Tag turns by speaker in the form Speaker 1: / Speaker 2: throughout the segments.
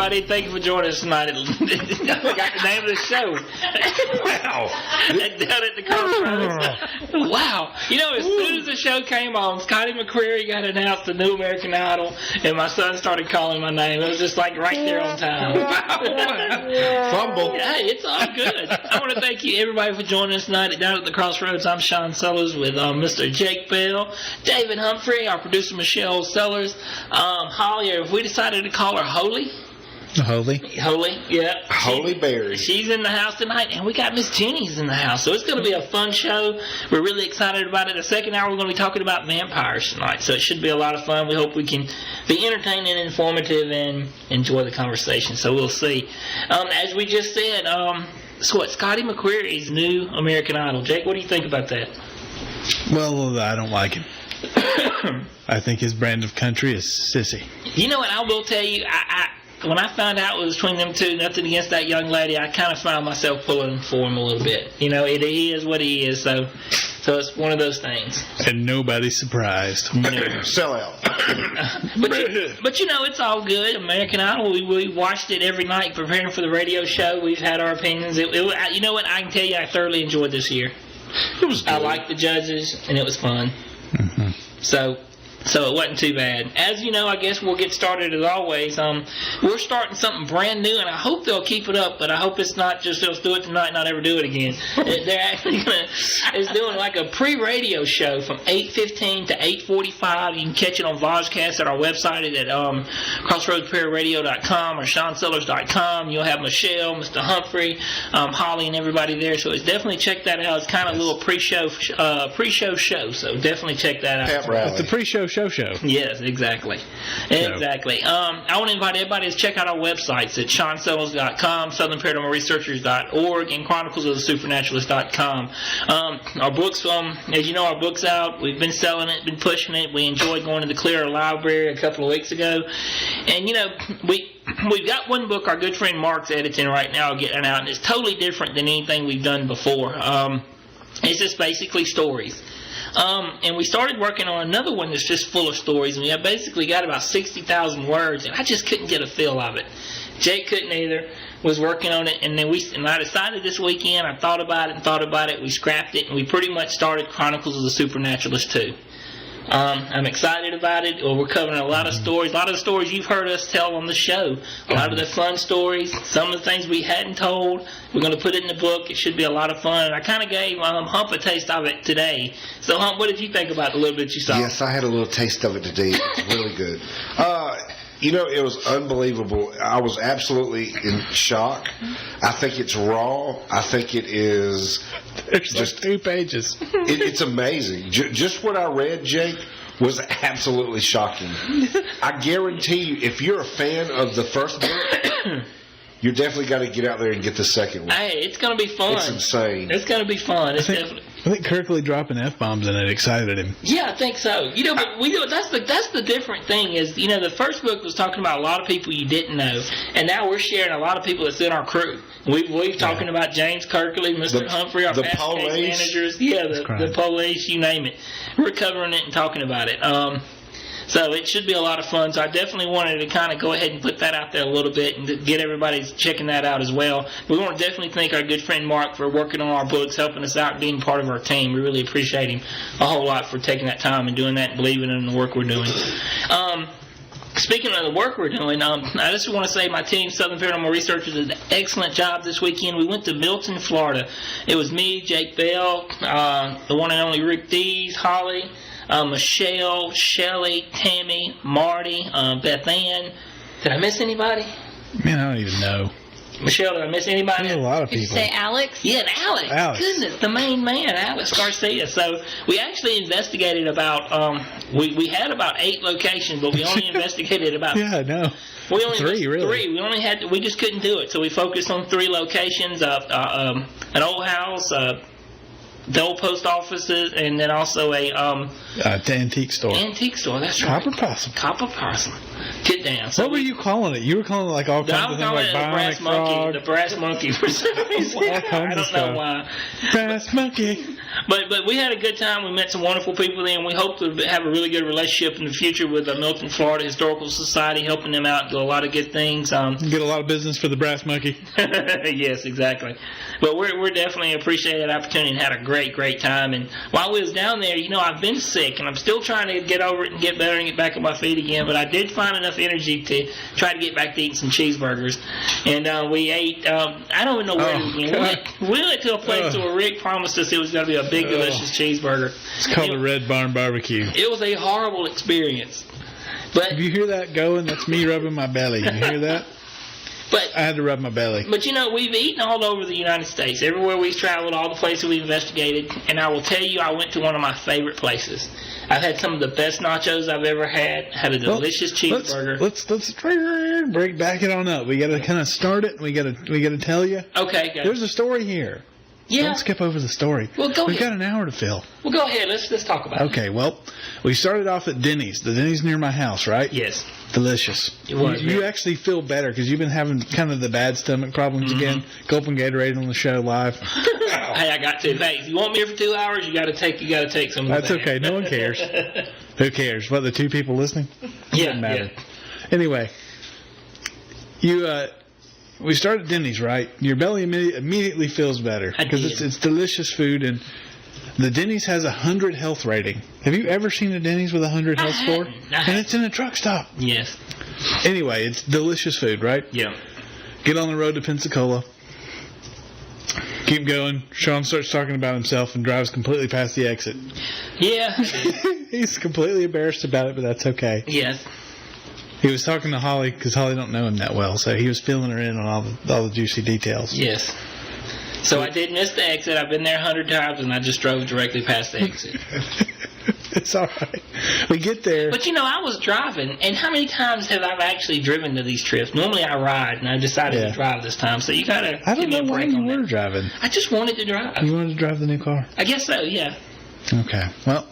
Speaker 1: everybody. Thank you for joining us tonight. I forgot the name of the show.
Speaker 2: Wow.
Speaker 1: Down at the Crossroads. Wow. You know, as soon as the show came on, Scotty McCreery got announced the new American Idol, and my son started calling my name. It was just like right there on time.
Speaker 2: Fumble.
Speaker 1: Hey, it's all good. I want to thank you, everybody, for joining us tonight down at the Crossroads. I'm Sean Sellers with Mr. Jake Bell, David Humphrey, our producer Michelle Sellers, Holly. Have we decided to call her Holy?
Speaker 3: Holy,
Speaker 1: yeah.
Speaker 2: Holy Berry.
Speaker 1: She's in the house tonight, and we got Miss Jenny's in the house. So it's going to be a fun show. We're really excited about it. The second hour, we're going to be talking about vampires tonight. So it should be a lot of fun. We hope we can be entertaining and informative and enjoy the conversation. So we'll see. As we just said, so what? Scotty McCreery's new American Idol. Jake, what do you think about that?
Speaker 3: well, I don't like him. I think his brand of country is sissy.
Speaker 1: You know what? I will tell you, when I found out it was between them two, nothing against that young lady, I kind of found myself pulling for him a little bit. You know, he is what he is, so it's one of those things.
Speaker 3: And nobody's surprised.
Speaker 2: Sell out.
Speaker 1: But you know, it's all good. American Idol, we watched it every night preparing for the radio show. We've had our opinions. You know what? I can tell you I thoroughly enjoyed this year.
Speaker 2: It was good.
Speaker 1: I liked the judges, and it was fun.
Speaker 3: Mm-hmm.
Speaker 1: So it wasn't too bad. As you know, I guess we'll get started as always. We're starting something brand new, and I hope they'll keep it up, but I hope it's not just they'll do it tonight and not ever do it again. They're actually doing like a pre-radio show from 8:15 to 8:45. You can catch it on Vozcast at our website at crossroadsprairieradio.com or SeanSellers.com. You'll have Michelle, Mr. Humphrey, Holly, and everybody there. So it's definitely check that out. It's kind of a little pre-show show, so definitely check that out.
Speaker 2: Pep rally.
Speaker 3: It's the pre-show show.
Speaker 1: Yes, exactly. Exactly. I want to invite everybody to check out our websites at SeanSellers.com, SouthernParanormalResearchers.org, and ChroniclesOfTheSupernaturalist.com. Our books, as you know, our book's out. We've been selling it, been pushing it. We enjoyed going to the Clear Library a couple of weeks ago. And, you know, we've got one book our good friend Mark's editing right now, getting out, and it's totally different than anything we've done before. It's just basically stories. And we started working on another one that's just full of stories, and we have basically got about 60,000 words, and I just couldn't get a feel of it. Jake couldn't either. Was working on it, and then I decided this weekend, I thought about it, we scrapped it, and we pretty much started Chronicles of the Supernaturalist 2. I'm excited about it. We're covering a lot of stories. A lot of the stories you've heard us tell on the show. A lot of the fun stories. Some of the things we hadn't told. We're going to put it in the book. It should be a lot of fun. And I kind of gave Hump a taste of it today. So, Hump, what did you think about the little bit you saw?
Speaker 2: Yes, I had a little taste of it today. It was really good. You know, it was unbelievable. I was absolutely in shock. I think it's raw. I think it is
Speaker 3: Just 2 pages.
Speaker 2: It's amazing. Just what I read, Jake, was absolutely shocking. I guarantee you, if you're a fan of the first book, you definitely got to get out there and get the second one.
Speaker 1: Hey, it's going to be fun.
Speaker 2: It's insane.
Speaker 1: It's going to be fun. It's definitely.
Speaker 3: I think Kirkley dropping F-bombs in it excited him.
Speaker 1: Yeah, I think so. You know, but that's the different thing is, you know, the first book was talking about a lot of people you didn't know, and now we're sharing a lot of people that's in our crew. We've talking about James Kirkley, Mr. Humphrey, our past case managers, the police, you name it. We're covering it and talking about it. So it should be a lot of fun. So I definitely wanted to kind of go ahead and put that out there a little bit and get everybody checking that out as well. We want to definitely thank our good friend Mark for working on our books, helping us out, being part of our team. We really appreciate him a whole lot for taking that time and doing that and believing in the work we're doing. Speaking of the work we're doing, I just want to say my team, Southern Paranormal Researchers, did an excellent job this weekend. We went to Milton, Florida. It was me, Jake Bell, the one and only Rick Dees, Holly, Michelle, Shelley, Tammy, Marty, Beth Ann. Did I miss anybody?
Speaker 3: Man, I don't even know.
Speaker 1: Michelle, did I miss anybody?
Speaker 3: There's a lot of
Speaker 4: Did you
Speaker 3: people.
Speaker 4: say Alex?
Speaker 1: Yeah, and Alex. Goodness, the main man, Alex Garcia. So we actually investigated about, we had about 8 locations, but we only investigated about
Speaker 3: Yeah, I know.
Speaker 1: We only
Speaker 3: 3, really.
Speaker 1: 3. We just couldn't do it, so we focused on 3 locations: an old house, the old post offices, and then also a
Speaker 3: antique store.
Speaker 1: Antique store. That's right.
Speaker 3: Copper Possum.
Speaker 1: Copper Possum. Get down. So
Speaker 3: What were you calling it? You were calling it like all
Speaker 1: I
Speaker 3: kinds
Speaker 1: was
Speaker 3: of things,
Speaker 1: calling
Speaker 3: like
Speaker 1: it the brass
Speaker 3: bionic
Speaker 1: monkey.
Speaker 3: frog,
Speaker 1: The brass monkey for some reason.
Speaker 3: all kinds
Speaker 1: I
Speaker 3: of
Speaker 1: don't
Speaker 3: stuff.
Speaker 1: know why.
Speaker 3: Brass monkey.
Speaker 1: But we had a good time. We met some wonderful people there, and we hope to have a really good relationship in the future with the Milton, Florida Historical Society, helping them out, do a lot of good things.
Speaker 3: Get a lot of business for the brass monkey.
Speaker 1: Yes, exactly. But we're definitely appreciating that opportunity and had a great time. And while we was down there, I've been sick, and I'm still trying to get over it and get better and get back on my feet again. But I did find enough energy to try to get back to eating some cheeseburgers. And we ate, I don't even know where we went. We went to a place where Rick promised us it was going to be a big, delicious cheeseburger.
Speaker 3: It's called the Red Barn Barbecue.
Speaker 1: It was a horrible experience. But
Speaker 3: If you hear that going, that's me rubbing my belly. You hear that? I had to rub my belly.
Speaker 1: But we've eaten all over the United States, everywhere we've traveled, all the places we've investigated, and I will tell you, I went to one of my favorite places. I've had some of the best nachos I've ever had a delicious cheeseburger.
Speaker 3: Let's back it on up. We got to kind of start it. We got to tell you.
Speaker 1: Okay, go.
Speaker 3: There's a story here.
Speaker 1: Yeah.
Speaker 3: Don't skip over the story.
Speaker 1: Well, go
Speaker 3: We've
Speaker 1: ahead.
Speaker 3: got an hour to fill.
Speaker 1: Well, go ahead. Let's talk about it.
Speaker 3: Okay, well, we started off at Denny's. The Denny's near my house, right?
Speaker 1: Yes.
Speaker 3: Delicious.
Speaker 1: It was,
Speaker 3: You
Speaker 1: yeah.
Speaker 3: actually feel better because you've been having kind of the bad stomach problems again. Gulping Gatorade on the show live.
Speaker 1: Hey, I got to. Hey, if you want me here for 2 hours, you got to take some of
Speaker 3: That's
Speaker 1: that.
Speaker 3: okay. No one cares. Who cares? What, the two people listening?
Speaker 1: Yeah,
Speaker 3: Doesn't matter.
Speaker 1: yeah.
Speaker 3: Anyway, we started Denny's, right? Your belly immediately feels better
Speaker 1: I
Speaker 3: because
Speaker 1: did.
Speaker 3: it's delicious food, and the Denny's has 100 health rating. Have you ever seen a Denny's with 100 health score? And it's in a truck stop.
Speaker 1: Yes.
Speaker 3: Anyway, it's delicious food, right?
Speaker 1: Yeah.
Speaker 3: Get on the road to Pensacola. Keep going. Sean starts talking about himself and drives completely past the exit.
Speaker 1: Yeah.
Speaker 3: He's completely embarrassed about it, but that's okay.
Speaker 1: Yes.
Speaker 3: He was talking to Holly because Holly don't know him that well, so he was filling her in on all the juicy details.
Speaker 1: Yes. So I did miss the exit. I've been there 100 times, and I just drove directly past the exit.
Speaker 3: It's all right. We get there.
Speaker 1: But I was driving, and how many times have I actually driven to these trips? Normally I ride, and I decided to drive this time. So you gotta
Speaker 3: I don't
Speaker 1: give me
Speaker 3: know
Speaker 1: a
Speaker 3: why
Speaker 1: break
Speaker 3: you
Speaker 1: on
Speaker 3: were
Speaker 1: that.
Speaker 3: driving.
Speaker 1: I just wanted to drive.
Speaker 3: You wanted to drive the new car?
Speaker 1: I guess so. Yeah.
Speaker 3: Okay. Well,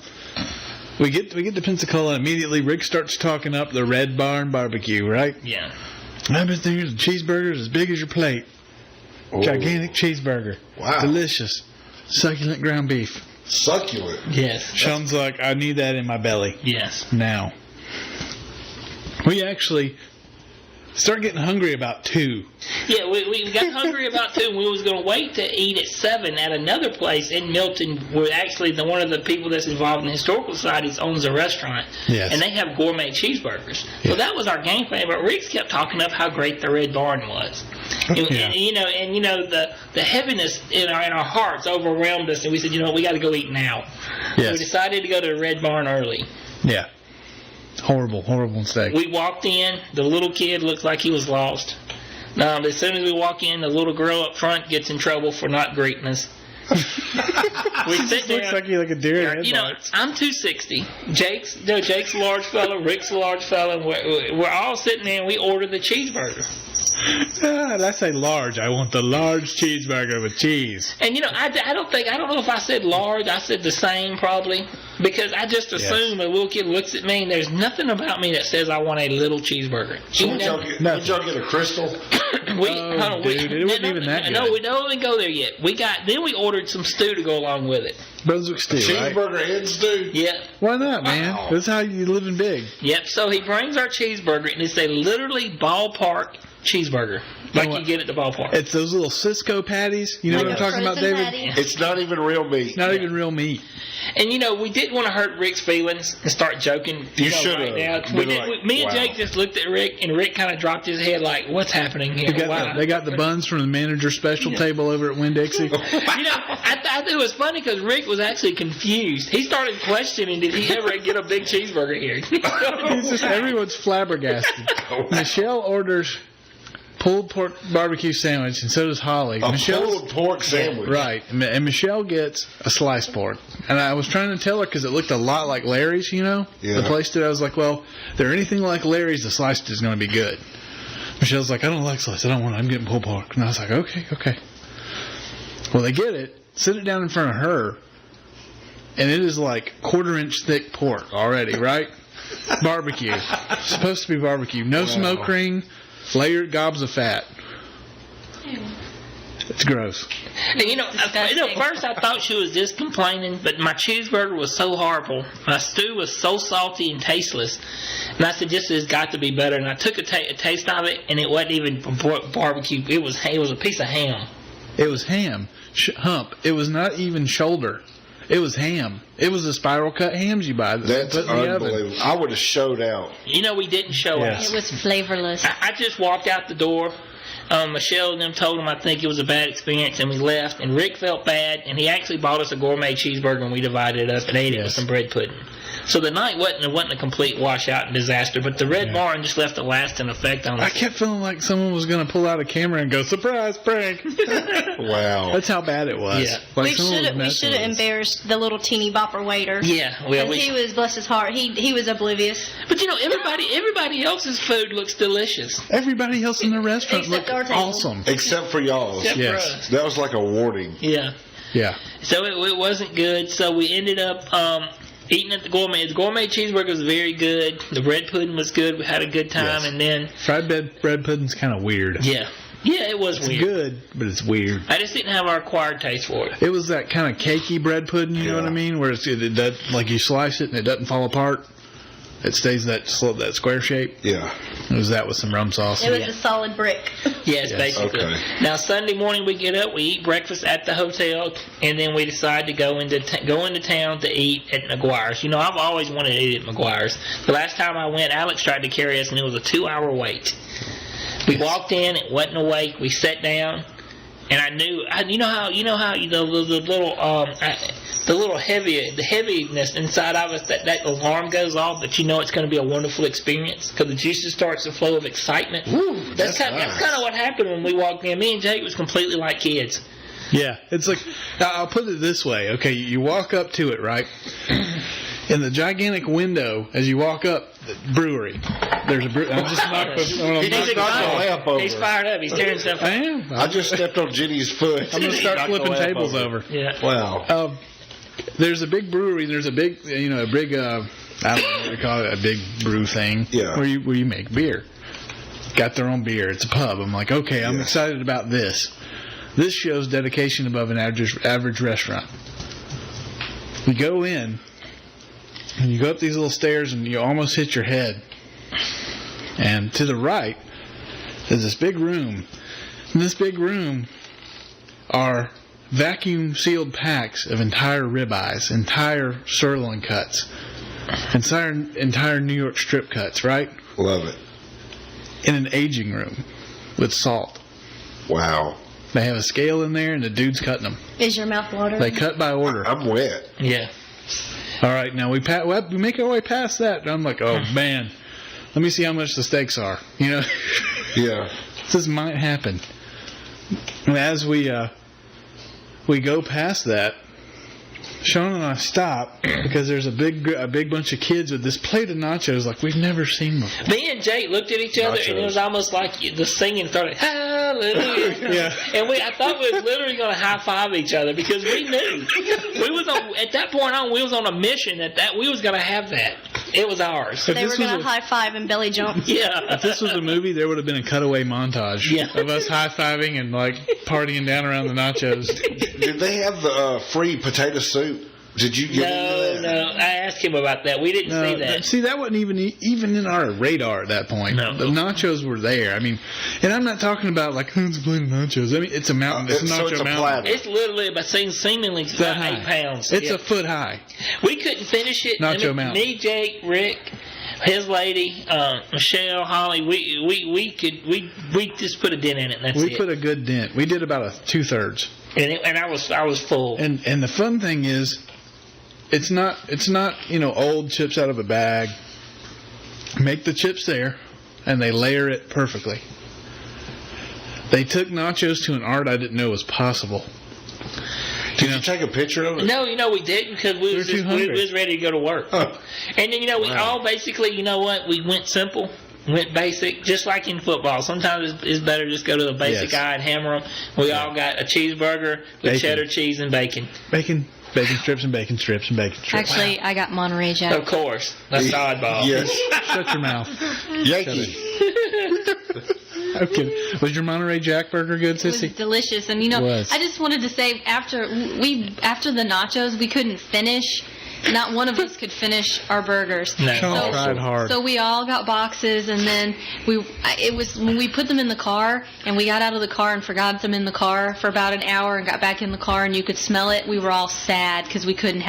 Speaker 3: we get to Pensacola, and immediately Rick starts talking up the Red Barn Barbecue, right?
Speaker 1: Yeah.
Speaker 3: I've been thinking the cheeseburger's as big as your plate.
Speaker 2: Oh.
Speaker 3: Gigantic cheeseburger.
Speaker 2: Wow.
Speaker 3: Delicious. Succulent ground beef.
Speaker 2: Succulent.
Speaker 1: Yes.
Speaker 3: Sean's like, I need that in my belly.
Speaker 1: Yes.
Speaker 3: Now. We actually start getting hungry about 2.
Speaker 1: Yeah, we got hungry about 2, and we was going to wait to eat at 7 at another place in Milton, where actually one of the people that's involved in the Historical Societies owns a restaurant.
Speaker 3: Yes.
Speaker 1: And they have gourmet cheeseburgers.
Speaker 3: Yeah.
Speaker 1: So that was our game plan, but Rick kept talking up how great the Red Barn was. And, the heaviness in our hearts overwhelmed us, and we said, we got to go eat now.
Speaker 3: Yes.
Speaker 1: We decided to go to the Red Barn early.
Speaker 3: Yeah. Horrible mistake.
Speaker 1: We walked in. The little kid looked like he was lost. As soon as we walk in, the little girl up front gets in trouble for not greeting us. We sit there.
Speaker 3: Looks like you're like a deer in headlights.
Speaker 1: I'm 260. Jake's a large fella. Rick's a large fella. And we're all sitting there, and we order the cheeseburger.
Speaker 3: That's a large. I want the large cheeseburger with cheese.
Speaker 1: And I don't know if I said large. I said the same probably, because I just assume a little kid looks at me and there's nothing about me that says I want a little cheeseburger.
Speaker 2: So would y'all get a Crystal?
Speaker 3: Dude, it wasn't even that good.
Speaker 1: No, we don't even go there yet. Then we ordered some stew to go along with it.
Speaker 3: Brunswick stew, right?
Speaker 2: Cheeseburger and stew?
Speaker 1: Yep.
Speaker 3: Why not, man?
Speaker 2: Wow.
Speaker 3: That's how you living big.
Speaker 1: Yep. So he brings our cheeseburger, and it's a literally ballpark cheeseburger, like you get at the ballpark.
Speaker 3: It's those little Cisco patties. You know
Speaker 4: Like
Speaker 3: what I'm
Speaker 4: a
Speaker 3: talking about,
Speaker 4: frozen
Speaker 3: David?
Speaker 4: patty?
Speaker 2: It's not even real meat.
Speaker 3: Not even real meat.
Speaker 1: And we didn't want to hurt Rick's feelings and start joking.
Speaker 2: You should have.
Speaker 1: Me and Jake just looked at Rick, and Rick kind of dropped his head like, "What's happening here?"
Speaker 3: They got the buns from the manager's special table over at Winn-Dixie.
Speaker 1: I think it was funny because Rick was actually confused. He started questioning, did he ever get a big cheeseburger here?
Speaker 3: Everyone's flabbergasted. Michelle orders pulled pork barbecue sandwich, and so does Holly.
Speaker 2: A pulled pork sandwich.
Speaker 3: Right. And Michelle gets a sliced pork. And I was trying to tell her because it looked a lot like Larry's,
Speaker 2: Yeah.
Speaker 3: The place that I was like, well, if they're anything like Larry's, the sliced is going to be good. Michelle's like, I don't like sliced. I don't want it. I'm getting pulled pork. And I was like, okay. Well, they get it, sit it down in front of her, and it is like 1/4 inch thick pork already, right? barbecue. Supposed to be barbecue. No smoke ring, layered gobs of fat. It's gross.
Speaker 1: And first I thought she was just complaining, but my cheeseburger was so horrible. My stew was so salty and tasteless. And I said, this has got to be better. And I took a taste of it, and it wasn't even barbecue. It was a piece of ham.
Speaker 3: It was ham. Hump. It was not even shoulder. It was ham. It was the spiral cut hams you buy.
Speaker 2: That's unbelievable. I would have showed out.
Speaker 1: We didn't show out.
Speaker 4: It was flavorless.
Speaker 1: I just walked out the door. Michelle and them told him I think it was a bad experience, and we left. And Rick felt bad, and he actually bought us a gourmet cheeseburger, and we divided it up and ate it with some bread pudding. So the night wasn't a complete washout and disaster, but the Red Barn just left a lasting effect on us.
Speaker 3: I kept feeling like someone was going to pull out a camera and go, surprise, prank.
Speaker 2: Wow.
Speaker 3: That's how bad it was.
Speaker 1: Yeah.
Speaker 3: Like
Speaker 4: We should have embarrassed the little teeny bopper waiter.
Speaker 1: Yeah, well,
Speaker 4: He was, bless his heart, he was oblivious.
Speaker 1: But everybody else's food looks delicious.
Speaker 3: Everybody else in the restaurant
Speaker 4: Except
Speaker 3: looked
Speaker 4: our table.
Speaker 3: awesome.
Speaker 2: Except for y'all.
Speaker 1: Except
Speaker 3: Yes.
Speaker 1: for us.
Speaker 2: That was like a warning.
Speaker 1: Yeah.
Speaker 3: Yeah.
Speaker 1: So it wasn't good. So we ended up eating at the gourmet. The gourmet cheeseburger was very good. The bread pudding was good. We had a good time.
Speaker 2: Yes.
Speaker 1: And then
Speaker 3: Fried bread pudding's kind of weird.
Speaker 1: yeah, it was
Speaker 3: It's
Speaker 1: weird.
Speaker 3: good, but it's weird.
Speaker 1: I just didn't have our acquired taste for it.
Speaker 3: It was that kind of cakey bread pudding, you know what I mean? Where it does, like you slice it and it doesn't fall apart. It stays that square shape.
Speaker 2: Yeah.
Speaker 3: It was that with some rum sauce.
Speaker 4: It was a solid brick.
Speaker 1: Yes,
Speaker 3: Yes.
Speaker 1: basically.
Speaker 2: Okay.
Speaker 1: Now Sunday morning we get up, we eat breakfast at the hotel, and then we decide to go into town to eat at McGuire's. I've always wanted to eat at McGuire's. The last time I went, Alex tried to carry us, and it was a 2-hour wait. We walked in, it wasn't a wait. We sat down, and I knew. The little heaviness inside of us, that alarm goes off, but it's going to be a wonderful experience because it just starts to flow of excitement. That's kind of what happened when we walked in. Me and Jake was completely like kids.
Speaker 3: Yeah, it's like, I'll put it this way. Okay, you walk up to it, right? In the gigantic window, as you walk up, the brewery. There's a brewery. I'm just not.
Speaker 1: He's fired up. He's tearing stuff
Speaker 3: I
Speaker 1: up.
Speaker 3: am.
Speaker 2: I just stepped on Jenny's foot.
Speaker 3: I'm going to start flipping tables over.
Speaker 1: Yeah.
Speaker 2: Wow.
Speaker 3: There's a big brewery. There's a big, I don't know what to call it, a big brew thing.
Speaker 2: Yeah.
Speaker 3: Where you make beer. Got their own beer. It's a pub. I'm like, okay, I'm
Speaker 2: Yeah.
Speaker 3: excited about this. This shows dedication above an average restaurant. You go in, and you go up these little stairs, and you almost hit your head. And to the right, there's this big room. In this big room are vacuum sealed packs of entire ribeyes, entire sirloin cuts, entire New York strip cuts, right?
Speaker 2: Love it.
Speaker 3: In an aging room with salt.
Speaker 2: Wow.
Speaker 3: They have a scale in there, and the dude's cutting them.
Speaker 4: Is your mouth watering?
Speaker 3: They cut by order.
Speaker 2: I'm wet.
Speaker 1: Yeah.
Speaker 3: All right, now we make our way past that. And I'm like, oh man, let me see how much the steaks are.
Speaker 2: Yeah.
Speaker 3: This might happen. And as we go past that, Sean and I stop because there's a big bunch of kids with this plate of nachos like we've never seen before.
Speaker 1: Me and Jake looked at each other, and it was almost like the singing started, hallelujah.
Speaker 3: Yeah.
Speaker 1: And I thought we was literally going to high-five each other because we knew. At that point on, we was on a mission that we was going to have that. It was ours.
Speaker 4: They were going to high five and belly jump.
Speaker 1: Yeah.
Speaker 3: If this was a movie, there would have been a cutaway montage of us high-fiving and like partying down around the nachos.
Speaker 2: Did they have the free potato soup? Did you get into that?
Speaker 1: No. I asked him about that. We didn't see that.
Speaker 3: See, that wasn't even in our radar at that point.
Speaker 1: No.
Speaker 3: The nachos were there. I mean, and I'm not talking about like who's a plate of nachos. I mean, it's a mountain. It's a
Speaker 2: so
Speaker 3: nacho
Speaker 2: it's a
Speaker 3: mountain.
Speaker 2: platter.
Speaker 1: It's literally about seemingly
Speaker 3: That
Speaker 1: about 8
Speaker 3: high.
Speaker 1: pounds.
Speaker 3: It's
Speaker 1: Yeah.
Speaker 3: a foot high.
Speaker 1: We couldn't finish it.
Speaker 3: Nacho mountain.
Speaker 1: Me, Jake, Rick, his lady, Michelle, Holly. We just put a dent in it. And that's
Speaker 3: We
Speaker 1: it.
Speaker 3: put a good dent. We did about 2/3.
Speaker 1: And I was full.
Speaker 3: And the fun thing is, it's not old chips out of a bag. Make the chips there, and they layer it perfectly. They took nachos to an art I didn't know was possible.
Speaker 2: Did you take a picture of it?
Speaker 1: No, we didn't because we was
Speaker 3: too hungry.
Speaker 1: we was ready to go to work.
Speaker 2: Huh.
Speaker 1: And then we all basically, we went simple, went basic, just like in football. Sometimes it's better just go to the basic
Speaker 3: Yes.
Speaker 1: guy and hammer them. We all got a cheeseburger with
Speaker 3: Bacon.
Speaker 1: cheddar cheese and bacon.
Speaker 3: Bacon. bacon strips and bacon strips and bacon strips.
Speaker 4: Actually, I got Monterey Jack.
Speaker 1: Of course. That's oddball.
Speaker 2: Yes.
Speaker 3: Shut your mouth.
Speaker 2: Yankee.
Speaker 3: Okay. Was your Monterey Jack burger good,
Speaker 4: It was
Speaker 3: Sissy?
Speaker 4: delicious, and
Speaker 3: Was.
Speaker 4: I just wanted to say after the nachos, we couldn't finish. Not one of us could finish our burgers.
Speaker 1: No.
Speaker 3: Sean tried hard.
Speaker 4: So we all got boxes, and then it was when we put them in the car, and we got out of the car and forgot them in the car for about an hour, and got back in the car, and you could smell it. We were all sad because we couldn't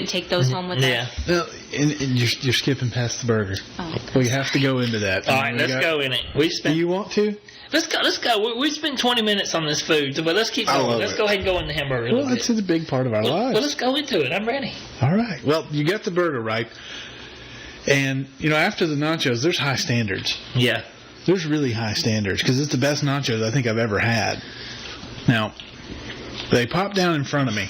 Speaker 4: take those home with
Speaker 1: Yeah.
Speaker 4: us.
Speaker 3: Well, and you're skipping past the burger.
Speaker 4: Oh.
Speaker 3: We have to go into that.
Speaker 1: All right, let's go in it. We
Speaker 3: Do
Speaker 1: spent.
Speaker 3: you want to?
Speaker 1: Let's go. We spent 20 minutes on this food, but let's keep
Speaker 2: I
Speaker 1: going.
Speaker 2: love
Speaker 1: Let's
Speaker 2: it.
Speaker 1: go ahead and go in the hamburger a
Speaker 3: Well,
Speaker 1: little
Speaker 3: it's
Speaker 1: bit.
Speaker 3: a big part of our
Speaker 1: Well,
Speaker 3: lives.
Speaker 1: let's go into it. I'm ready.
Speaker 3: All right. Well, you got the burger right. And, after the nachos, there's high standards.
Speaker 1: Yeah.
Speaker 3: There's really high standards because it's the best nachos I think I've ever had. Now, they pop down in front of me,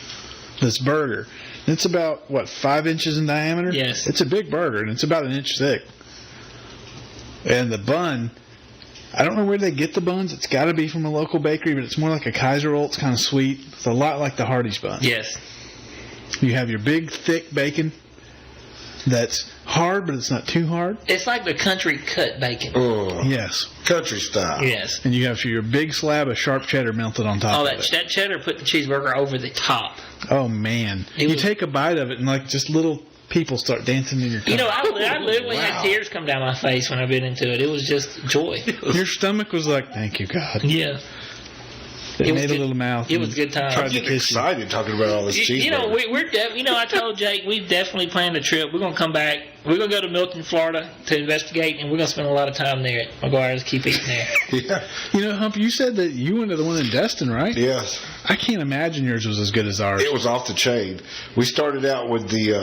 Speaker 3: this burger. It's about, 5 inches in diameter?
Speaker 1: Yes.
Speaker 3: It's a big burger, and it's about an inch thick. And the bun, I don't know where they get the buns. It's got to be from a local bakery, but it's more like a Kaiser roll. It's kind of sweet. It's a lot like the Hardee's bun.
Speaker 1: Yes.
Speaker 3: You have your big, thick bacon that's hard, but it's not too hard.
Speaker 1: It's like the country cut bacon.
Speaker 2: Oh,
Speaker 3: Yes.
Speaker 2: country style.
Speaker 1: Yes.
Speaker 3: And you have your big slab of sharp cheddar melted on top
Speaker 1: Oh,
Speaker 3: of it.
Speaker 1: that cheddar put the cheeseburger over the top.
Speaker 3: Oh, man.
Speaker 1: It
Speaker 3: You
Speaker 1: was-
Speaker 3: take a bite of it, and just little people start dancing in your tongue.
Speaker 1: I literally
Speaker 2: Wow.
Speaker 1: had tears come down my face when I bit into it. It was just joy.
Speaker 3: Your stomach was like, thank you, God.
Speaker 1: Yeah.
Speaker 3: It
Speaker 1: It was
Speaker 3: made a
Speaker 1: good-
Speaker 3: little mouth.
Speaker 1: it
Speaker 3: and
Speaker 1: was good times.
Speaker 3: Tried
Speaker 2: I'm
Speaker 3: to
Speaker 2: getting
Speaker 3: kiss you.
Speaker 2: excited talking about all this cheese.
Speaker 1: I told Jake we've definitely planned a trip. We're gonna come back. We're gonna go to Milton, Florida, to investigate, and we're gonna spend a lot of time there at McGuire's. Keep eating there.
Speaker 2: Yeah.
Speaker 3: Hump, you said that you went to the one in Destin, right?
Speaker 2: Yes.
Speaker 3: I can't imagine yours was as good as ours.
Speaker 2: It was off the chain. We started out with the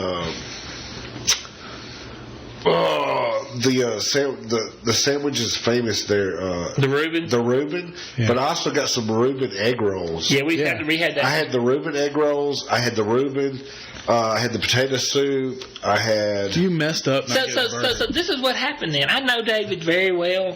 Speaker 2: sandwich is famous there.
Speaker 1: The Reuben.
Speaker 2: The Reuben,
Speaker 3: Yeah.
Speaker 2: but I also got some Reuben egg rolls.
Speaker 1: Yeah, we
Speaker 3: Yeah.
Speaker 1: had that.
Speaker 2: I had the Reuben egg rolls. I had the Reuben. I had the potato soup. I had.
Speaker 3: You messed up. not getting a burger.
Speaker 1: So this is what happened then. I know David very well.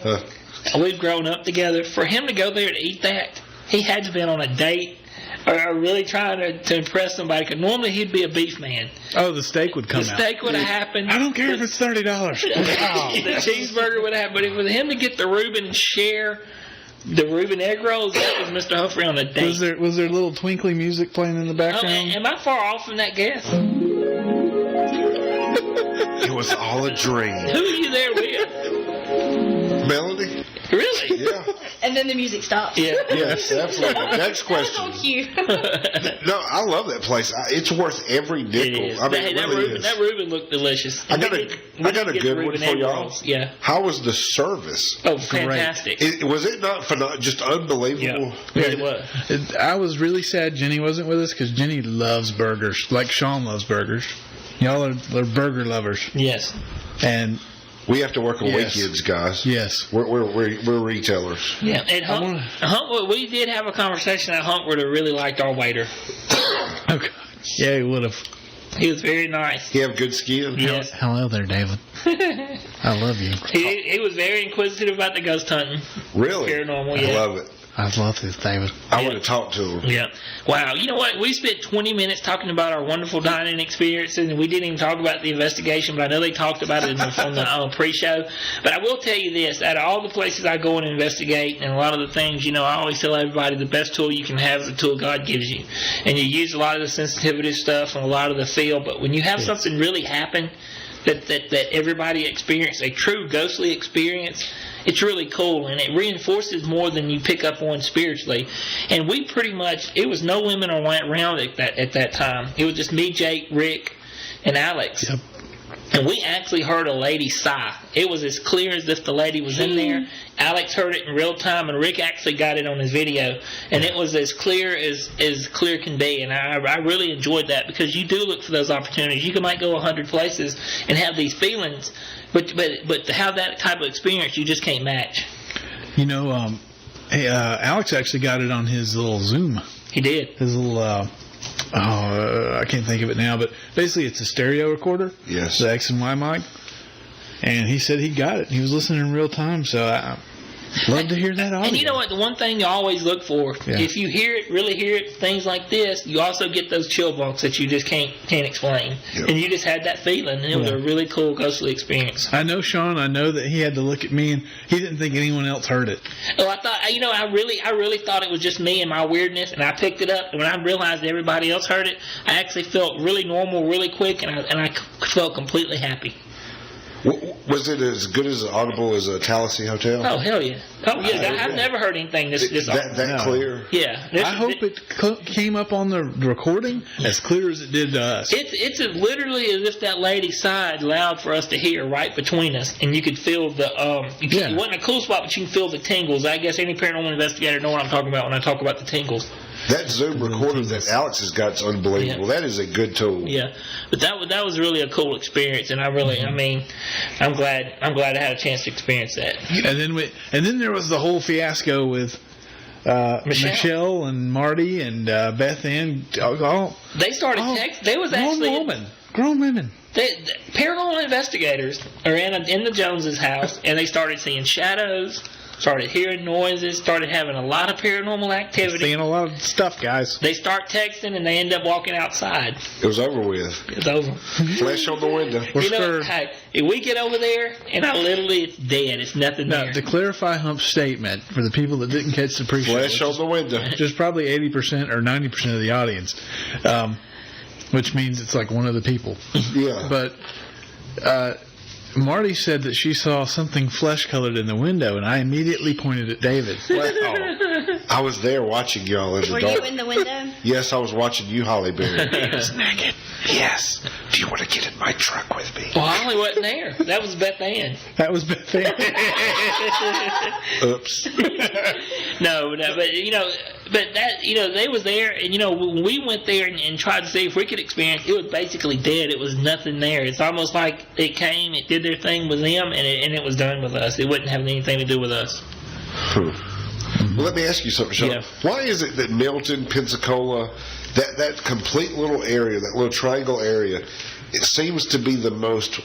Speaker 1: We've grown up together. For him to go there to eat that, he had to have been on a date or really trying to impress somebody. Because normally he'd be a beef man.
Speaker 3: Oh, the steak would come
Speaker 1: The
Speaker 3: out.
Speaker 1: steak would have happened.
Speaker 3: I don't care if it's $30.
Speaker 1: The cheeseburger would have happened. But for him to get the Reuben and share the Reuben egg rolls, that was Mr. Humphrey on a date.
Speaker 3: Was there little twinkly music playing in the
Speaker 1: Oh,
Speaker 3: background?
Speaker 1: am I far off from that guess?
Speaker 2: It was all a dream.
Speaker 1: Who are you there with?
Speaker 2: Melody?
Speaker 1: Really?
Speaker 2: Yeah.
Speaker 4: And then the music stopped.
Speaker 1: Yeah.
Speaker 2: Yes, absolutely. Next
Speaker 4: That's so
Speaker 2: question.
Speaker 4: cute.
Speaker 2: No, I love that place. It's worth every
Speaker 1: It
Speaker 2: nickel.
Speaker 1: is.
Speaker 2: I mean,
Speaker 1: Hey,
Speaker 2: it
Speaker 1: that
Speaker 2: really
Speaker 1: Reuben,
Speaker 2: is.
Speaker 1: that Reuben looked delicious.
Speaker 2: I
Speaker 1: And
Speaker 2: got
Speaker 1: we
Speaker 2: a-
Speaker 1: did-
Speaker 2: I
Speaker 1: we
Speaker 2: got a
Speaker 1: did get
Speaker 2: good
Speaker 1: the
Speaker 2: one
Speaker 1: Reuben
Speaker 2: for
Speaker 1: egg
Speaker 2: y'all.
Speaker 1: rolls. Yeah.
Speaker 2: How was the service?
Speaker 1: Oh, fantastic.
Speaker 2: Was it not just unbelievable?
Speaker 1: Yeah, it was.
Speaker 3: I was really sad Jenny wasn't with us because Jenny loves burgers, like Sean loves burgers. Y'all are burger lovers,
Speaker 2: Yes.
Speaker 3: and
Speaker 2: We have to work on
Speaker 3: Yes.
Speaker 2: weekends, guys.
Speaker 3: yes,
Speaker 2: We're retailers.
Speaker 1: Yeah, and Huntwood, we did have a conversation at Huntwood that really liked our waiter.
Speaker 3: okay, yeah, he would have.
Speaker 1: He was very nice.
Speaker 2: He have good skin.
Speaker 1: Yes.
Speaker 3: Hello there, David. I love you.
Speaker 1: He was very inquisitive about the ghost hunting.
Speaker 2: Really?
Speaker 1: Paranormal,
Speaker 2: I
Speaker 1: yeah.
Speaker 2: love it.
Speaker 3: I love this, David.
Speaker 2: I want to talk to him.
Speaker 1: Yeah. Wow. You know what? We spent 20 minutes talking about our wonderful dining experiences, and we didn't even talk about the investigation, but I know they talked about it on the pre-show. But I will tell you this. Out of all the places I go and investigate, and a lot of the things, I always tell everybody the best tool you can have is the tool God gives you. And you use a lot of the sensitivity stuff and a lot of the feel, but when you have something really happen that everybody experienced, a true ghostly experience, it's really cool, and it reinforces more than you pick up on spiritually. And we pretty much, it was no women around at that time. It was just me, Jake, Rick, and Alex.
Speaker 3: Yep.
Speaker 1: And we actually heard a lady sigh. It was as clear as if the lady was in there. Alex heard it in real time, and Rick actually got it on his video. And it was as clear as clear can be. And I really enjoyed that, because you do look for those opportunities. You might go 100 places and have these feelings, but to have that type of experience, you just can't match.
Speaker 3: Alex actually got it on his little Zoom.
Speaker 1: He did.
Speaker 3: His little, I can't think of it now, but basically it's a stereo recorder.
Speaker 2: Yes.
Speaker 3: The X and Y mic. And he said he got it. He was listening in real time, so Love to hear that audio.
Speaker 1: And you know what? The one thing you always look for,
Speaker 3: Yeah.
Speaker 1: if you hear it, really hear it, things like this, you also get those chill bumps that you just can't explain.
Speaker 2: Yep.
Speaker 1: And you just had that feeling, and it was a really cool ghostly experience.
Speaker 3: I know Sean. I know that he had to look at me, and he didn't think anyone else heard it.
Speaker 1: Oh, I thought, I really thought it was just me and my weirdness, and I picked it up. And when I realized everybody else heard it, I actually felt really normal, really quick, and I felt completely happy.
Speaker 2: Was it as good as audible as a Tallahassee Hotel?
Speaker 1: Oh, hell yeah. Oh, yeah. I've never heard anything this
Speaker 2: that
Speaker 3: No.
Speaker 2: clear?
Speaker 1: Yeah.
Speaker 3: I hope it came up on the recording as clear as it did to us.
Speaker 1: It's literally as if that lady sighed loud for us to hear right between us, and you could feel the It wasn't a cool spot, but you can feel the tingles. I guess any paranormal investigator know what I'm talking about when I talk about the tingles.
Speaker 2: That Zoom recorder that Alex has got is unbelievable.
Speaker 1: Yeah.
Speaker 2: That is a good tool.
Speaker 1: Yeah, but that was really a cool experience, and I'm glad I had a chance to experience that.
Speaker 3: And then there was the whole fiasco with Michelle and Marty and Beth Ann.
Speaker 1: They started text. They was actually
Speaker 3: grown women.
Speaker 1: the paranormal investigators are in the Joneses' house, and they started seeing shadows, started hearing noises, started having a lot of paranormal activity.
Speaker 3: Seeing a lot of stuff, guys.
Speaker 1: They start texting, and they end up walking outside.
Speaker 2: It was over with.
Speaker 1: It's over.
Speaker 2: Flash on the window.
Speaker 1: Hey, if we get over there, and it's dead. It's nothing
Speaker 3: Now,
Speaker 1: there.
Speaker 3: to clarify Hump's statement, for the people that didn't catch the pre-show,
Speaker 2: Flash on the window.
Speaker 3: which is probably 80% or 90% of the audience, which means it's like one of the people.
Speaker 2: Yeah.
Speaker 3: But Marty said that she saw something flesh-colored in the window, and I immediately pointed at David.
Speaker 2: I was there watching y'all in the
Speaker 5: Were
Speaker 2: dark.
Speaker 5: you in the window?
Speaker 2: Yes, I was watching you, Holly Berry. He was naked. Yes. Do you want to get in my truck with me?
Speaker 1: Well, Holly wasn't there. That was Beth Ann.
Speaker 3: That was Beth Ann.
Speaker 2: Oops.
Speaker 1: No, but they was there, and when we went there and tried to see if we could experience, it was basically dead. It was nothing there. It's almost like it came, it did their thing with them, and it was done with us. It wouldn't have anything to do with us.
Speaker 2: Well, let me ask you something, Sean.
Speaker 1: Yeah.
Speaker 2: Why is it that Milton, Pensacola, that complete little area, that little triangle area, it seems to be the most,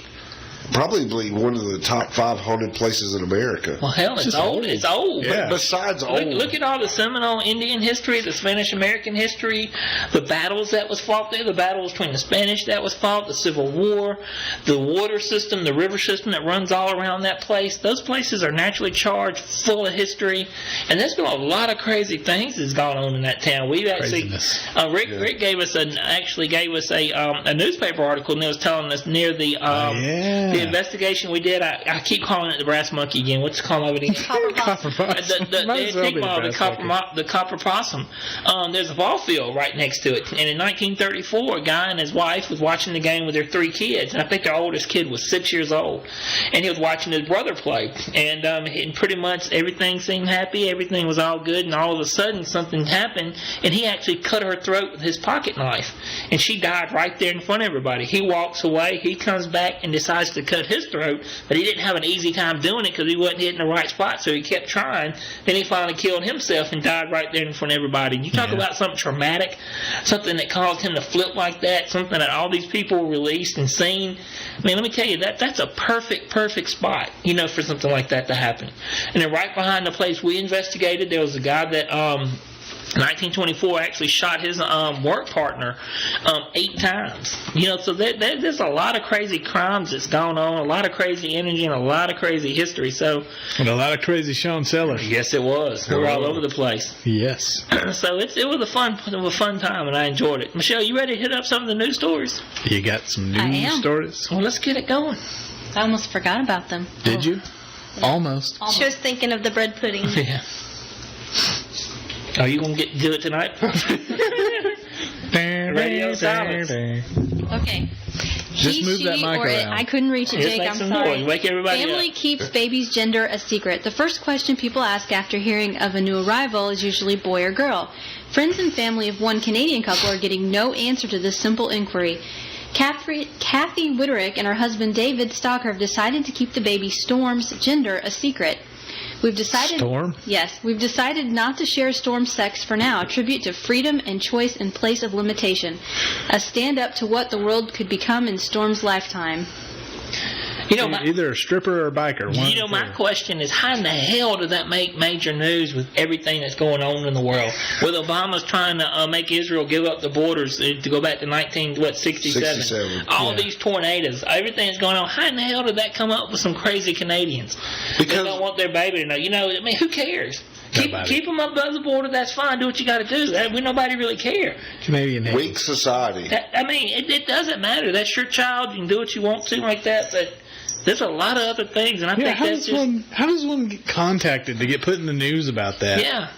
Speaker 2: probably one of the top 5 haunted places in America?
Speaker 1: Well, hell, it's old. It's old.
Speaker 3: Yeah.
Speaker 2: Besides old.
Speaker 1: Look at all the Seminole Indian history, the Spanish-American history, the battles that was fought there, the battles between the Spanish that was fought, the Civil War, the water system, the river system that runs all around that place. Those places are naturally charged, full of history, and there's been a lot of crazy things that's gone on in that town. We've actually, Rick gave us a newspaper article, and it was telling us near the investigation we did. I keep calling it the brass monkey again. What's the call of it again?
Speaker 3: Copper possum.
Speaker 1: The copper possum. There's a ball field right next to it. And in 1934, a guy and his wife was watching the game with their 3 kids. And I think their oldest kid was 6 years old. And he was watching his brother play. And pretty much everything seemed happy. Everything was all good. And all of a sudden, something happened. And he actually cut her throat with his pocket knife. And she died right there in front of everybody. He walks away. He comes back and decides to cut his throat. But he didn't have an easy time doing it because he wasn't hitting the right spot. So he kept trying. Then he finally killed himself and died right there in front of everybody. And you talk about something traumatic, something that caused him to flip like that, something that all these people released and seen. I mean, let me tell you, that's a perfect spot, for something like that to happen. And then right behind the place we investigated, there was a guy that 1924 actually shot his work partner 8 times. So there's a lot of crazy crimes that's gone on, a lot of crazy energy, and a lot of crazy history. So,
Speaker 3: And a lot of crazy Sean Sellers.
Speaker 1: yes, it was. We're all over the place.
Speaker 3: Yes.
Speaker 1: So it was a fun time, and I enjoyed it. Michelle, you ready to hit up some of the news stories?
Speaker 3: You got some
Speaker 4: I
Speaker 3: news
Speaker 4: am.
Speaker 3: stories?
Speaker 1: Well, let's get it going.
Speaker 4: I almost forgot about them.
Speaker 3: Did you? Almost.
Speaker 5: She was thinking of the bread pudding.
Speaker 1: Yeah. Are you gonna do it tonight? Radio silence.
Speaker 4: Okay.
Speaker 3: Just move that mic around.
Speaker 4: I couldn't reach it,
Speaker 1: Just
Speaker 4: Jake.
Speaker 1: make
Speaker 4: I'm
Speaker 1: some
Speaker 4: sorry.
Speaker 1: noise. Wake everybody
Speaker 4: Family
Speaker 1: up.
Speaker 4: keeps baby's gender a secret. The first question people ask after hearing of a new arrival is usually boy or girl. Friends and family of one Canadian couple are getting no answer to this simple inquiry. Kathy Witterick and her husband David Stocker have decided to keep the baby Storm's gender a secret. We've decided.
Speaker 3: Storm?
Speaker 4: Yes, we've decided not to share Storm's sex for now. A tribute to freedom and choice in place of limitation. A stand up to what the world could become in Storm's lifetime.
Speaker 3: Either a stripper or a biker.
Speaker 1: My question is, how in the hell did that make major news with everything that's going on in the world? With Obama's trying to make Israel give up the borders to go back to 67. All these tornadoes, everything that's going on. How in the hell did that come up with some crazy Canadians? Because they don't want their baby to know. Who cares? Keep them up above the border. That's fine. Do what you got to do. Nobody really care.
Speaker 3: Canadian
Speaker 2: weak society.
Speaker 1: It doesn't matter. That's your child. You can do what you want to like that. But there's a lot of other things, and I think that's
Speaker 3: how does one get contacted to get put in the news about that?
Speaker 1: Yeah.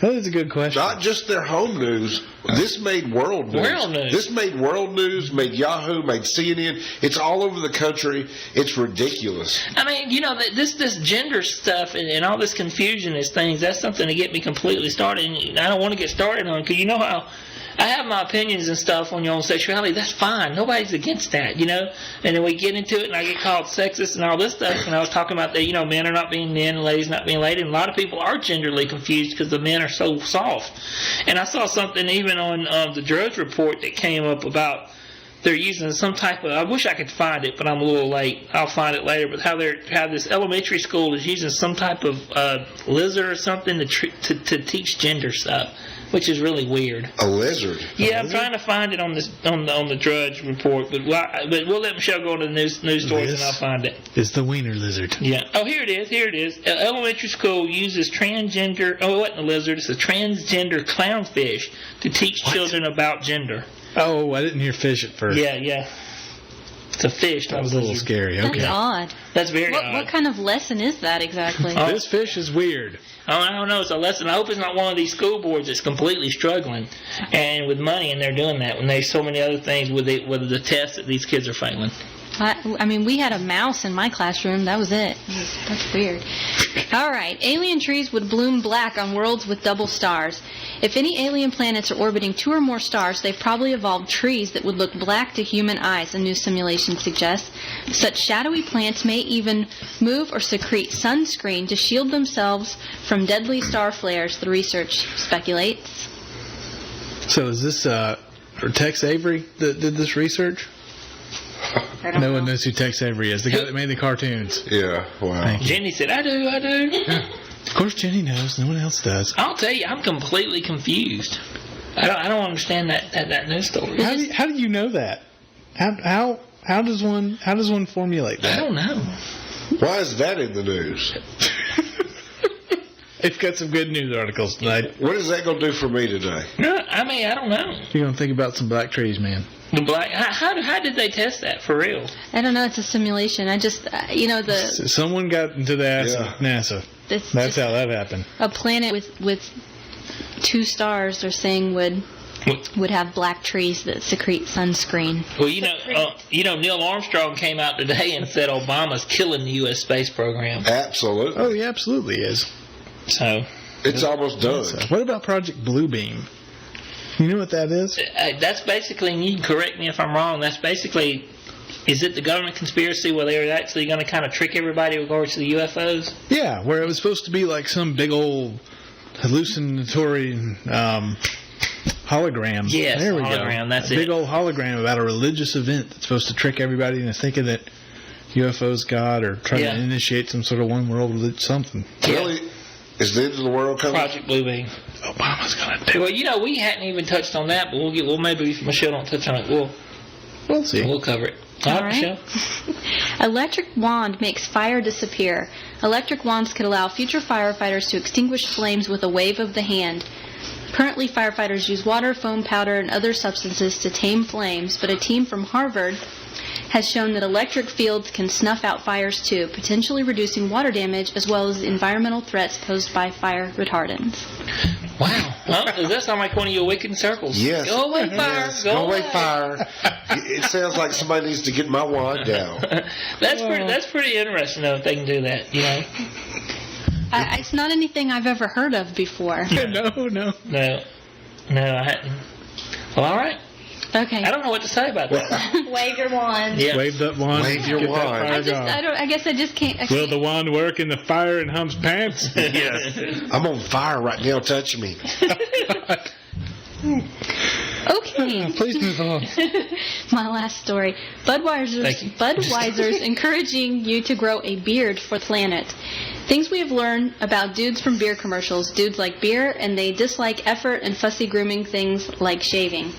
Speaker 3: That is a good question.
Speaker 2: Not just their home news. This made world news. This made world news, made Yahoo, made CNN. It's all over the country. It's ridiculous.
Speaker 1: This gender stuff and all this confusion is things, that's something to get me completely started. And I don't want to get started on it because how I have my opinions and stuff on your own sexuality. That's fine. Nobody's against that, And then we get into it, and I get called sexist and all this stuff. And I was talking about that, men are not being men, and ladies not being ladies. And a lot of people are genderly confused because the men are so soft. And I saw something even on the Drudge Report that came up about they're using some type of, I wish I could find it, but I'm a little late. I'll find it later. But how this elementary school is using some type of lizard or something to teach gender stuff, which is really weird.
Speaker 2: A lizard?
Speaker 1: Yeah, I'm trying to find it on the Drudge Report, but we'll let Michelle go to the news stories and I'll find it.
Speaker 3: It's the wiener lizard.
Speaker 1: Yeah. Oh, here it is. Elementary school uses transgender. Oh, it wasn't a lizard. It's a transgender clownfish to teach children about gender.
Speaker 3: Oh, I didn't hear fish at first.
Speaker 1: Yeah. It's a fish.
Speaker 3: That was a little scary. Okay.
Speaker 4: That's odd.
Speaker 1: That's very odd.
Speaker 4: What kind of lesson is that exactly?
Speaker 3: This fish is weird.
Speaker 1: I don't know. It's a lesson. I hope it's not one of these school boards that's completely struggling and with money, and they're doing that when there's so many other things with the tests that these kids are failing.
Speaker 4: We had a mouse in my classroom. That was it. That's weird. All right. Alien trees would bloom black on worlds with double stars. If any alien planets are orbiting 2 or more stars, they've probably evolved trees that would look black to human eyes, a new simulation suggests. Such shadowy plants may even move or secrete sunscreen to shield themselves from deadly star flares, the research speculates.
Speaker 3: So is this Tex Avery that did this research? No one knows who Tex Avery is. The guy that made the cartoons.
Speaker 2: Yeah, wow.
Speaker 1: Jenny said, I do.
Speaker 3: Yeah. Of course Jenny knows. No one else does.
Speaker 1: I'll tell you, I'm completely confused. I don't understand that news story.
Speaker 3: How do you know that? How does one formulate that?
Speaker 1: I don't know.
Speaker 2: Why is that in the news?
Speaker 3: They've got some good news articles tonight.
Speaker 2: What is that going to do for me today?
Speaker 1: No, I don't know.
Speaker 3: You're going to think about some black trees, man.
Speaker 1: The black. How did they test that for real?
Speaker 4: I don't know. It's a simulation. I just
Speaker 3: someone got into the ass of NASA. That's how that happened.
Speaker 4: A planet with 2 stars, they're saying would have black trees that secrete sunscreen.
Speaker 1: Well, Neil Armstrong came out today and said Obama's killing the U.S. space program.
Speaker 2: Absolutely.
Speaker 3: Oh, he absolutely is.
Speaker 1: So
Speaker 2: it's almost done.
Speaker 3: What about Project Bluebeam? You know what that is?
Speaker 1: That's basically, and you can correct me if I'm wrong, that's basically, is it the government conspiracy where they were actually going to kind of trick everybody with regards to the UFOs?
Speaker 3: Yeah, where it was supposed to be like some big old hallucinatory hologram.
Speaker 1: Yes,
Speaker 3: there we
Speaker 1: hologram,
Speaker 3: go.
Speaker 1: that's
Speaker 3: a big old hologram about a religious event that's supposed to trick everybody into thinking that UFOs God or trying to initiate some sort of one world something.
Speaker 2: Really? Is the end of the world coming?
Speaker 1: Project Bluebeam.
Speaker 3: Obama's going to do it.
Speaker 1: Well, we hadn't even touched on that, but maybe if Michelle don't touch on it,
Speaker 3: we'll see.
Speaker 1: We'll cover it.
Speaker 4: All right.
Speaker 1: Michelle?
Speaker 4: Electric wand makes fire disappear. Electric wands could allow future firefighters to extinguish flames with a wave of the hand. Currently, firefighters use water, foam powder, and other substances to tame flames, but a team from Harvard has shown that electric fields can snuff out fires too, potentially reducing water damage as well as environmental threats posed by fire retardants.
Speaker 1: Wow. Well, does that sound like one of your wicked circles?
Speaker 2: Yes.
Speaker 1: Go away, fire.
Speaker 2: Yes. Go away, fire. It sounds like somebody needs to get my wand down.
Speaker 1: That's pretty interesting, though, if they can do that,
Speaker 4: It's not anything I've ever heard of before.
Speaker 3: No,
Speaker 1: I hadn't. Well, all right.
Speaker 4: Okay.
Speaker 1: I don't know what to say about that.
Speaker 4: Wave your wand.
Speaker 1: Yeah.
Speaker 3: Wave that wand.
Speaker 2: Wave your wand.
Speaker 4: I guess I just can't.
Speaker 3: Will the wand work in the fire in Hump's pants?
Speaker 1: Yes.
Speaker 2: I'm on fire right now. Touch me.
Speaker 4: Okay.
Speaker 3: Please move on.
Speaker 4: My last story. Budweiser's encouraging you to grow a beard for the planet. Things we have learned about dudes from beer commercials. Dudes like beer, and they dislike effort and fussy grooming things like shaving.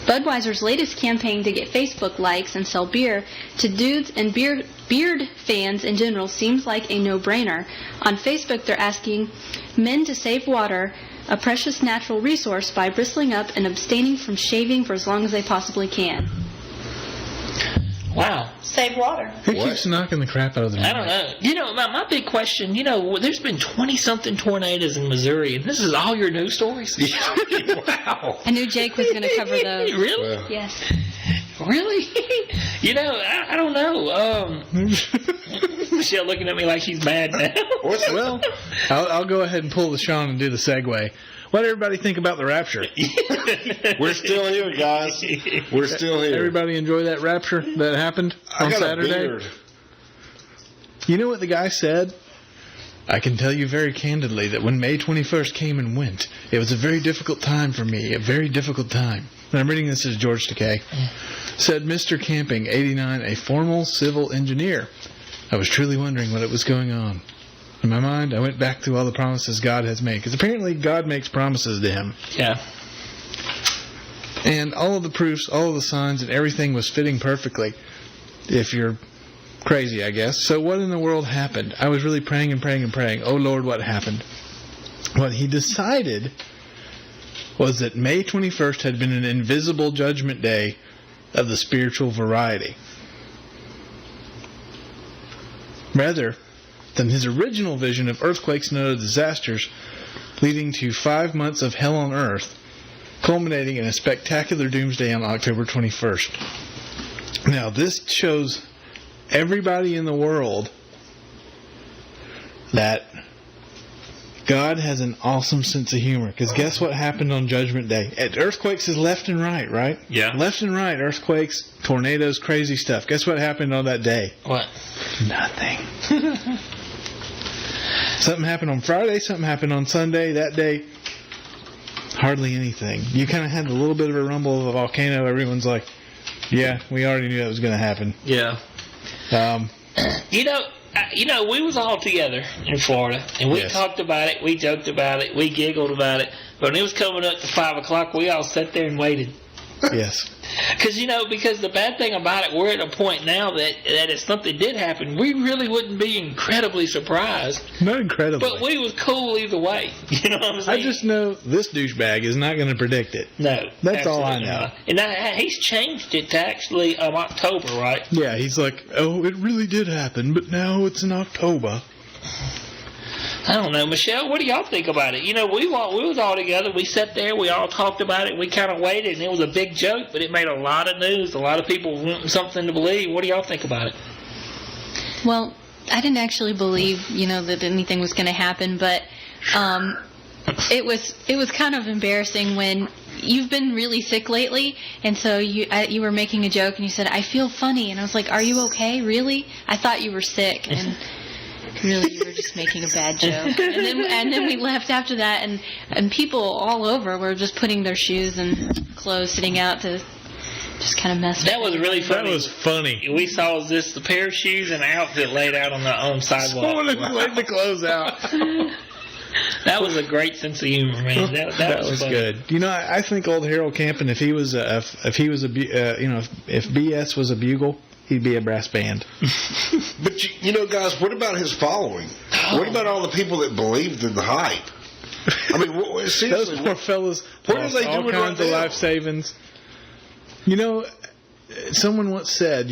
Speaker 4: Budweiser's latest campaign to get Facebook likes and sell beer to dudes and beard fans in general seems like a no-brainer. On Facebook, they're asking men to save water, a precious natural resource, by bristling up and abstaining from shaving for as long as they possibly can.
Speaker 1: Wow.
Speaker 4: Save water.
Speaker 3: Who keeps knocking the crap out of the
Speaker 1: I don't know. You know, my big question, you know, there's been 20-something tornadoes in Missouri, and this is all your news stories?
Speaker 2: Wow.
Speaker 4: I knew Jake was going to cover those.
Speaker 1: Really?
Speaker 2: Well.
Speaker 4: Yes.
Speaker 1: Really? You know, I don't know. Michelle looking at me like she's mad now.
Speaker 3: Well, I'll go ahead and pull the Sean and do the segue. What did everybody think about the rapture?
Speaker 2: We're still here, guys. We're still here.
Speaker 3: Everybody enjoy that rapture that happened on
Speaker 2: I got
Speaker 3: Saturday?
Speaker 2: a beard.
Speaker 3: You know what the guy said? I can tell you very candidly that when May 21st came and went, it was a very difficult time for me, a very difficult time. And I'm reading this as George Takei. Said Mr. Camping, 89, a formal civil engineer. I was truly wondering what was going on. In my mind, I went back through all the promises God has made, because apparently God makes promises to him.
Speaker 1: Yeah.
Speaker 3: And all of the proofs, all of the signs, and everything was fitting perfectly. If you're crazy, I guess. So what in the world happened? I was really praying and praying and praying. Oh, Lord, what happened? What he decided was that May 21st had been an invisible judgment day of the spiritual variety. Rather than his original vision of earthquakes and other disasters leading to 5 months of hell on earth, culminating in a spectacular doomsday on October 21st. Now, this shows everybody in the world that God has an awesome sense of humor. Because guess what happened on Judgment Day? Earthquakes is left and right, right?
Speaker 1: Yeah.
Speaker 3: Left and right. Earthquakes, tornadoes, crazy stuff. Guess what happened on that day?
Speaker 1: What?
Speaker 3: Nothing. Something happened on Friday, something happened on Sunday. That day, hardly anything. You kind of had a little bit of a rumble of a volcano. Everyone's like, yeah, we already knew that was going to happen.
Speaker 1: Yeah. You know, we was all together in Florida, and we talked about it, we joked about it, we giggled about it, but when it was coming up to 5 o'clock, we all sat there and waited.
Speaker 3: Yes.
Speaker 1: Because the bad thing about it, we're at a point now that if something did happen, we really wouldn't be incredibly surprised.
Speaker 3: Not incredibly.
Speaker 1: But we was cool either way. You know what I'm saying?
Speaker 3: I just know this douchebag is not going to predict it.
Speaker 1: No.
Speaker 3: That's all I know.
Speaker 1: Not. And now he's changed it to actually October, right?
Speaker 3: Yeah, he's like, oh, it really did happen, but now it's in October.
Speaker 1: I don't know. Michelle, what do y'all think about it? You know, we was all together. We sat there. We all talked about it. We kind of waited, and it was a big joke, but it made a lot of news. A lot of people wanting something to believe. What do y'all think about it?
Speaker 4: Well, I didn't actually believe, that anything was going to happen, but it was kind of embarrassing when you've been really sick lately, and so you were making a joke, and you said, I feel funny, and I was like, are you okay? Really? I thought you were sick, and really, you were just making a bad joke. And then we left after that, and people all over were just putting their shoes and clothes sitting out to just kind of mess with
Speaker 1: That was really funny.
Speaker 3: That was funny.
Speaker 1: We saw just the pair of shoes and an outfit laid out on the sidewalk.
Speaker 3: Someone laid the clothes out.
Speaker 1: That was a great sense of humor, man. That was funny.
Speaker 3: Good. I think old Harold Camping, if BS was a bugle, he'd be a brass band.
Speaker 2: But, guys, what about his following? What about all the people that believed in the hype? I mean, seriously.
Speaker 3: Those poor fellas
Speaker 2: what are
Speaker 3: lost
Speaker 2: they
Speaker 3: all
Speaker 2: doing
Speaker 3: kinds
Speaker 2: right
Speaker 3: of
Speaker 2: now?
Speaker 3: life savings. Someone once said,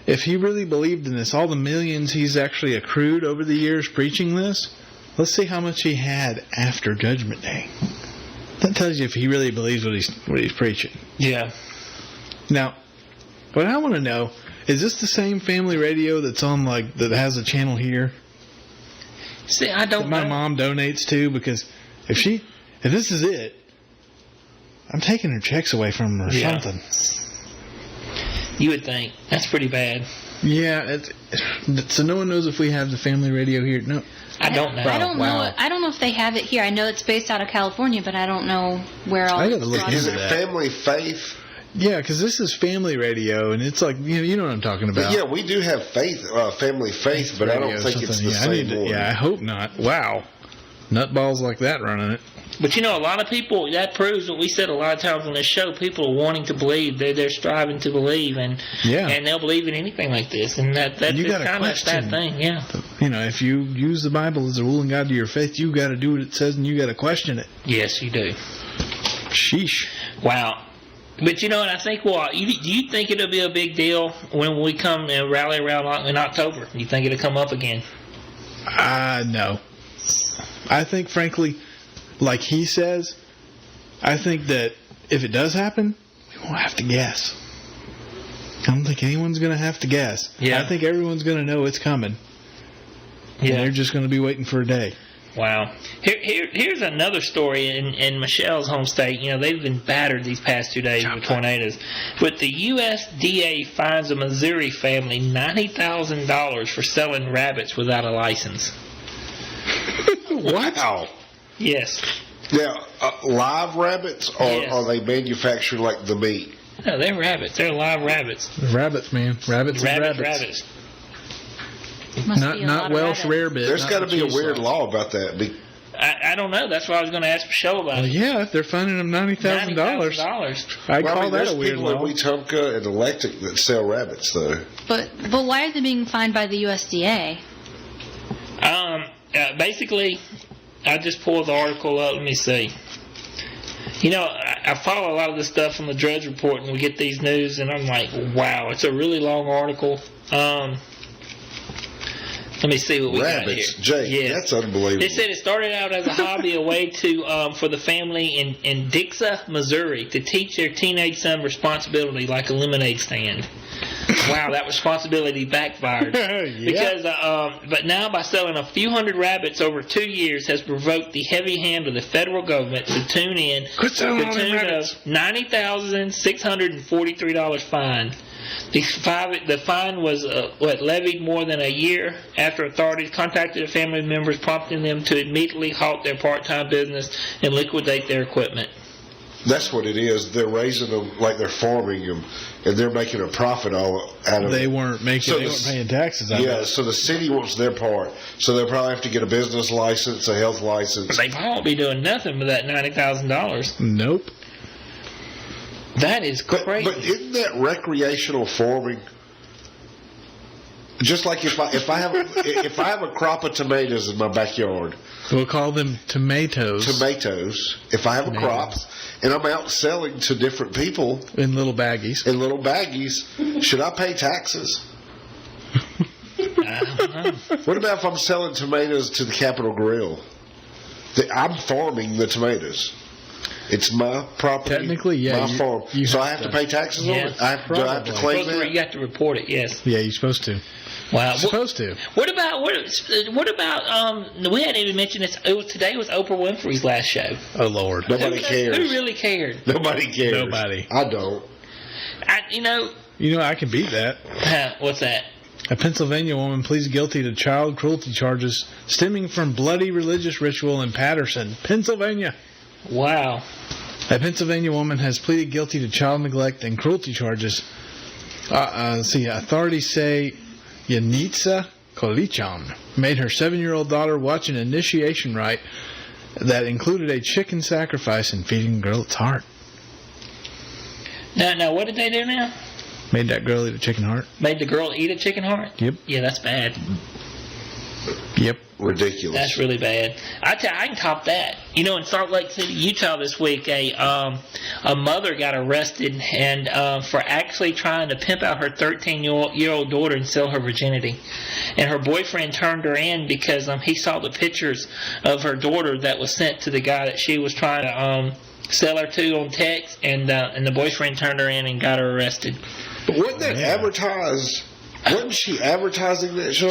Speaker 3: if he really believed in this, all the millions he's actually accrued over the years preaching this, let's see how much he had after Judgment Day. That tells you if he really believes what he's preaching.
Speaker 1: Yeah.
Speaker 3: Now, what I want to know, is this the same family radio that's on, that has a channel here?
Speaker 1: See, I don't
Speaker 3: That my
Speaker 1: know.
Speaker 3: mom donates to? Because if this is it, I'm taking her checks away from her or
Speaker 1: Yeah.
Speaker 3: something.
Speaker 1: You would think. That's pretty bad.
Speaker 3: Yeah, so no one knows if we have the family radio here. No,
Speaker 1: I don't know.
Speaker 4: I don't know.
Speaker 3: Wow.
Speaker 4: I don't know if they have it here. I know it's based out of California, but I don't know where all.
Speaker 3: I gotta
Speaker 4: it's
Speaker 3: look
Speaker 4: brought
Speaker 2: Is
Speaker 3: into
Speaker 2: it
Speaker 4: from.
Speaker 3: that.
Speaker 2: Family Faith?
Speaker 3: Yeah, because this is family radio, and it's like you know what I'm talking about.
Speaker 2: But yeah, we do have Family Faith, but I don't
Speaker 3: Radio
Speaker 2: think it's
Speaker 3: something.
Speaker 2: the
Speaker 3: I
Speaker 2: same
Speaker 3: need to-
Speaker 2: one.
Speaker 3: Yeah, I hope not. Wow, nutballs like that running it.
Speaker 1: But you know, a lot of people, that proves what we said a lot of times on this show. People are wanting to believe. They're striving to believe, and
Speaker 3: Yeah.
Speaker 1: and they'll believe in anything like this. And that's
Speaker 3: You gotta
Speaker 1: kind of a sad
Speaker 3: question.
Speaker 1: thing. Yeah.
Speaker 3: You know, if you use the Bible as a ruling guide to your faith, you got to do what it says, and you got to question it.
Speaker 1: Yes, you do.
Speaker 3: Sheesh.
Speaker 1: Wow. But you know, and I think, do you think it'll be a big deal when we come and rally around in October? You think it'll come up again?
Speaker 3: No. I think, frankly, like he says, I think that if it does happen, we won't have to guess. I don't think anyone's going to have to guess.
Speaker 1: Yeah.
Speaker 3: I think everyone's going to know it's coming. And they're just going to be waiting for a day.
Speaker 1: Wow. Here's another story in Michelle's home state. You know, they've been battered these past 2 days with tornadoes. But the USDA fines a Missouri family $90,000 for selling rabbits without a license.
Speaker 2: Wow.
Speaker 1: Yes.
Speaker 2: Now, live rabbits, or
Speaker 1: Yes.
Speaker 2: are they manufactured like the meat?
Speaker 1: No, they're rabbits. They're live rabbits.
Speaker 3: Rabbits, man. Rabbits and rabbits.
Speaker 1: Rabbits.
Speaker 4: Must
Speaker 3: Not
Speaker 4: be a lot of
Speaker 3: Welsh
Speaker 4: rabbits.
Speaker 3: rarebit.
Speaker 2: There's
Speaker 3: not
Speaker 2: got to
Speaker 3: what
Speaker 2: be a
Speaker 3: you
Speaker 2: weird
Speaker 3: saw.
Speaker 2: law about that.
Speaker 1: I don't know. That's why I was going to ask Michelle about
Speaker 3: Well,
Speaker 1: it.
Speaker 3: yeah, if they're finding them $90,000,
Speaker 1: $90,000.
Speaker 3: I'd
Speaker 2: Well, I
Speaker 3: call
Speaker 2: mean,
Speaker 3: that
Speaker 2: there's
Speaker 3: a weird
Speaker 2: people in
Speaker 3: law.
Speaker 2: Wetumpka and Electric that sell rabbits, though.
Speaker 4: But why are they being fined by the USDA?
Speaker 1: Basically, I just pulled the article up. Let me see. You know, I follow a lot of this stuff from the Drudge Report, and we get these news, and I'm like, wow, it's a really long article. Let me see what we
Speaker 2: Rabbits,
Speaker 1: got here.
Speaker 2: Jake, that's unbelievable.
Speaker 1: They said it started out as a hobby, a way to for the family in Dixa, Missouri, to teach their teenage son responsibility, like a lemonade stand. Wow, that responsibility backfired. Because, but now by selling a few hundred rabbits over 2 years has provoked the heavy hand of the federal government to tune in
Speaker 3: Quit selling
Speaker 1: the
Speaker 3: all them
Speaker 1: tune
Speaker 3: rabbits.
Speaker 1: of $90,643 fine. The fine was levied more than a year after authorities contacted the family members, prompting them to immediately halt their part-time business and liquidate their equipment.
Speaker 2: That's what it is. They're raising them like they're farming them, and they're making a profit all out of
Speaker 3: They
Speaker 2: it.
Speaker 3: weren't making.
Speaker 2: So
Speaker 3: They
Speaker 2: the-
Speaker 3: weren't paying taxes. I
Speaker 2: Yeah,
Speaker 3: bet.
Speaker 2: so the city wants their part. So they'll probably have to get a business license, a health license.
Speaker 1: They won't be doing nothing with that $90,000.
Speaker 3: Nope.
Speaker 1: That is crazy.
Speaker 2: But isn't that recreational farming? Just like if I have a crop of tomatoes in my backyard,
Speaker 3: We'll call them tomatoes
Speaker 2: if I have a crop and I'm out selling to different people
Speaker 3: in little baggies.
Speaker 2: in little baggies, should I pay taxes? What about if I'm selling tomatoes to the Capitol Grill? I'm farming the tomatoes. It's my property.
Speaker 3: Technically, yeah,
Speaker 2: my
Speaker 3: you-
Speaker 2: farm.
Speaker 3: you
Speaker 2: So I
Speaker 3: have
Speaker 2: have to
Speaker 3: to.
Speaker 2: pay taxes on
Speaker 1: Yes,
Speaker 2: it. Do I have to claim that?
Speaker 1: You have to report it. Yes.
Speaker 3: Yeah, you're supposed to.
Speaker 1: Wow.
Speaker 3: Supposed to.
Speaker 1: What about we hadn't even mentioned this. Today was Oprah Winfrey's last show.
Speaker 3: Oh Lord.
Speaker 2: Nobody cares.
Speaker 1: Who really cared?
Speaker 2: Nobody cares.
Speaker 3: Nobody.
Speaker 2: I don't.
Speaker 3: You know, I can beat that.
Speaker 1: What's that?
Speaker 3: A Pennsylvania woman pleads guilty to child cruelty charges stemming from bloody religious ritual in Patterson, Pennsylvania.
Speaker 1: Wow.
Speaker 3: A Pennsylvania woman has pleaded guilty to child neglect and cruelty charges. Authorities say Yanitsa Kolichan made her 7-year-old daughter watch an initiation rite that included a chicken sacrifice and feeding the girl its heart.
Speaker 1: Now, what did they do now?
Speaker 3: Made that girl eat a chicken heart.
Speaker 1: Made the girl eat a chicken heart?
Speaker 3: Yep.
Speaker 1: Yeah, that's bad.
Speaker 3: Yep.
Speaker 2: Ridiculous.
Speaker 1: That's really bad. I can top that. You know, in Salt Lake City, Utah, this week, a mother got arrested and for actually trying to pimp out her 13-year-old daughter and sell her virginity. And her boyfriend turned her in because he saw the pictures of her daughter that was sent to the guy that she was trying to sell her to on text, and the boyfriend turned her in and got her arrested.
Speaker 2: But wasn't that advertised? Wasn't she advertising that show?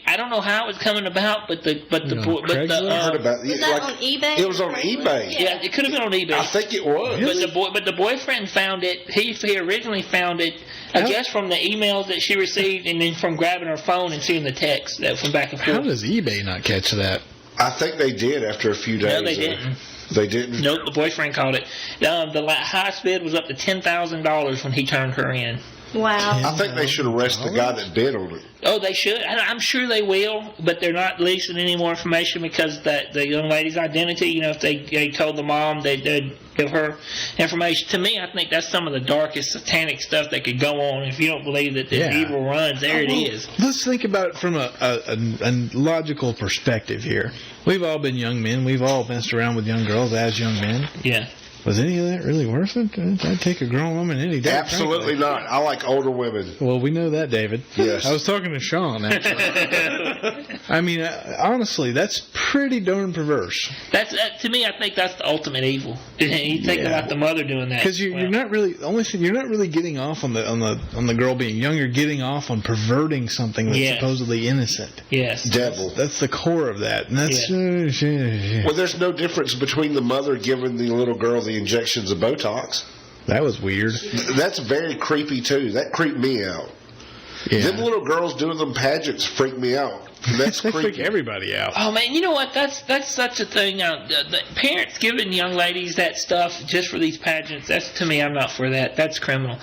Speaker 1: I don't know how it was coming about, but the
Speaker 3: Craigslist?
Speaker 2: I heard about it.
Speaker 5: Was that on eBay?
Speaker 2: It was on
Speaker 5: Craigslist?
Speaker 2: eBay.
Speaker 1: yeah, it could have been on eBay.
Speaker 2: I think it was.
Speaker 1: But the boyfriend found it. He originally found it, I guess, from the emails that she received, and then from grabbing her phone and seeing the text that from back and forth.
Speaker 3: How does eBay not catch that?
Speaker 2: I think they did after a few days.
Speaker 1: No, they didn't.
Speaker 2: They didn't?
Speaker 1: Nope, the boyfriend called it. The highest bid was up to $10,000 when he turned her in.
Speaker 5: Wow.
Speaker 2: I think they should arrest the guy that bid on it.
Speaker 1: Oh, they should. I'm sure they will, but they're not releasing any more information because the young lady's identity. If they told the mom, they'd give her information. To me, I think that's some of the darkest satanic stuff that could go on. If you don't believe that the evil runs, there it is.
Speaker 3: Let's think about it from a logical perspective here. We've all been young men. We've all messed around with young girls as young men.
Speaker 1: Yeah.
Speaker 3: Was any of that really worth it? I'd take a grown woman any day.
Speaker 2: Absolutely not. I like older women.
Speaker 3: Well, we know that, David.
Speaker 2: Yes.
Speaker 3: I was talking to Sean, actually. I mean, honestly, that's pretty darn perverse.
Speaker 1: To me, I think that's the ultimate evil. You think about the mother doing that.
Speaker 3: Because you're not really you're not really getting off on the girl being young. You're getting off on perverting something that's supposedly innocent.
Speaker 1: Yes.
Speaker 2: Devil.
Speaker 3: That's the core of that, and that's
Speaker 2: Well, there's no difference between the mother giving the little girl the injections of Botox.
Speaker 3: that was weird.
Speaker 2: That's very creepy too. That creeped me out.
Speaker 3: Yeah.
Speaker 2: Them little girls doing them pageants freak me out. That's
Speaker 3: They freak
Speaker 2: creepy.
Speaker 3: everybody out.
Speaker 1: Oh man, you know what? That's such a thing. Now, the parents giving young ladies that stuff just for these pageants. That's, to me, I'm not for that. That's criminal.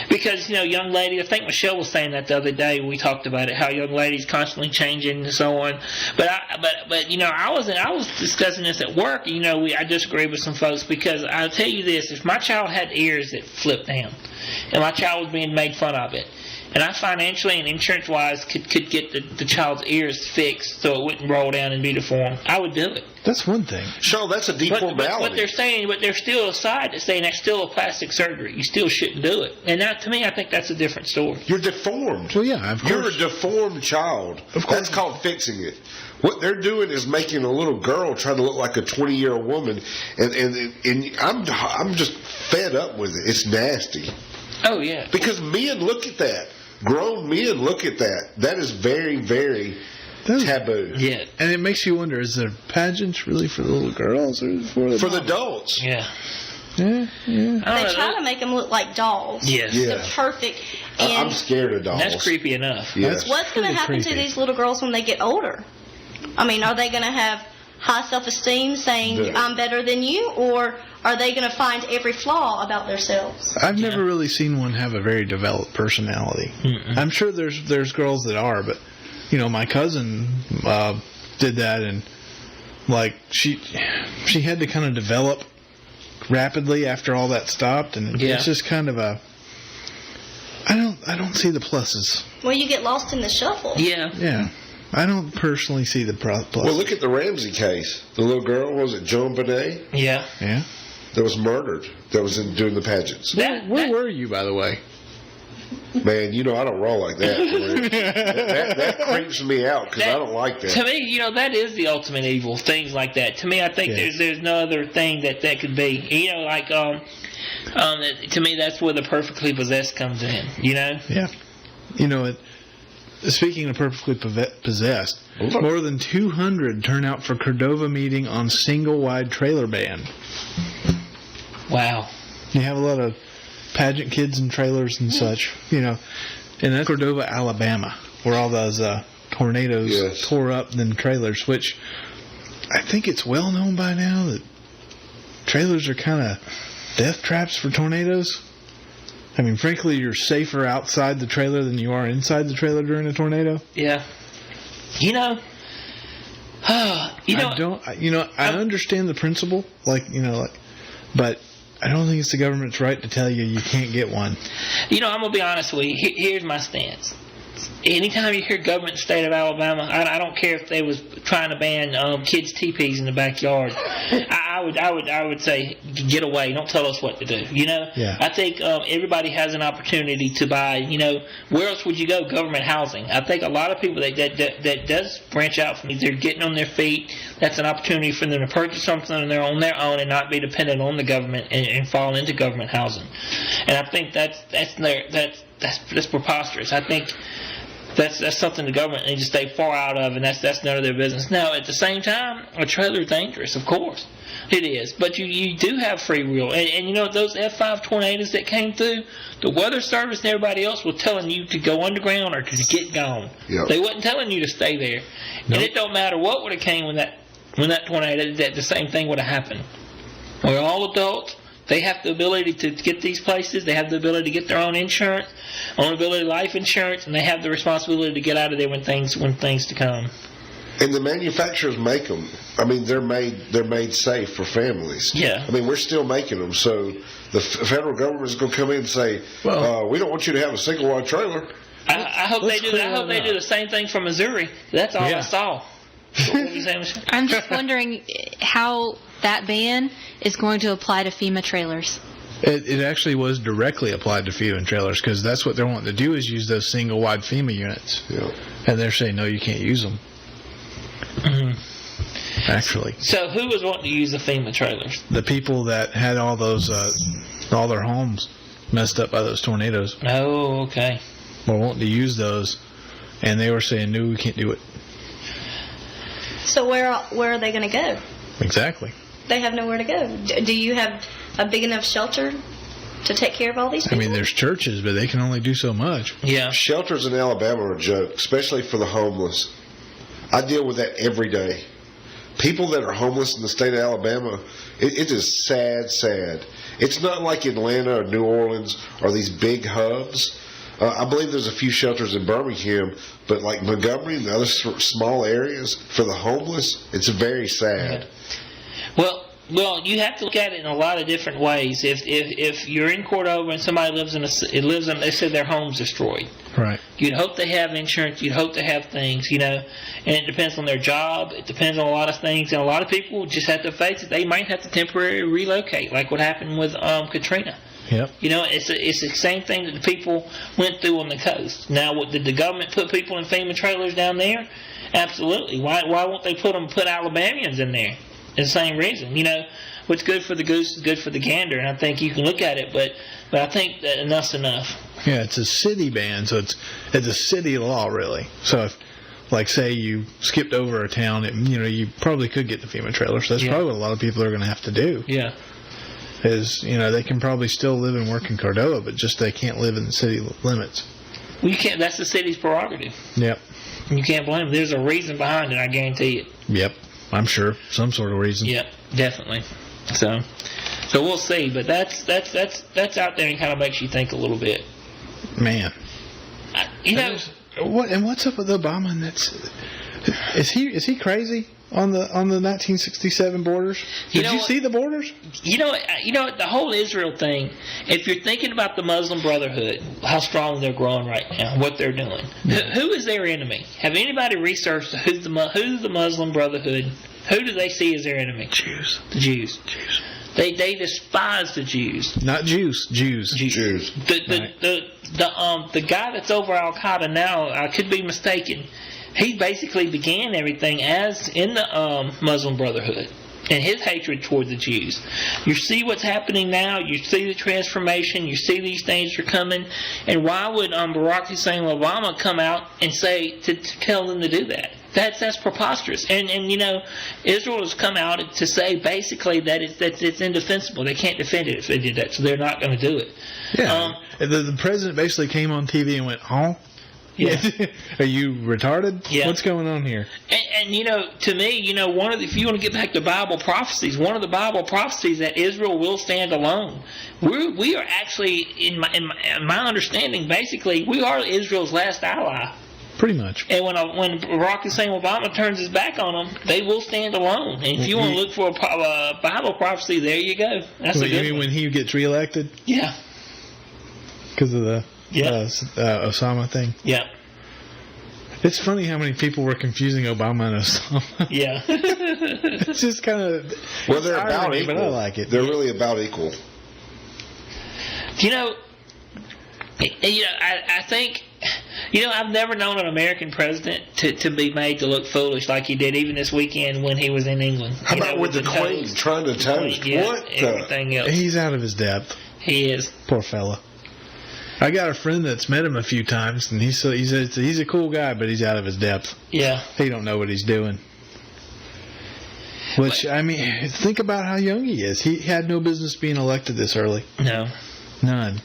Speaker 1: Because young ladies. I think Michelle was saying that the other day when we talked about it. How young ladies constantly changing and so on. But I was discussing this at work. I disagreed with some folks because I'll tell you this: if my child had ears that flipped down, and my child was being made fun of it, and I financially and insurance-wise could get the child's ears fixed so it wouldn't roll down and be deformed, I would do it.
Speaker 3: That's one thing.
Speaker 2: So that's a deformality.
Speaker 1: But they're saying, but there's still a side that's saying that's still a plastic surgery. You still shouldn't do it. And now, to me, I think that's a different story.
Speaker 2: You're deformed.
Speaker 3: Well, yeah, of course.
Speaker 2: You're a deformed child.
Speaker 3: Of course.
Speaker 2: That's called fixing it. What they're doing is making a little girl try to look like a 20-year-old woman, and I'm just fed up with it. It's nasty.
Speaker 1: Oh yeah.
Speaker 2: Because men look at that. Grown men look at that. That is very, very taboo.
Speaker 1: Yeah.
Speaker 3: And it makes you wonder: is there pageants really for the little girls or for the
Speaker 2: adults?
Speaker 1: Yeah.
Speaker 3: Yeah.
Speaker 5: They try to make them look like dolls.
Speaker 1: Yes.
Speaker 2: Yeah.
Speaker 5: They're perfect. And
Speaker 2: I'm scared of dolls.
Speaker 1: That's creepy enough.
Speaker 2: Yes.
Speaker 5: what's going to
Speaker 3: pretty
Speaker 5: happen to
Speaker 3: creepy.
Speaker 5: these little girls when they get older? I mean, are they going to have high self-esteem saying,
Speaker 2: Yeah.
Speaker 5: I'm better than you? Or are they going to find every flaw about themselves?
Speaker 3: I've never really seen one have a very developed personality.
Speaker 1: Mm-mm.
Speaker 3: I'm sure there's girls that are, but my cousin did that, and like she had to kind of develop rapidly after all that stopped, and it's just kind of I don't see the pluses.
Speaker 5: Well, you get lost in the shuffle.
Speaker 1: Yeah.
Speaker 3: Yeah. I don't personally see the pluses.
Speaker 2: Well, look at the Ramsey case. The little girl, was it Joan Bonet?
Speaker 1: Yeah.
Speaker 3: Yeah.
Speaker 2: That was murdered. That was doing the pageants.
Speaker 3: Where were you, by the way?
Speaker 2: Man, I don't roll like that. that creeps me out because I don't like that.
Speaker 1: To me, that is the ultimate evil. Things like that. To me, I think there's no other thing that could be. To me, that's where the perfectly possessed comes in.
Speaker 3: Yeah. Speaking of perfectly possessed, more than 200 turn out for Cordova meeting on single-wide trailer ban.
Speaker 1: Wow.
Speaker 3: You have a lot of pageant kids and trailers and such, and that's Cordova, Alabama, where all those tornadoes tore up them trailers, which I think it's well known by now that trailers are kind of death traps for tornadoes. I mean, frankly, you're safer outside the trailer than you are inside the trailer during a tornado.
Speaker 1: Yeah.
Speaker 3: I understand the principle, but I don't think it's the government's right to tell you can't get one.
Speaker 1: I'm going to be honest with you. Here's my stance. Anytime you hear government state of Alabama, I don't care if they was trying to ban kids' teepees in the backyard. I would say get away. Don't tell us what to do.
Speaker 3: Yeah.
Speaker 1: I think everybody has an opportunity to buy. Where else would you go? Government housing. I think a lot of people that does branch out from they're getting on their feet. That's an opportunity for them to purchase something on their own and not be dependent on the government and fall into government housing. And I think that's preposterous. I think That's something the government needs to stay far out of, and that's none of their business. Now, at the same time, a trailer is dangerous, of course. It is. But you do have free will. And you know, those F5 tornadoes that came through, the Weather Service and everybody else was telling you to go underground or to get gone.
Speaker 2: Yep.
Speaker 1: They wasn't telling you to stay there.
Speaker 3: Nope.
Speaker 1: And it don't matter what would have came when that tornado, that the same thing would have happened. We're all adults. They have the ability to get these places. They have the ability to get their own insurance, own ability life insurance, and they have the responsibility to get out of there when things to come.
Speaker 2: And the manufacturers make them. I mean, they're made safe for families.
Speaker 1: Yeah.
Speaker 2: I mean, we're still making them. So the federal government is going to come in and say,
Speaker 3: Well,
Speaker 2: we don't want you to have a single wide trailer.
Speaker 1: I hope they do. I hope they do the same thing for Missouri. That's all I saw. What were you saying, Michelle?
Speaker 4: I'm just wondering how that ban is going to apply to FEMA trailers.
Speaker 3: It actually was directly applied to FEMA trailers because that's what they're wanting to do is use those single wide FEMA units.
Speaker 2: Yeah.
Speaker 3: And they're saying, no, you can't use them. Actually.
Speaker 1: So who was wanting to use the FEMA trailers?
Speaker 3: The people that had all those, all their homes messed up by those tornadoes
Speaker 1: Oh, okay.
Speaker 3: were wanting to use those, and they were saying, no, we can't do it.
Speaker 5: So where are they going to go?
Speaker 3: Exactly.
Speaker 5: They have nowhere to go. Do you have a big enough shelter to take care of all these
Speaker 3: I
Speaker 5: people?
Speaker 3: mean, there's churches, but they can only do so much.
Speaker 1: Yeah.
Speaker 2: Shelters in Alabama are a joke, especially for the homeless. I deal with that every day. People that are homeless in the state of Alabama, it is sad. It's not like Atlanta or New Orleans or these big hubs. I believe there's a few shelters in Birmingham, but like Montgomery and the other small areas for the homeless, it's very sad.
Speaker 1: Well, you have to look at it in a lot of different ways. If you're in Cordova and somebody lives in they said their home's destroyed.
Speaker 3: Right.
Speaker 1: You'd hope they have insurance. You'd hope they have things, and it depends on their job. It depends on a lot of things, and a lot of people just have to face it. They might have to temporarily relocate, like what happened with Katrina.
Speaker 3: Yep.
Speaker 1: It's the same thing that the people went through on the coast. Now, did the government put people in FEMA trailers down there? Absolutely. Why won't they put Alabamians in there? The same reason. What's good for the goose is good for the gander, and I think you can look at it, but I think that enough's enough.
Speaker 3: Yeah, it's a city ban, so it's a city law, really. So if, like, say you skipped over a town, you probably could get the FEMA trailers. So that's probably what a lot of people are going to have to do.
Speaker 1: Yeah.
Speaker 3: Is, they can probably still live and work in Cordova, but just they can't live in the city limits.
Speaker 1: Well, you can't. That's the city's prerogative.
Speaker 3: Yep.
Speaker 1: You can't blame them. There's a reason behind it, I guarantee it.
Speaker 3: Yep. I'm sure. Some sort of reason.
Speaker 1: Yep, definitely. So we'll see, but that's out there and kind of makes you think a little bit.
Speaker 3: Man.
Speaker 1: What?
Speaker 3: And what's up with Obama? And is he crazy on the 1967 borders? Did you see the borders?
Speaker 1: The whole Israel thing. If you're thinking about the Muslim Brotherhood, how strong they're growing right now, what they're doing, who is their enemy? Have anybody researched who's the Muslim Brotherhood? Who do they see as their enemy? Jews. The Jews. They despise the Jews.
Speaker 3: Not Jews. Jews.
Speaker 1: The guy that's over Al Qaeda now, I could be mistaken. He basically began everything as in the Muslim Brotherhood and his hatred toward the Jews. You see what's happening now. You see the transformation. You see these things are coming. And why would Barack Hussein Obama come out and say to tell them to do that? That's preposterous. And Israel has come out to say basically that it's indefensible. They can't defend it if they did that, so they're not going to do it.
Speaker 3: Yeah. The president basically came on TV and went, "Huh?
Speaker 1: Yeah.
Speaker 3: Are you retarded?
Speaker 1: Yeah.
Speaker 3: What's going on here?"
Speaker 1: And to me, if you want to get back to Bible prophecies, one of the Bible prophecies that Israel will stand alone. We are actually, in my understanding, basically, we are Israel's last ally.
Speaker 3: Pretty much.
Speaker 1: And when Barack Hussein Obama turns his back on them, they will stand alone. And if you want to look for a Bible prophecy, there you go. That's a good one.
Speaker 3: When he gets reelected?
Speaker 1: Yeah.
Speaker 3: Because of the Osama thing?
Speaker 1: Yeah.
Speaker 3: It's funny how many people were confusing Obama and Osama.
Speaker 1: Yeah.
Speaker 3: It's just kind of...
Speaker 2: Well, they're about equal.
Speaker 3: But I like it.
Speaker 2: They're really about equal.
Speaker 1: I think... I've never known an American president to be made to look foolish like he did even this weekend when he was in England.
Speaker 2: How about with the Queen trying to toast?
Speaker 1: Yeah,
Speaker 2: What
Speaker 1: everything else.
Speaker 3: He's out of his depth.
Speaker 1: He is.
Speaker 3: Poor fella. I got a friend that's met him a few times, and he says he's a cool guy, but he's out of his depth.
Speaker 1: Yeah.
Speaker 3: He don't know what he's doing. Which, I mean, think about how young he is. He had no business being elected this early.
Speaker 1: No.
Speaker 3: None.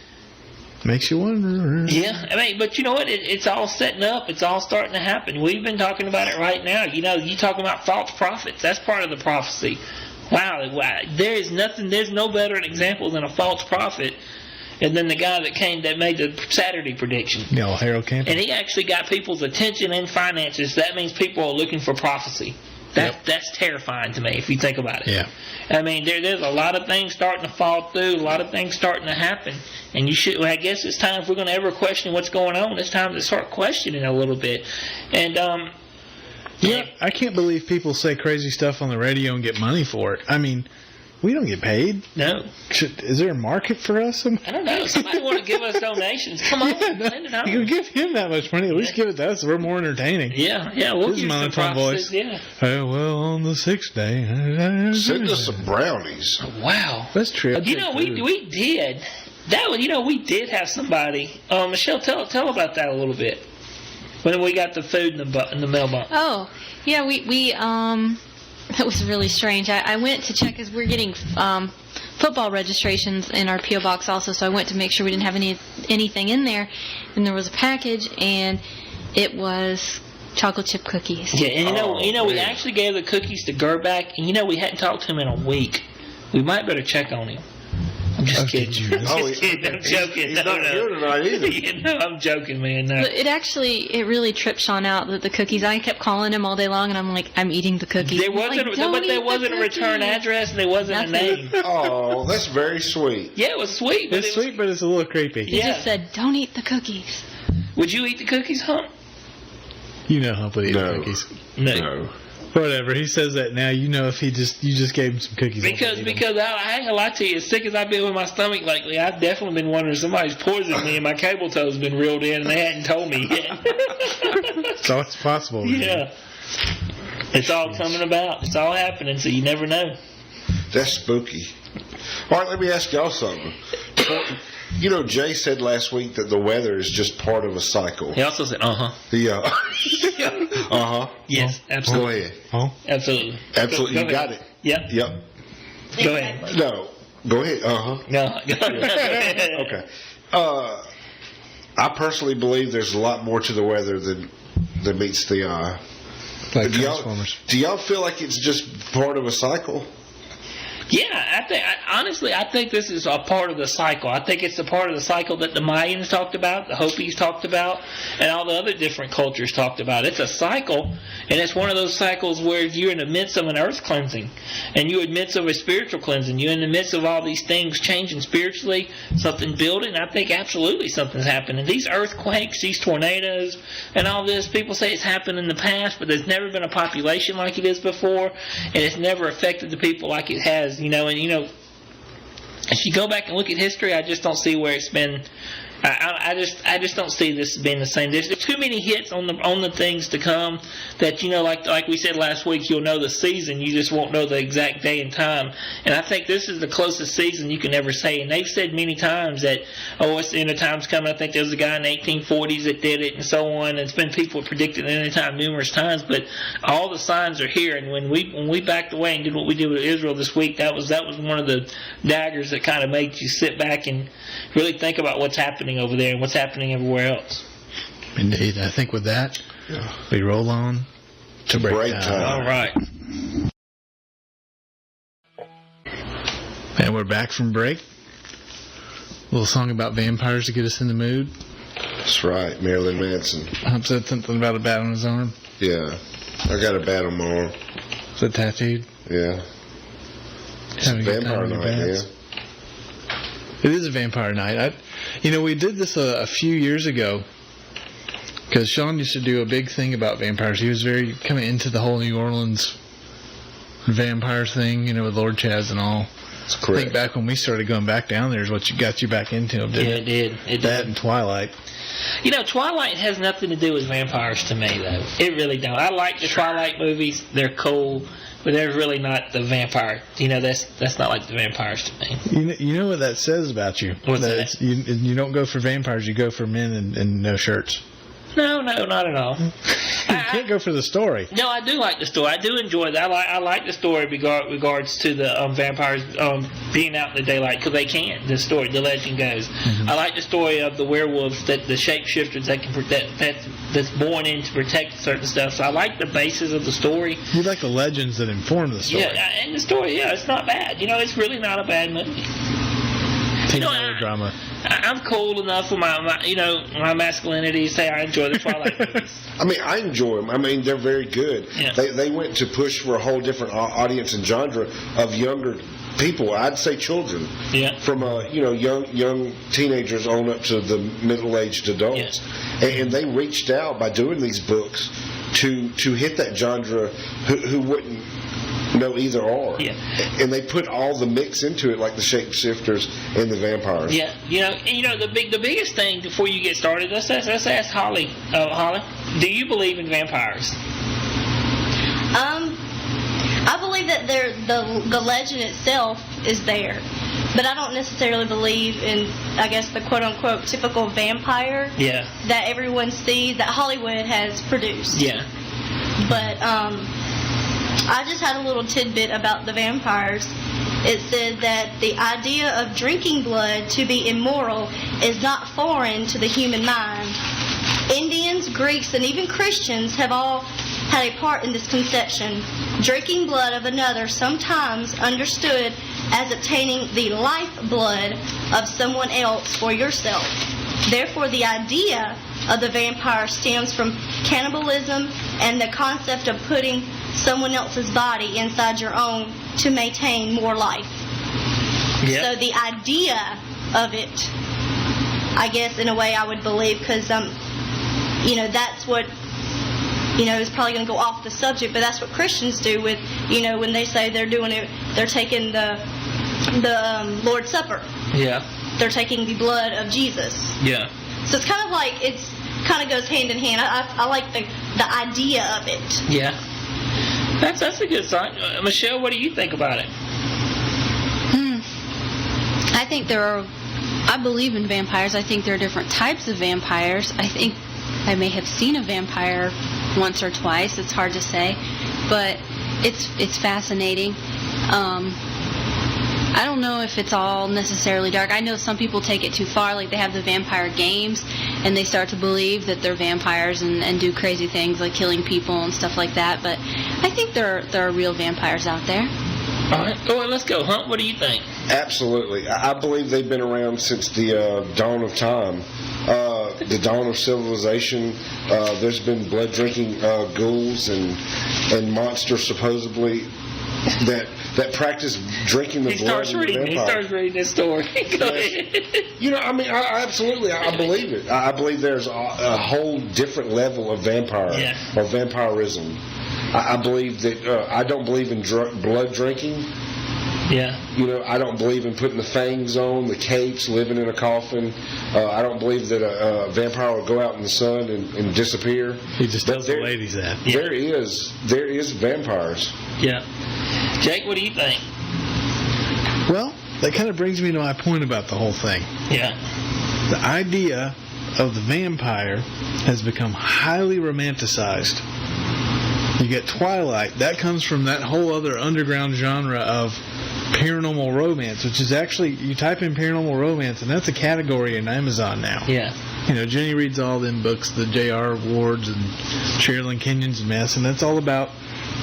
Speaker 3: Makes you wonder.
Speaker 1: Yeah, I mean, but you know what? It's all setting up. It's all starting to happen. We've been talking about it right now. You know, you talking about false prophets. That's part of the prophecy. Wow. There's no better an example than a false prophet, and then the guy that made the Saturday prediction.
Speaker 3: No, Harold Campbell.
Speaker 1: And he actually got people's attention and finances. That means people are looking for prophecy. That's terrifying to me if you think about it.
Speaker 3: Yeah.
Speaker 1: I mean, there's a lot of things starting to fall through, a lot of things starting to happen, and I guess it's time, if we're going to ever question what's going on, it's time to start questioning a little bit. And
Speaker 3: I can't believe people say crazy stuff on the radio and get money for it. I mean, we don't get paid.
Speaker 1: No.
Speaker 3: Is there a market for us?
Speaker 1: I don't know. Somebody want to give us donations. Come on, send it on.
Speaker 3: You can give him that much money. At least give it to us. We're more entertaining.
Speaker 1: Yeah, we'll
Speaker 3: This is
Speaker 1: give some
Speaker 3: monotone
Speaker 1: prophecies.
Speaker 3: voice.
Speaker 1: Yeah.
Speaker 3: Oh, well, on the 6th day.
Speaker 2: Send us some brownies.
Speaker 1: Wow.
Speaker 3: That's true.
Speaker 1: You know, we did. That was, we did have somebody. Michelle, tell about that a little bit. When we got the food in the mailbox.
Speaker 4: Oh, yeah, we that was really strange. I went to check because we're getting football registrations in our P.O. box also, so I went to make sure we didn't have anything in there. And there was a package, and it was chocolate chip cookies.
Speaker 1: Yeah, and we
Speaker 2: man.
Speaker 1: actually gave the cookies to Gerback, and we hadn't talked to him in a week. We might better check on him. I'm just kidding. I'm just kidding. I'm joking.
Speaker 2: He's not here tonight either.
Speaker 1: I'm joking, man. No.
Speaker 4: But it really tripped Sean out that the cookies. I kept calling him all day long, and I'm like, I'm eating the cookies.
Speaker 1: There wasn't a return address, and there wasn't
Speaker 4: Nothing.
Speaker 1: a name.
Speaker 2: Oh, that's very sweet.
Speaker 1: Yeah, it was sweet.
Speaker 3: It's sweet, but it's a little creepy.
Speaker 4: He
Speaker 1: Yeah.
Speaker 4: just said, don't eat the cookies.
Speaker 1: Would you eat the cookies, Hump?
Speaker 3: You know Hump would eat
Speaker 2: No.
Speaker 3: cookies.
Speaker 2: No.
Speaker 3: Whatever. He says that now. You know if you just gave him some cookies.
Speaker 1: Because I ain't gonna lie to you, as sick as I've been with my stomach lately, I've definitely been wondering if somebody's poisoned me and my cable toe's been reeled in and they hadn't told me yet.
Speaker 3: It's always possible.
Speaker 1: Yeah. It's all coming about. It's all happening, so you never know.
Speaker 2: That's spooky. All right, let me ask y'all something. Jay said last week that the weather is just part of a cycle.
Speaker 1: He also said,
Speaker 2: Yeah.
Speaker 1: Yes,
Speaker 2: Go
Speaker 1: absolutely.
Speaker 2: ahead.
Speaker 3: Oh.
Speaker 1: Absolutely.
Speaker 2: Absolutely.
Speaker 1: Go
Speaker 2: You got
Speaker 1: ahead.
Speaker 2: it.
Speaker 1: Yep.
Speaker 2: Yep.
Speaker 1: Go ahead.
Speaker 2: No. Go ahead.
Speaker 1: No.
Speaker 2: Okay. I personally believe there's a lot more to the weather than meets the eye.
Speaker 3: Like
Speaker 2: Do
Speaker 3: Transformers.
Speaker 2: y'all feel like it's just part of a cycle?
Speaker 1: Yeah, I think this is a part of the cycle. I think it's a part of the cycle that the Mayans talked about, the Hopis talked about, and all the other different cultures talked about. It's a cycle, and it's one of those cycles where you're in the midst of an earth cleansing, and you're in the midst of a spiritual cleansing. You're in the midst of all these things changing spiritually, something building. I think absolutely something's happening. These earthquakes, these tornadoes, and all this, people say it's happened in the past, but there's never been a population like it is before, and it's never affected the people like it has. If you go back and look at history, I just don't see where it's been. I just don't see this being the same. There's too many hits on the things to come that like we said last week. You'll know the season, you just won't know the exact day and time. And I think this is the closest season you can ever say. And they've said many times that it's the end of time's coming. I think there was a guy in the 1840s that did it, and so on. And it's been people predicted the end of time numerous times. But all the signs are here. And when we backed away and did what we did with Israel this week, that was one of the daggers that kind of made you sit back and really think about what's happening over there and what's happening everywhere else.
Speaker 3: Indeed. I think with that, we roll on to break time.
Speaker 1: All right.
Speaker 3: And we're back from break. A little song about vampires to get us in the mood.
Speaker 2: That's right, Marilyn Manson.
Speaker 3: Hump said something about a bat on his arm.
Speaker 2: Yeah. I got a bat on my arm.
Speaker 3: Is it tattooed?
Speaker 2: Yeah. It's
Speaker 3: Having a good time
Speaker 2: vampire
Speaker 3: with your
Speaker 2: night,
Speaker 3: bats. It is a vampire night. We did this a few years ago because Sean used to do a big thing about vampires. He was very kind of into the whole New Orleans vampire thing, with Lord Chaz and all.
Speaker 2: That's
Speaker 3: I
Speaker 2: correct.
Speaker 3: think back when we started going back down there is what got you back into them, didn't
Speaker 1: Yeah, it did. It
Speaker 3: That
Speaker 1: did.
Speaker 3: and Twilight.
Speaker 1: Twilight has nothing to do with vampires to me, though. It really don't. I like the Twilight movies. They're cool. but they're really not the vampire. That's not like the vampires to me.
Speaker 3: You know what that says about you?
Speaker 1: What's that?
Speaker 3: It's- You don't go for vampires. You go for men in no shirts.
Speaker 1: No, not at all.
Speaker 3: You can't go for the story.
Speaker 1: No, I do like the story. I do enjoy that. I like the story regards to the vampires being out in the daylight, because they can. The story, the legend goes. I like the story of the werewolves, that the shapeshifters that's born in to protect certain stuff. So I like the basis of the story.
Speaker 3: You like the legends that inform the story.
Speaker 1: Yeah, and the story, it's not bad. It's really not a bad movie.
Speaker 3: Teen melodrama.
Speaker 1: I'm cool enough with my masculinity to say I enjoy the Twilight movies.
Speaker 2: I mean, I enjoy them. I mean, they're very good.
Speaker 1: Yeah.
Speaker 2: They went to push for a whole different audience and genre of younger people. I'd say children.
Speaker 1: Yeah.
Speaker 2: From young teenagers on up to the middle-aged adults, and they reached out by doing these books to hit that genre who wouldn't know either or.
Speaker 1: Yeah.
Speaker 2: And they put all the mix into it, like the shapeshifters and the vampires.
Speaker 1: Yeah, the biggest thing before you get started, let's ask Holly. Holly, do you believe in vampires?
Speaker 5: I believe that the legend itself is there, but I don't necessarily believe in, I guess, the quote-unquote typical vampire that everyone sees, that Hollywood has produced.
Speaker 1: Yeah.
Speaker 5: But I just had a little tidbit about the vampires. It said that the idea of drinking blood to be immoral is not foreign to the human mind. Indians, Greeks, and even Christians have all had a part in this conception. Drinking blood of another, sometimes understood as obtaining the lifeblood of someone else for yourself. Therefore, the idea of the vampire stems from cannibalism and the concept of putting someone else's body inside your own to maintain more life.
Speaker 1: Yep.
Speaker 5: So the idea of it, I guess, in a way, I would believe, because that's what, is probably going to go off the subject, but that's what Christians do with, when they say they're doing it, they're taking the Lord's Supper.
Speaker 1: Yeah.
Speaker 5: They're taking the blood of Jesus.
Speaker 1: Yeah.
Speaker 5: So it's kind of like, kind of goes hand in hand. I like the idea of it.
Speaker 1: Yeah. That's a good sign. Michelle, what do you think about it?
Speaker 4: I think I believe in vampires. I think there are different types of vampires. I think I may have seen a vampire once or twice. It's hard to say, but it's fascinating. I don't know if it's all necessarily dark. I know some people take it too far, like they have the vampire games, and they start to believe that they're vampires and do crazy things like killing people and stuff like that. But I think there are real vampires out there.
Speaker 1: All right, go on, let's go. Hunt, what do you think?
Speaker 2: Absolutely. I believe they've been around since the dawn of time, the dawn of civilization. There's been blood-drinking ghouls and monsters, supposedly that practice drinking the blood of the vampire.
Speaker 1: He starts reading this story. Go ahead.
Speaker 2: I absolutely, I believe it. I believe there's a whole different level of vampire or vampirism. I believe that I don't believe in blood drinking.
Speaker 1: Yeah.
Speaker 2: I don't believe in putting the fangs on, the capes, living in a coffin. I don't believe that a vampire will go out in the sun and disappear.
Speaker 3: He just tells the ladies that.
Speaker 2: There is vampires.
Speaker 1: Yeah. Jake, what do you think?
Speaker 3: Well, that kind of brings me to my point about the whole thing.
Speaker 1: Yeah.
Speaker 3: The idea of the vampire has become highly romanticized. You get Twilight. That comes from that whole other underground genre of paranormal romance, which is actually, you type in paranormal romance, and that's a category in Amazon now.
Speaker 1: Yeah.
Speaker 3: Jenny reads all them books, the J.R. Wards and Sherilyn Kenyon's mess, and that's all about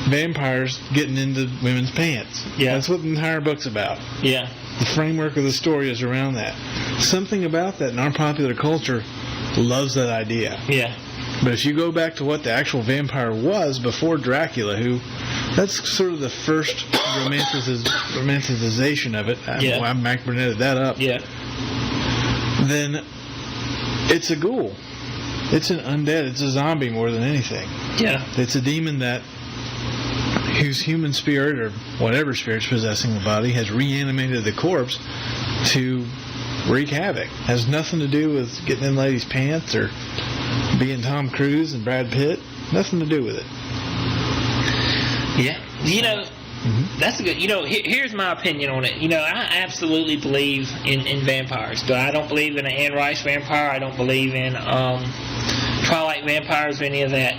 Speaker 3: vampires getting into women's pants.
Speaker 1: Yeah.
Speaker 3: That's what the entire book's about.
Speaker 1: Yeah.
Speaker 3: The framework of the story is around that. Something about that in our popular culture loves that idea.
Speaker 1: Yeah.
Speaker 3: But if you go back to what the actual vampire was before Dracula, that's sort of the first romanticization of it. I Mac Burnetted that up.
Speaker 1: Yeah.
Speaker 3: Then it's a ghoul. It's an undead. It's a zombie more than anything.
Speaker 1: Yeah.
Speaker 3: It's a demon whose human spirit or whatever spirit's possessing the body has reanimated the corpse to wreak havoc. Has nothing to do with getting in ladies' pants or being Tom Cruise and Brad Pitt. Nothing to do with it.
Speaker 1: Yeah. You know, that's a good. You know, here's my opinion on it. You know, I absolutely believe in vampires. But I don't believe in an Anne Rice vampire. I don't believe in Twilight vampires or any of that.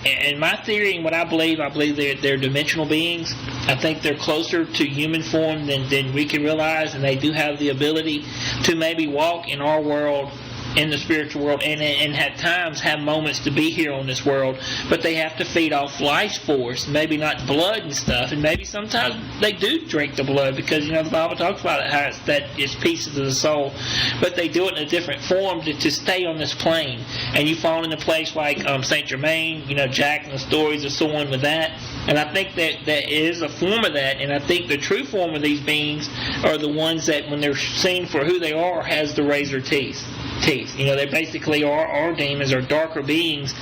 Speaker 1: And my theory and what I believe they're dimensional beings. I think they're closer to human form than we can realize, and they do have the ability to maybe walk in our world, in the spiritual world, and at times have moments to be here on this world, but they have to feed off life force, maybe not blood and stuff, and maybe sometimes they do drink the blood, because, you know, the Bible talks about it, how it's pieces of the soul, but they do it in a different form to stay on this plane. And you fall into a place like Saint Germain, you know, Jack and the stories of someone with that, and I think that is a form of that, and I think the true form of these beings are the ones that, when they're seen for who they are, has the razor teeth. You know, they basically are demons, or darker beings,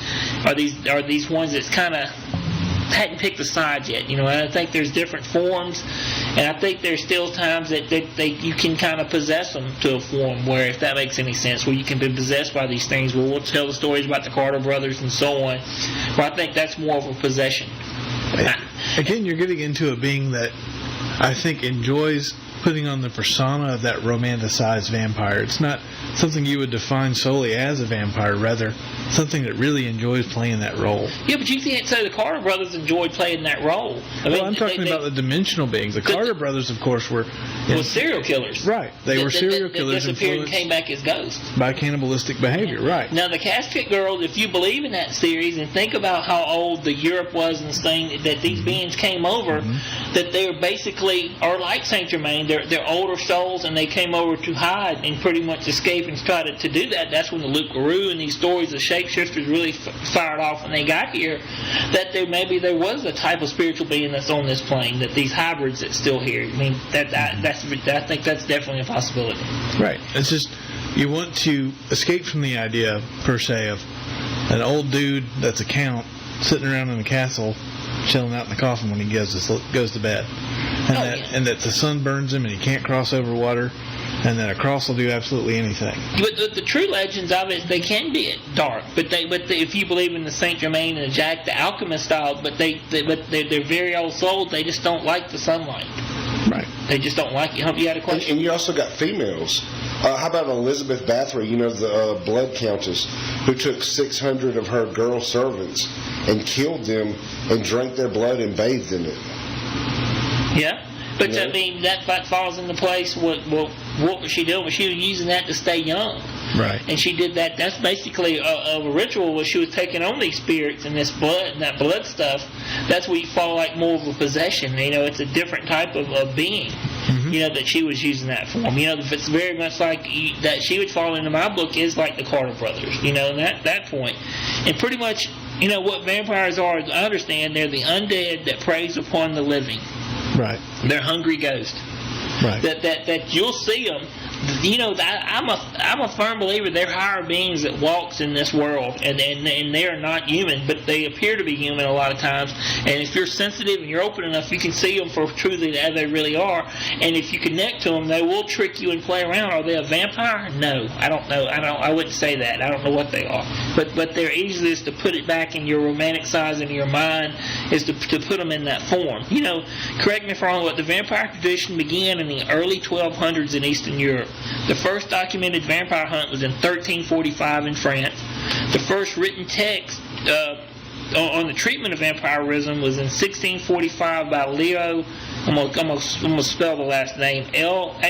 Speaker 1: are these ones that's kind of hadn't picked a side yet. You know, and I think there's different forms, and I think there's still times that you can kind of possess them to a form, where, if that makes any sense, where you can be possessed by these things. Where we'll tell the stories about the Carter brothers and so on. But I think that's more of a possession.
Speaker 3: Again, you're getting into a being that I think enjoys putting on the persona of that romanticized vampire. It's not something you would define solely as a vampire, rather something that really enjoys playing that role.
Speaker 1: Yeah, but you can't say the Carter brothers enjoyed playing that role.
Speaker 3: I'm talking about the dimensional beings. The Carter brothers, of course, were
Speaker 1: serial killers.
Speaker 3: Right. They were serial killers
Speaker 1: that disappeared and came back as ghosts.
Speaker 3: By cannibalistic behavior, right.
Speaker 1: Now, the Casket Girls, if you believe in that series, and think about how old the Europe was and thing, that these beings came over, that they basically are like Saint Germain. They're older souls, and they came over to hide and pretty much escape and try to do that. That's when the Luke Garou and these stories of shapeshifters really fired off when they got here, that maybe there was a type of spiritual being that's on this plane, that these hybrids that's still here. I mean, I think that's definitely a possibility.
Speaker 3: Right. It's just, you want to escape from the idea, per se, of an old dude that's a count sitting around in the castle chilling out in the coffin when he goes to bed, and that the sun burns him and he can't cross over water, and that a cross will do absolutely anything.
Speaker 1: But the true legends of it, they can be dark. But if you believe in the Saint Germain and the Jack the Alchemist style, but they're very old souls. They just don't like the sunlight.
Speaker 3: Right.
Speaker 1: They just don't like it. You had a question?
Speaker 2: And you also got females. How about Elizabeth Bathory, you know, the blood countess, who took 600 of her girl servants and killed them and drank their blood and bathed in it?
Speaker 1: Yeah. But, I mean, that falls into place. What was she doing? She was using that to stay young.
Speaker 3: Right.
Speaker 1: And she did that. That's basically a ritual where she was taking on these spirits and this blood and that blood stuff. That's where you fall like more of a possession. You know, it's a different type of being. You know, that she was using that for. You know, it's very much like that she would fall into my book is like the Carter brothers. You know, and that point. And pretty much, you know, what vampires are, I understand, they're the undead that preys upon the living.
Speaker 3: Right.
Speaker 1: They're hungry ghosts.
Speaker 3: Right.
Speaker 1: That you'll see them. You know, I'm a firm believer they're higher beings that walks in this world, and they are not human, but they appear to be human a lot of times. And if you're sensitive and you're open enough, you can see them for truly as they really are. And if you connect to them, they will trick you and play around. Are they a vampire? No, I don't know. I wouldn't say that. I don't know what they are. But they're easiest to put it back in your romantic size into your mind is to put them in that form. You know, correct me if I'm wrong, but the vampire tradition began in the early 1200s in Eastern Europe. The first documented vampire hunt was in 1345 in France. The first written text on the treatment of vampirism was in 1645 by Leo. I'm gonna spell the last name, Allatius.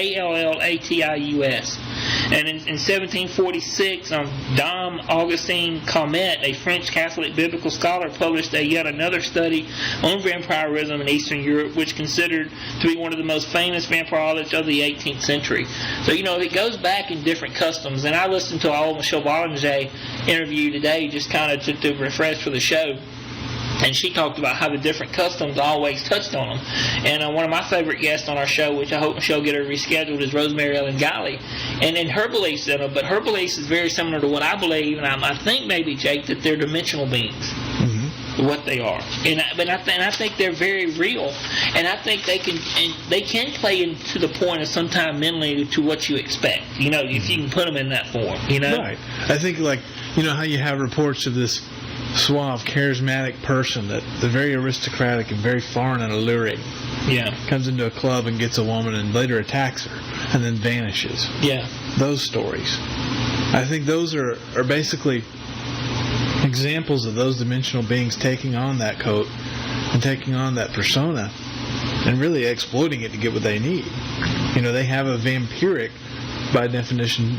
Speaker 1: And in 1746, Dom Augustin Calmet, a French Catholic biblical scholar, published yet another study on vampirism in Eastern Europe, which considered to be one of the most famous vampirologists of the 18th century. So, you know, it goes back in different customs. And I listened to an old Michelle Bollinger interview today just kind of to refresh for the show. And she talked about how the different customs always touched on them. And one of my favorite guests on our show, which I hope Michelle get her rescheduled, is Rosemary Ellen Guiley. And her beliefs in them, but her beliefs is very similar to what I believe, and I think maybe, Jake, that they're dimensional beings. What they are, and I think they're very real, and I think they can play into the point of sometime mentally to what you expect. You know, if you can put them in that form. You know,
Speaker 3: right? I think, like, you know how you have reports of this suave, charismatic person that's very aristocratic and very foreign and alluring.
Speaker 1: Yeah.
Speaker 3: Comes into a club and gets a woman and later attacks her and then vanishes.
Speaker 1: Yeah.
Speaker 3: Those stories. I think those are basically examples of those dimensional beings taking on that coat and taking on that persona and really exploiting it to get what they need. They have a vampiric, by definition,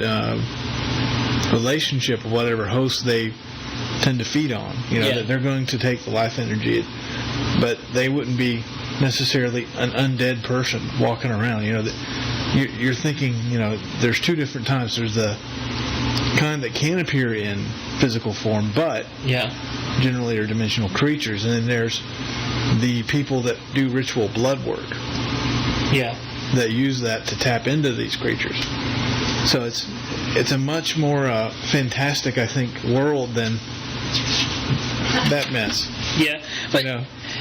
Speaker 3: relationship of whatever host they tend to feed on. That they're going to take the life energy, but they wouldn't be necessarily an undead person walking around. You're thinking, there's two different types. There's the kind that can appear in physical form, but generally are dimensional creatures. And then there's the people that do ritual blood work.
Speaker 1: Yeah.
Speaker 3: That use that to tap into these creatures. So it's a much more fantastic, I think, world than that mess.
Speaker 1: Yeah, but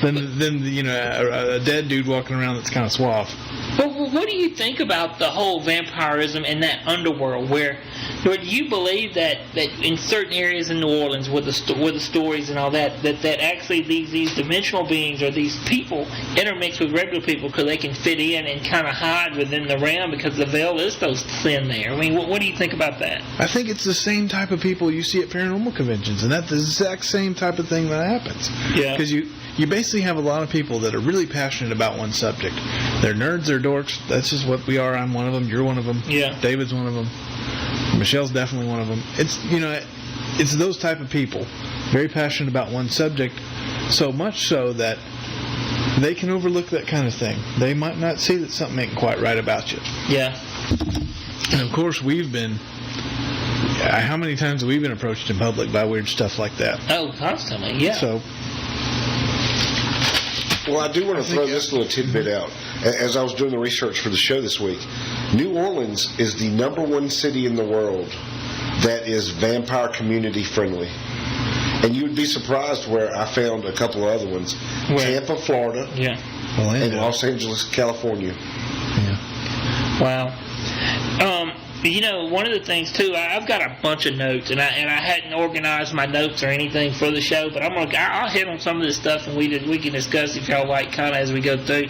Speaker 3: than a dead dude walking around that's kind of suave.
Speaker 1: But what do you think about the whole vampirism and that underworld? Where do you believe that in certain areas in New Orleans, with the stories and all that actually these dimensional beings or these people intermix with regular people because they can fit in and kind of hide within the realm because the veil is so thin there? I mean, what do you think about that?
Speaker 3: I think it's the same type of people you see at paranormal conventions, and that's the exact same type of thing that happens.
Speaker 1: Yeah.
Speaker 3: Because you basically have a lot of people that are really passionate about one subject. They're nerds, they're dorks. That's just what we are. I'm one of them. You're one of them.
Speaker 1: Yeah.
Speaker 3: David's one of them. Michelle's definitely one of them. It's those type of people, very passionate about one subject, so much so that they can overlook that kind of thing. They might not see that something ain't quite right about you.
Speaker 1: Yeah.
Speaker 3: And of course, we've been. How many times have we been approached in public by weird stuff like that?
Speaker 1: Oh, constantly. Yeah.
Speaker 3: So.
Speaker 2: Well, I do want to throw this little tidbit out. As I was doing the research for the show this week, New Orleans is the #1 city in the world that is vampire community friendly. And you would be surprised where I found a couple of other ones.
Speaker 1: Where?
Speaker 2: Tampa, Florida, and Los Angeles, California.
Speaker 3: Yeah.
Speaker 1: Wow. One of the things too, I've got a bunch of notes, and I hadn't organized my notes or anything for the show, but I'll hit on some of this stuff, and we can discuss if y'all like, kind of as we go through.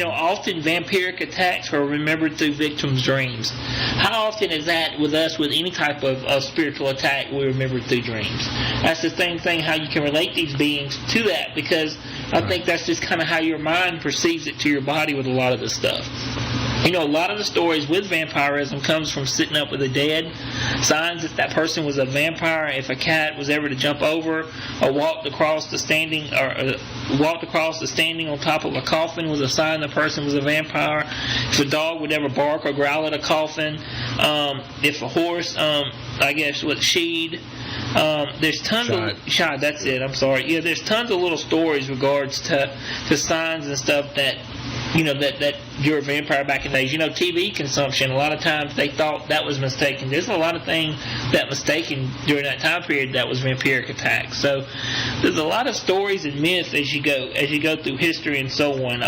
Speaker 1: Often vampiric attacks are remembered through victims' dreams. How often is that with us with any type of spiritual attack? We remember through dreams. That's the same thing. How you can relate these beings to that, because I think that's just kind of how your mind perceives it to your body with a lot of this stuff. A lot of the stories with vampirism comes from sitting up with the dead. Signs that person was a vampire. If a cat was ever to jump over or walked across the standing on top of a coffin was a sign the person was a vampire. If a dog would ever bark or growl at a coffin. If a horse, sheed. There's tons of shot. That's it. I'm sorry. Yeah, there's tons of little stories regards to signs and stuff that that you're a vampire back in the days. TV consumption, a lot of times they thought that was mistaken. There's a lot of things that mistaken during that time period that was vampiric attacks. So there's a lot of stories and myths as you go through history and so on.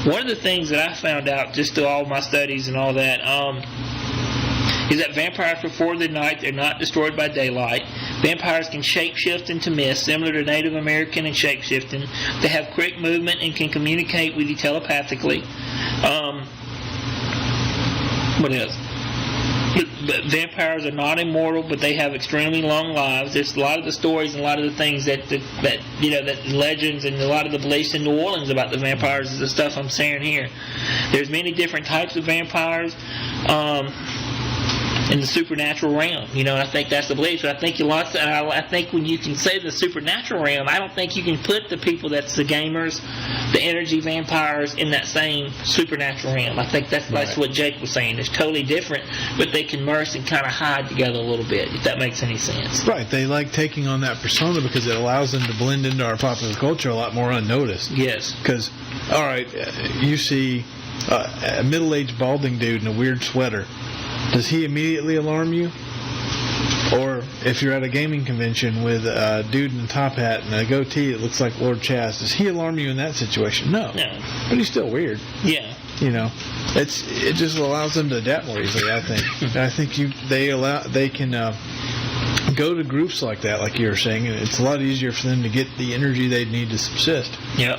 Speaker 1: One of the things that I found out just through all my studies and all that, is that vampires before the night, they're not destroyed by daylight. Vampires can shapeshift into mist, similar to Native American and shapeshifting. They have quick movement and can communicate with you telepathically. What else? But vampires are not immortal, but they have extremely long lives. There's a lot of the stories and a lot of the things that legends and a lot of the beliefs in New Orleans about the vampires is the stuff I'm saying here. There's many different types of vampires. In the supernatural realm, I think that's the belief. So I think I think when you can say the supernatural realm, I don't think you can put the people that's the gamers, the energy vampires in that same supernatural realm. I think that's what Jake was saying. It's totally different, but they can merge and kind of hide together a little bit, if that makes any sense.
Speaker 3: Right. They like taking on that persona because it allows them to blend into our popular culture a lot more unnoticed.
Speaker 1: Yes.
Speaker 3: Because, all right, you see a middle-aged balding dude in a weird sweater. Does he immediately alarm you? Or if you're at a gaming convention with a dude in a top hat and a goatee that looks like Lord Chaz, does he alarm you in that situation? No. But he's still weird.
Speaker 1: Yeah.
Speaker 3: It just allows them to adapt more easily, I think. I think they can go to groups like that, like you were saying, and it's a lot easier for them to get the energy they need to subsist.
Speaker 1: Yeah.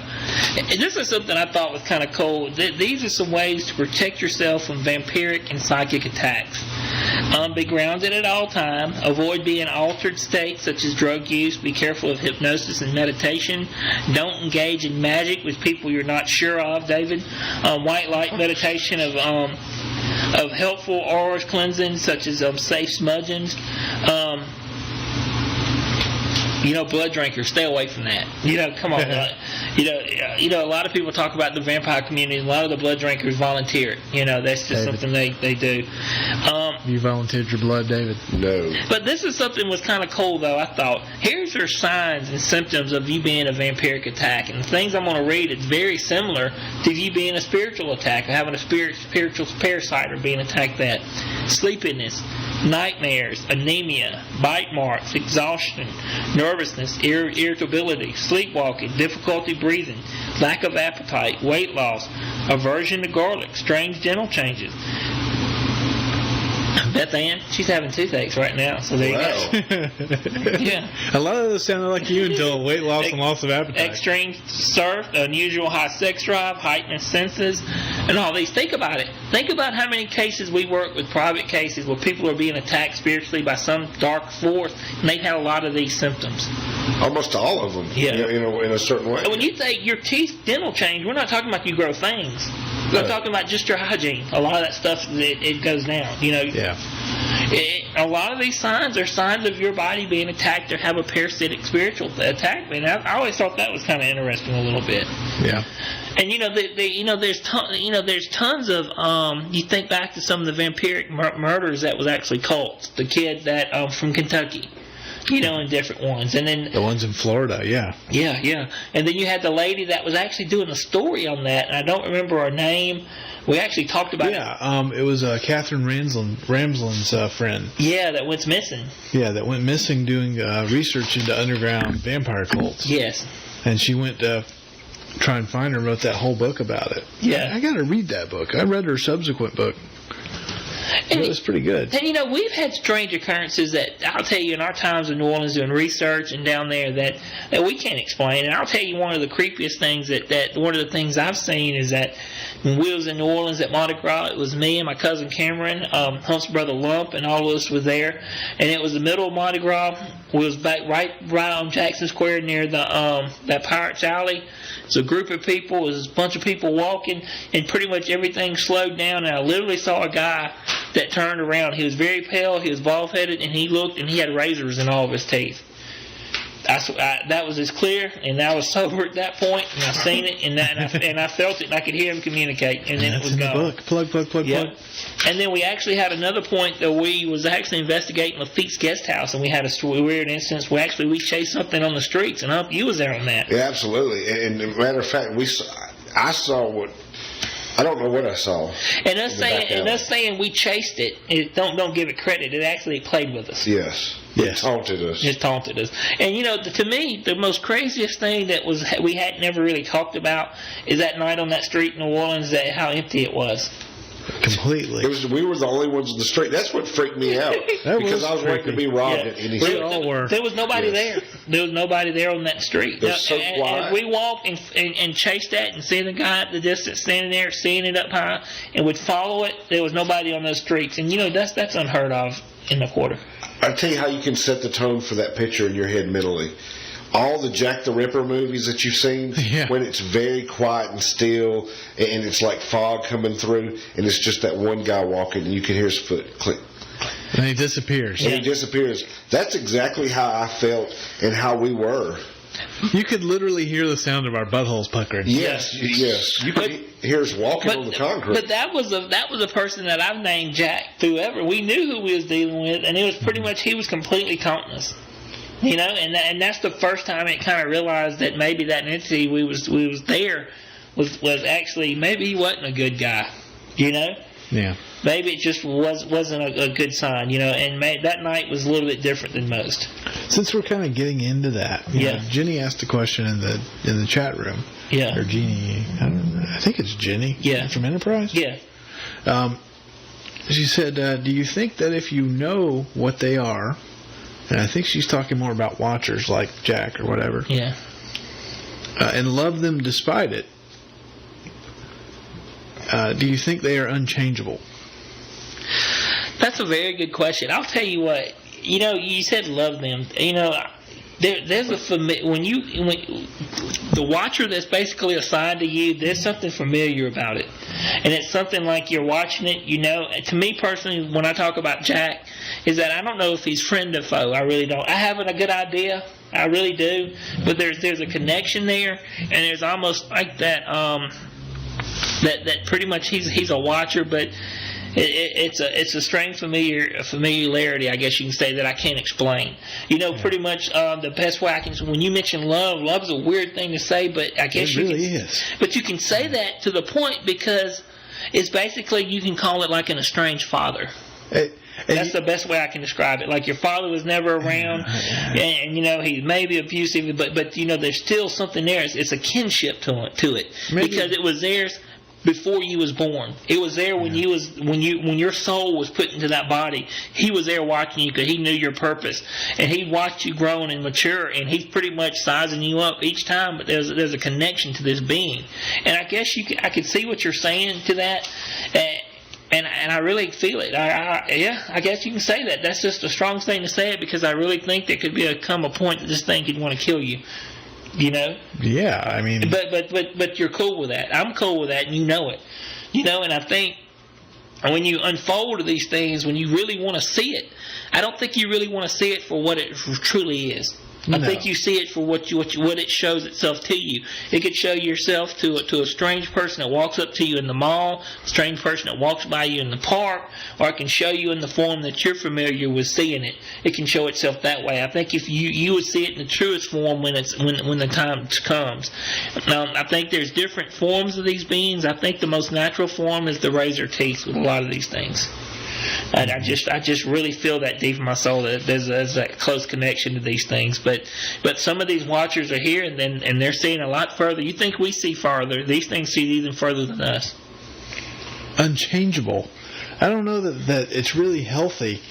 Speaker 1: And this is something I thought was kind of cool. These are some ways to protect yourself from vampiric and psychic attacks. Be grounded at all time. Avoid being in altered states such as drug use. Be careful of hypnosis and meditation. Don't engage in magic with people you're not sure of, David. White light meditation of helpful auras cleansing such as safe smudgings. Blood drinkers, stay away from that. Come on. A lot of people talk about the vampire community. A lot of the blood drinkers volunteer it. That's just something they do.
Speaker 3: You volunteered your blood, David?
Speaker 2: No.
Speaker 1: But this is something was kind of cool, though. I thought, here's your signs and symptoms of you being a vampiric attack. And the things I'm going to read, it's very similar to you being a spiritual attack, or having a spiritual parasite or being attacked that. Sleepiness, nightmares, anemia, bite marks, exhaustion, nervousness, irritability, sleepwalking, difficulty breathing, lack of appetite, weight loss, aversion to garlic, strange dental changes. Beth Ann, she's having toothaches right now, so there you go. Yeah.
Speaker 3: A lot of those sounded like you until weight loss and loss of appetite.
Speaker 1: Extreme surf, unusual high sex drive, heightened senses, and all these. Think about it. Think about how many cases we work with, private cases, where people are being attacked spiritually by some dark force, and they've had a lot of these symptoms.
Speaker 2: Almost all of them.
Speaker 1: Yeah.
Speaker 2: In a certain way.
Speaker 1: And when you say your teeth dental change, we're not talking about you grow fangs. We're talking about just your hygiene. A lot of that stuff, it goes down.
Speaker 3: Yeah.
Speaker 1: A lot of these signs are signs of your body being attacked or have a parasitic spiritual attack. And I always thought that was kind of interesting a little bit.
Speaker 3: Yeah.
Speaker 1: And there's tons of you think back to some of the vampiric murders that was actually cults. The kid that from Kentucky. And different ones. And then
Speaker 3: the ones in Florida, yeah.
Speaker 1: Yeah. And then you had the lady that was actually doing a story on that, and I don't remember her name. We actually talked about it.
Speaker 3: It was Catherine Ramsland's friend.
Speaker 1: Yeah, that went missing.
Speaker 3: Yeah, that went missing doing research into underground vampire cults.
Speaker 1: Yes.
Speaker 3: And she went to try and find her and wrote that whole book about it.
Speaker 1: Yeah.
Speaker 3: I got to read that book. I read her subsequent book. And it was pretty good.
Speaker 1: And we've had strange occurrences that I'll tell you in our times in New Orleans doing research and down there that we can't explain. And I'll tell you one of the creepiest things that one of the things I've seen is that when we was in New Orleans at Mardi Gras, it was me and my cousin Cameron, Hump's brother Lump, and all of us were there. And it was the middle of Mardi Gras. We was back right on Jackson Square near the that Pirates Alley. It's a group of people. It was a bunch of people walking, and pretty much everything slowed down. And I literally saw a guy that turned around. He was very pale. He was bald-headed, and he looked, and he had razors in all of his teeth. That was as clear, and I was sober at that point, and I seen it, and I felt it, and I could hear him communicate, and then it was
Speaker 3: in
Speaker 1: gone.
Speaker 3: The book. Plug.
Speaker 1: And then we actually had another point that we was actually investigating Lafitte's guest house, and we had a weird instance where we chased something on the streets, and you was there on that.
Speaker 2: Yeah, absolutely. And matter of fact, I saw what. I don't know what I saw.
Speaker 1: And us saying we chased it, don't give it credit. It actually played with us.
Speaker 2: Yes. It taunted us.
Speaker 1: It taunted us. And to me, the most craziest thing that we had never really talked about is that night on that street in New Orleans, how empty it was.
Speaker 3: Completely.
Speaker 2: We were the only ones in the street. That's what freaked me out because I was waiting to be robbed at any
Speaker 3: We all were.
Speaker 1: There was nobody there. There was nobody there on that street.
Speaker 2: It was so quiet.
Speaker 1: As we walked and chased that and seeing the guy at the distance standing there, seeing it up high, and would follow it, there was nobody on those streets. And that's unheard of in the quarter.
Speaker 2: I'll tell you how you can set the tone for that picture in your head mentally. All the Jack the Ripper movies that you've seen, when it's very quiet and still, and it's like fog coming through, and it's just that one guy walking, and you can hear his foot click.
Speaker 3: And he disappears.
Speaker 2: And he disappears. That's exactly how I felt and how we were.
Speaker 3: You could literally hear the sound of our buttholes puckering.
Speaker 2: Yes. You could hear us walking on the concrete.
Speaker 1: But that was a person that I've named Jack through we knew who we was dealing with, and it was pretty much he was completely taunting us. And that's the first time it kind of realized that maybe that entity we was there was actually, maybe he wasn't a good guy,
Speaker 3: Yeah.
Speaker 1: Maybe it just wasn't a good sign, and that night was a little bit different than most.
Speaker 3: Since we're kind of getting into that, Jenny asked a question in the chat room.
Speaker 1: Yeah.
Speaker 3: Or Jeannie, I think it's Jenny.
Speaker 1: Yeah.
Speaker 3: From Enterprise.
Speaker 1: Yeah.
Speaker 3: She said, "Do you think that if you know what they are, And I think she's talking more about watchers like Jack or whatever.
Speaker 1: Yeah.
Speaker 3: And love them despite it. Do you think they are unchangeable?
Speaker 1: That's a very good question. I'll tell you what. You said love them. There's a when the watcher that's basically assigned to you, there's something familiar about it, and it's something like you're watching it. To me personally, when I talk about Jack, is that I don't know if he's friend or foe. I really don't. I have a good idea. I really do, but there's a connection there, and there's almost like that. That pretty much he's a watcher, but. It's a strange familiarity, I guess you can say, that I can't explain. Pretty much the best way I can. When you mention love's a weird thing to say, but I guess
Speaker 3: it really is.
Speaker 1: But you can say that to the point because it's basically you can call it like an estranged father. That's the best way I can describe it. Like your father was never around, and he may be abusive, but there's still something there. It's a kinship to it because it was theirs. Before you was born, it was there when when your soul was put into that body. He was there watching you because he knew your purpose, and he watched you grow and mature. And he's pretty much sizing you up each time. But there's a connection to this being, and I guess I could see what you're saying to that, and I really feel it. I guess you can say that. That's just a strong thing to say it because I really think there could come a point that this thing could want to kill you.
Speaker 3: Yeah, I mean.
Speaker 1: But you're cool with that. I'm cool with that, and you know it. And I think when you unfold these things, when you really want to see it, I don't think you really want to see it for what it truly is. I think you see it for what it shows itself to you. It could show yourself to a strange person that walks up to you in the mall, a strange person that walks by you in the park, or it can show you in the form that you're familiar with seeing it. It can show itself that way. I think if you would see it in the truest form when the time comes. I think there's different forms of these beings. I think the most natural form is the razor teeth with a lot of these things. And I just really feel that deep in my soul that there's that close connection to these things. But some of these watchers are here and they're seeing a lot further. You think we see farther? These things see even further than us.
Speaker 3: Unchangeable. I don't know that it's really healthy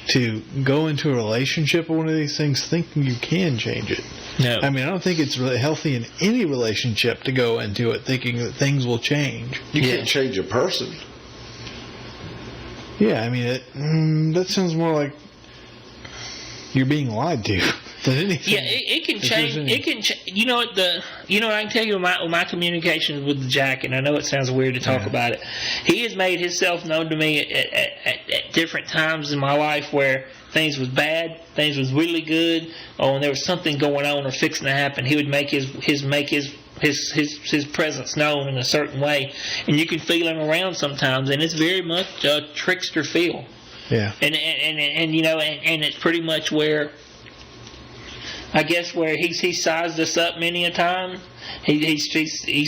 Speaker 3: to go into a relationship with one of these things thinking you can change it.
Speaker 1: No.
Speaker 3: I mean, I don't think it's really healthy in any relationship to go into it thinking that things will change.
Speaker 2: You can't change a person.
Speaker 3: Yeah, I mean, that sounds more like you're being lied to than anything.
Speaker 1: Yeah, it can change. It can. I can tell you my communications with Jack, and I know it sounds weird to talk about it. He has made himself known to me at different times in my life where things was bad, things was really good, or when there was something going on or fixing to happen. He would make his presence known in a certain way, and you can feel him around sometimes, and it's very much a trickster feel.
Speaker 3: Yeah.
Speaker 1: And it's pretty much where I guess where he's sized us up many a time. He's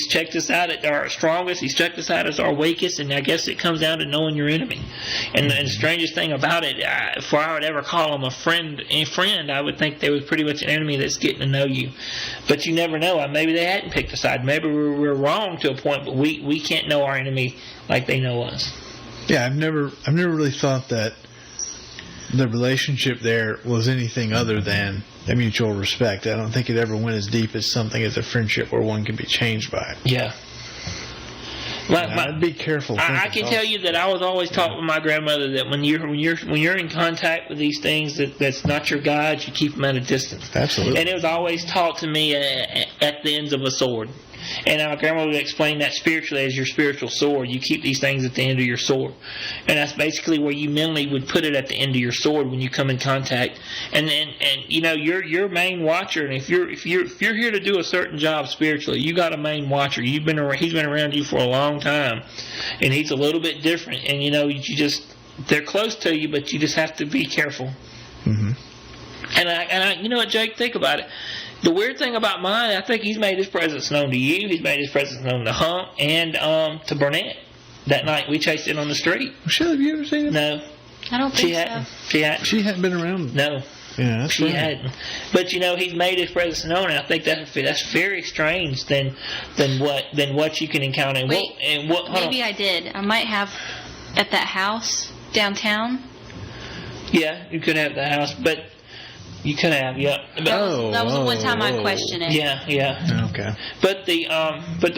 Speaker 1: checked us out at our strongest. He's checked us out as our weakest, and I guess it comes down to knowing your enemy. And the strangest thing about it, before I would ever call him a friend, I would think they was pretty much an enemy that's getting to know you. But you never know. Maybe they hadn't picked a side. Maybe we're wrong to a point, but we can't know our enemy like they know us.
Speaker 3: Yeah, I've never really thought that the relationship there was anything other than a mutual respect. I don't think it ever went as deep as something as a friendship where one can be changed by it.
Speaker 1: Yeah.
Speaker 3: I'd be careful.
Speaker 1: I can tell you that I was always taught with my grandmother that when you're in contact with these things that's not your God, you keep them at a distance.
Speaker 3: Absolutely.
Speaker 1: And it was always taught to me at the ends of a sword. And my grandmother would explain that spiritually as your spiritual sword. You keep these things at the end of your sword, and that's basically where you mentally would put it at the end of your sword when you come in contact. And you're your main watcher. And if you're here to do a certain job spiritually, you got a main watcher. He's been around you for a long time, and he's a little bit different. And they're close to you, but you just have to be careful.
Speaker 3: Mm-hmm.
Speaker 1: And I you know what, Jake? Think about it. The weird thing about mine, I think he's made his presence known to you. He's made his presence known to Hump and to Burnett. That night we chased it on the street.
Speaker 3: Michelle, have you ever seen him?
Speaker 1: No.
Speaker 4: I don't think so.
Speaker 3: She hadn't been around.
Speaker 1: No.
Speaker 3: Yeah, that's
Speaker 1: she
Speaker 3: right.
Speaker 1: hadn't. But he's made his presence known, and I think that's very strange than what you can encounter.
Speaker 4: Wait, maybe I did. I might have at that house downtown.
Speaker 1: Yeah, you could have the house, but You could have, yeah. But,
Speaker 4: That was the one time I questioned it.
Speaker 1: yeah.
Speaker 3: Okay.
Speaker 1: But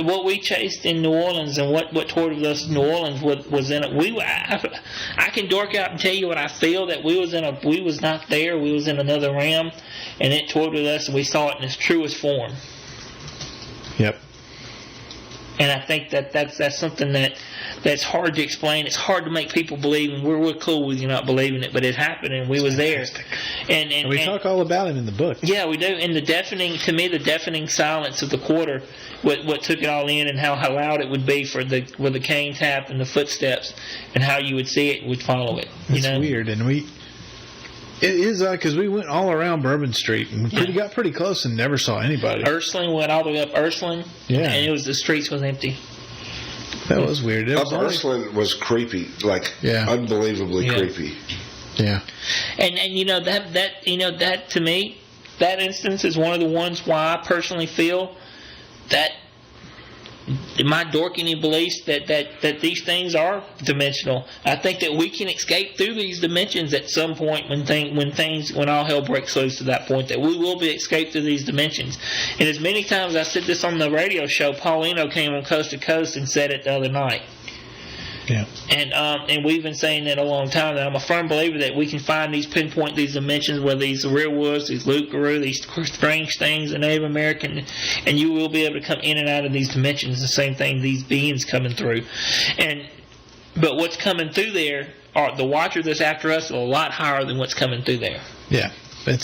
Speaker 1: what we chased in New Orleans and what tortured us in New Orleans was in it. I can dork out and tell you what I feel, that we was not there. We was in another realm, and it tortured us, and we saw it in its truest form.
Speaker 3: Yep.
Speaker 1: And I think that's something that's hard to explain. It's hard to make people believe, and we're cool with you not believing it, but it happened, and we was there. And
Speaker 3: we talk all about it in the book.
Speaker 1: Yeah, we do. And the deafening silence of the quarter, what took it all in, and how loud it would be with the cane tap and the footsteps, and how you would see it and would follow it.
Speaker 3: It's weird, and it is because we went all around Bourbon Street and got pretty close and never saw anybody.
Speaker 1: Ursuline, went all the way up Ursuline,
Speaker 3: yeah,
Speaker 1: and the streets was empty.
Speaker 3: That was weird.
Speaker 2: Ursuline was creepy, unbelievably creepy.
Speaker 3: Yeah.
Speaker 1: And that to me, that instance is one of the ones why I personally feel that my dorky beliefs that these things are dimensional. I think that we can escape through these dimensions at some point when all hell breaks loose to that point, that we will be escaped through these dimensions. And as many times I said this on the radio show, Paulino came on Coast to Coast and said it the other night.
Speaker 3: Yeah.
Speaker 1: And we've been saying that a long time, that I'm a firm believer that we can pinpoint these dimensions, whether these rearwoods, these Luke-Garou, these strange things, the Native American, and you will be able to come in and out of these dimensions. The same thing, these beings coming through. But what's coming through there, the watcher that's after us, is a lot higher than what's coming through there.
Speaker 3: Yeah. And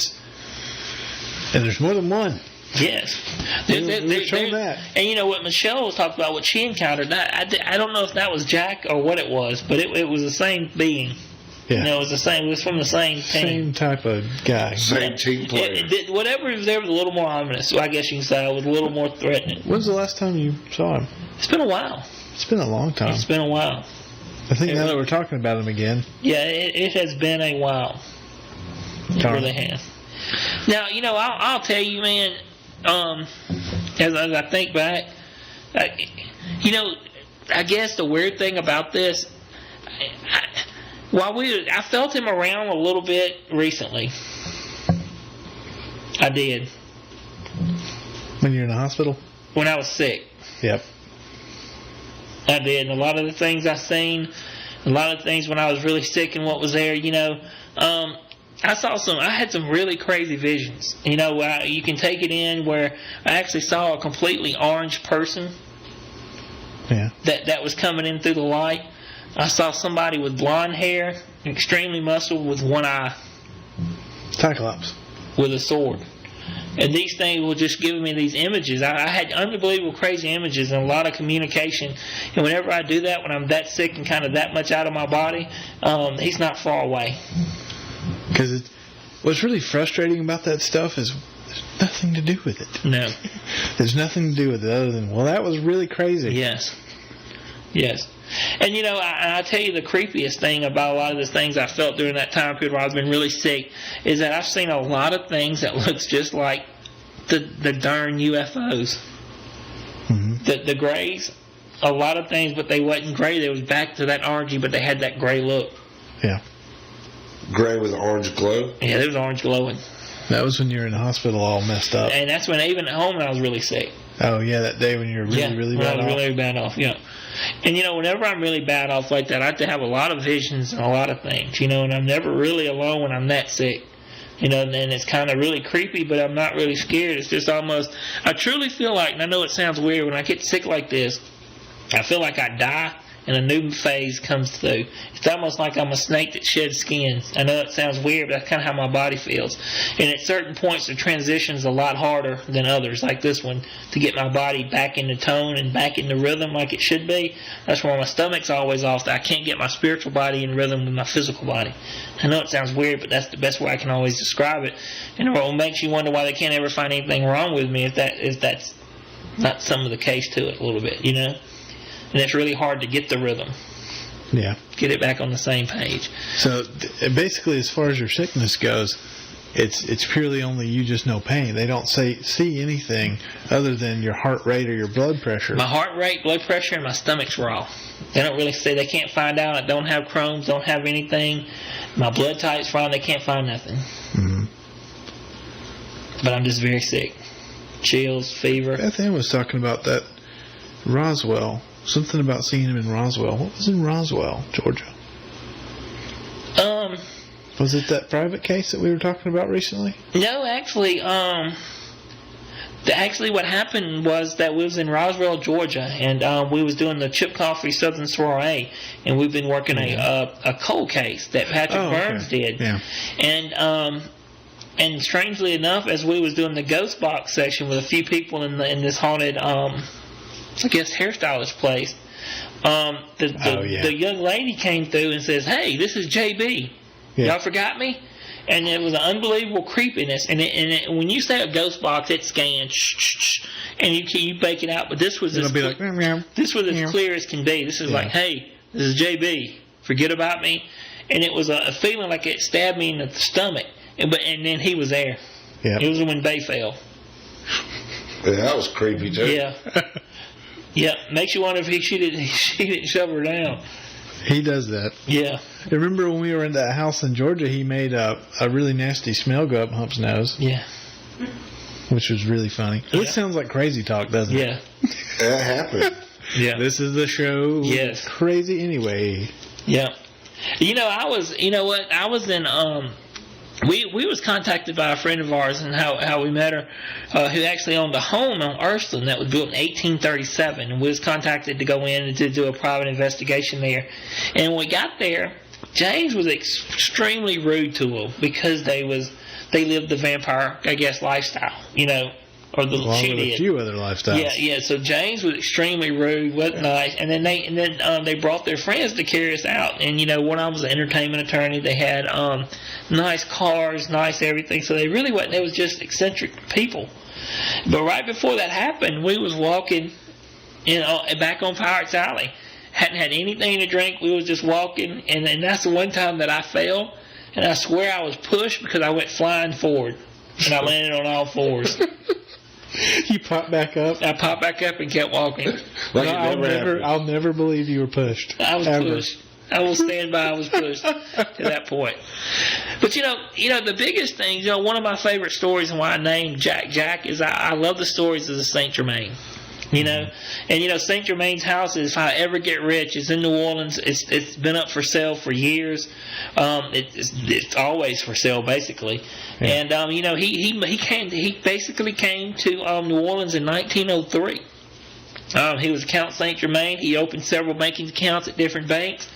Speaker 3: there's more than one.
Speaker 1: Yes.
Speaker 3: We're showing that.
Speaker 1: And what Michelle talked about, what she encountered, I don't know if that was Jack or what it was, but it was the same being.
Speaker 3: Yeah.
Speaker 1: It was the same. It was from the same team.
Speaker 3: Same type of guy.
Speaker 2: Same team player.
Speaker 1: Whatever was there was a little more ominous. So I guess you can say it was a little more threatening.
Speaker 3: When's the last time you saw him?
Speaker 1: It's been a while.
Speaker 3: It's been a long time.
Speaker 1: It's been a while.
Speaker 3: I think now that we're talking about him again.
Speaker 1: Yeah, it has been a while. It really has. Now, I'll tell you, man, as I think back, I guess the weird thing about this, I felt him around a little bit recently. I did.
Speaker 3: When you're in the hospital?
Speaker 1: When I was sick.
Speaker 3: Yep.
Speaker 1: I did. And a lot of the things I seen, a lot of things when I was really sick and what was there, I had some really crazy visions. You can take it in where I actually saw a completely orange person.
Speaker 3: Yeah.
Speaker 1: That was coming in through the light. I saw somebody with blonde hair, extremely muscled, with one eye.
Speaker 3: Cyclops.
Speaker 1: With a sword. And these things were just giving me these images. I had unbelievable crazy images and a lot of communication. And whenever I do that, when I'm that sick and kind of that much out of my body, he's not far away.
Speaker 3: Because what's really frustrating about that stuff is there's nothing to do with it.
Speaker 1: No.
Speaker 3: There's nothing to do with it other than, that was really crazy.
Speaker 1: Yes. And I tell you the creepiest thing about a lot of the things I felt during that time period where I've been really sick is that I've seen a lot of things that looks just like the darn UFOs.
Speaker 3: Mm-hmm.
Speaker 1: The grays, a lot of things, but they wasn't gray. They was back to that orangey, but they had that gray look.
Speaker 3: Yeah.
Speaker 2: Gray with orange glow?
Speaker 1: Yeah, they was orange glowing.
Speaker 3: That was when you were in the hospital all messed up.
Speaker 1: And that's when even at home when I was really sick.
Speaker 3: Oh, yeah, that day when you were really bad off.
Speaker 1: Really bad off, yeah. And, whenever I'm really bad off like that, I have to have a lot of visions and a lot of things, and I'm never really alone when I'm that sick. And it's kind of really creepy, but I'm not really scared. It's just almost, I truly feel like, and I know it sounds weird, when I get sick like this, I feel like I die and a new phase comes through. It's almost like I'm a snake that sheds skins. I know it sounds weird, but that's kind of how my body feels. And at certain points, the transition's a lot harder than others, like this one, to get my body back into tone and back into rhythm like it should be. That's why my stomach's always off. I can't get my spiritual body in rhythm with my physical body. I know it sounds weird, but that's the best way I can always describe it. And it makes you wonder why they can't ever find anything wrong with me if that's not some of the case to it a little bit, And it's really hard to get the rhythm.
Speaker 3: Yeah.
Speaker 1: Get it back on the same page.
Speaker 3: So basically, as far as your sickness goes, it's purely only you just know pain. They don't see anything other than your heart rate or your blood pressure.
Speaker 1: My heart rate, blood pressure, and my stomach's raw. They don't really say. They can't find out. I don't have Crohn's. Don't have anything. My blood type's fine. They can't find nothing.
Speaker 3: Mm-hmm.
Speaker 1: but I'm just very sick. Chills, fever.
Speaker 3: Beth Ann was talking about that Roswell. Something about seeing him in Roswell. What was in Roswell, Georgia? Was it that private case that we were talking about recently?
Speaker 1: No, actually, what happened was that we was in Roswell, Georgia, and we was doing the Chip Coffee Southern Soiree, and we've been working a cold case that Patrick Burns did.
Speaker 3: Yeah.
Speaker 1: And strangely enough, as we was doing the ghost box section with a few people in this haunted, I guess, hairstylist place, the young lady came through and says, "Hey, this is JB.
Speaker 3: Yeah.
Speaker 1: Y'all forgot me?" And it was an unbelievable creepiness. And when you say a ghost box, it scans, and you bake it out. But this was
Speaker 3: It'll be like, meow, meow.
Speaker 1: this was as clear as can be. This is like, "Hey, this is JB. Forget about me." And it was a feeling like it stabbed me in the stomach. And then he was there.
Speaker 3: Yeah.
Speaker 1: It was when Bay fell.
Speaker 2: Yeah, that was creepy too.
Speaker 1: Yeah. Yeah. Makes you wonder if she didn't shove her down.
Speaker 3: He does that.
Speaker 1: Yeah.
Speaker 3: Remember when we were in that house in Georgia, he made a really nasty smell go up Hump's nose,
Speaker 1: Yeah.
Speaker 3: which was really funny.
Speaker 1: Yeah.
Speaker 3: This sounds like crazy talk, doesn't it?
Speaker 1: Yeah.
Speaker 2: That happened.
Speaker 1: Yeah.
Speaker 3: This is the show.
Speaker 1: Yes.
Speaker 3: Crazy anyway.
Speaker 1: Yeah. I was in, we was contacted by a friend of ours, and how we met her, who actually owned a home on Ursuline that was built in 1837, and we was contacted to go in and to do a private investigation there. And when we got there, James was extremely rude to them because they lived the vampire, I guess, lifestyle, or she
Speaker 3: with
Speaker 1: did.
Speaker 3: a few other lifestyles.
Speaker 1: Yeah. So James was extremely rude, wasn't nice, and then they brought their friends to carry us out. And when I was an entertainment attorney, they had nice cars, nice everything. So they really wasn't. They was just eccentric people. But right before that happened, we was walking, back on Pirates Alley. Hadn't had anything to drink. We was just walking, and that's the one time that I fell, and I swear I was pushed because I went flying forward, and I landed on all fours.
Speaker 3: You popped back up.
Speaker 1: I popped back up and kept walking.
Speaker 2: Like it never happened.
Speaker 3: I'll never believe you were pushed.
Speaker 1: I was
Speaker 3: ever.
Speaker 1: pushed. I will stand by. I was pushed to that point. But the biggest thing, one of my favorite stories and why I named Jack is I love the stories of the Saint Germain. And Saint Germain's house is, if I ever get rich, it's in New Orleans. It's been up for sale for years. It's always for sale basically. Yeah. And he basically came to New Orleans in 1903. He was Count Saint Germain. He opened several banking accounts at different banks,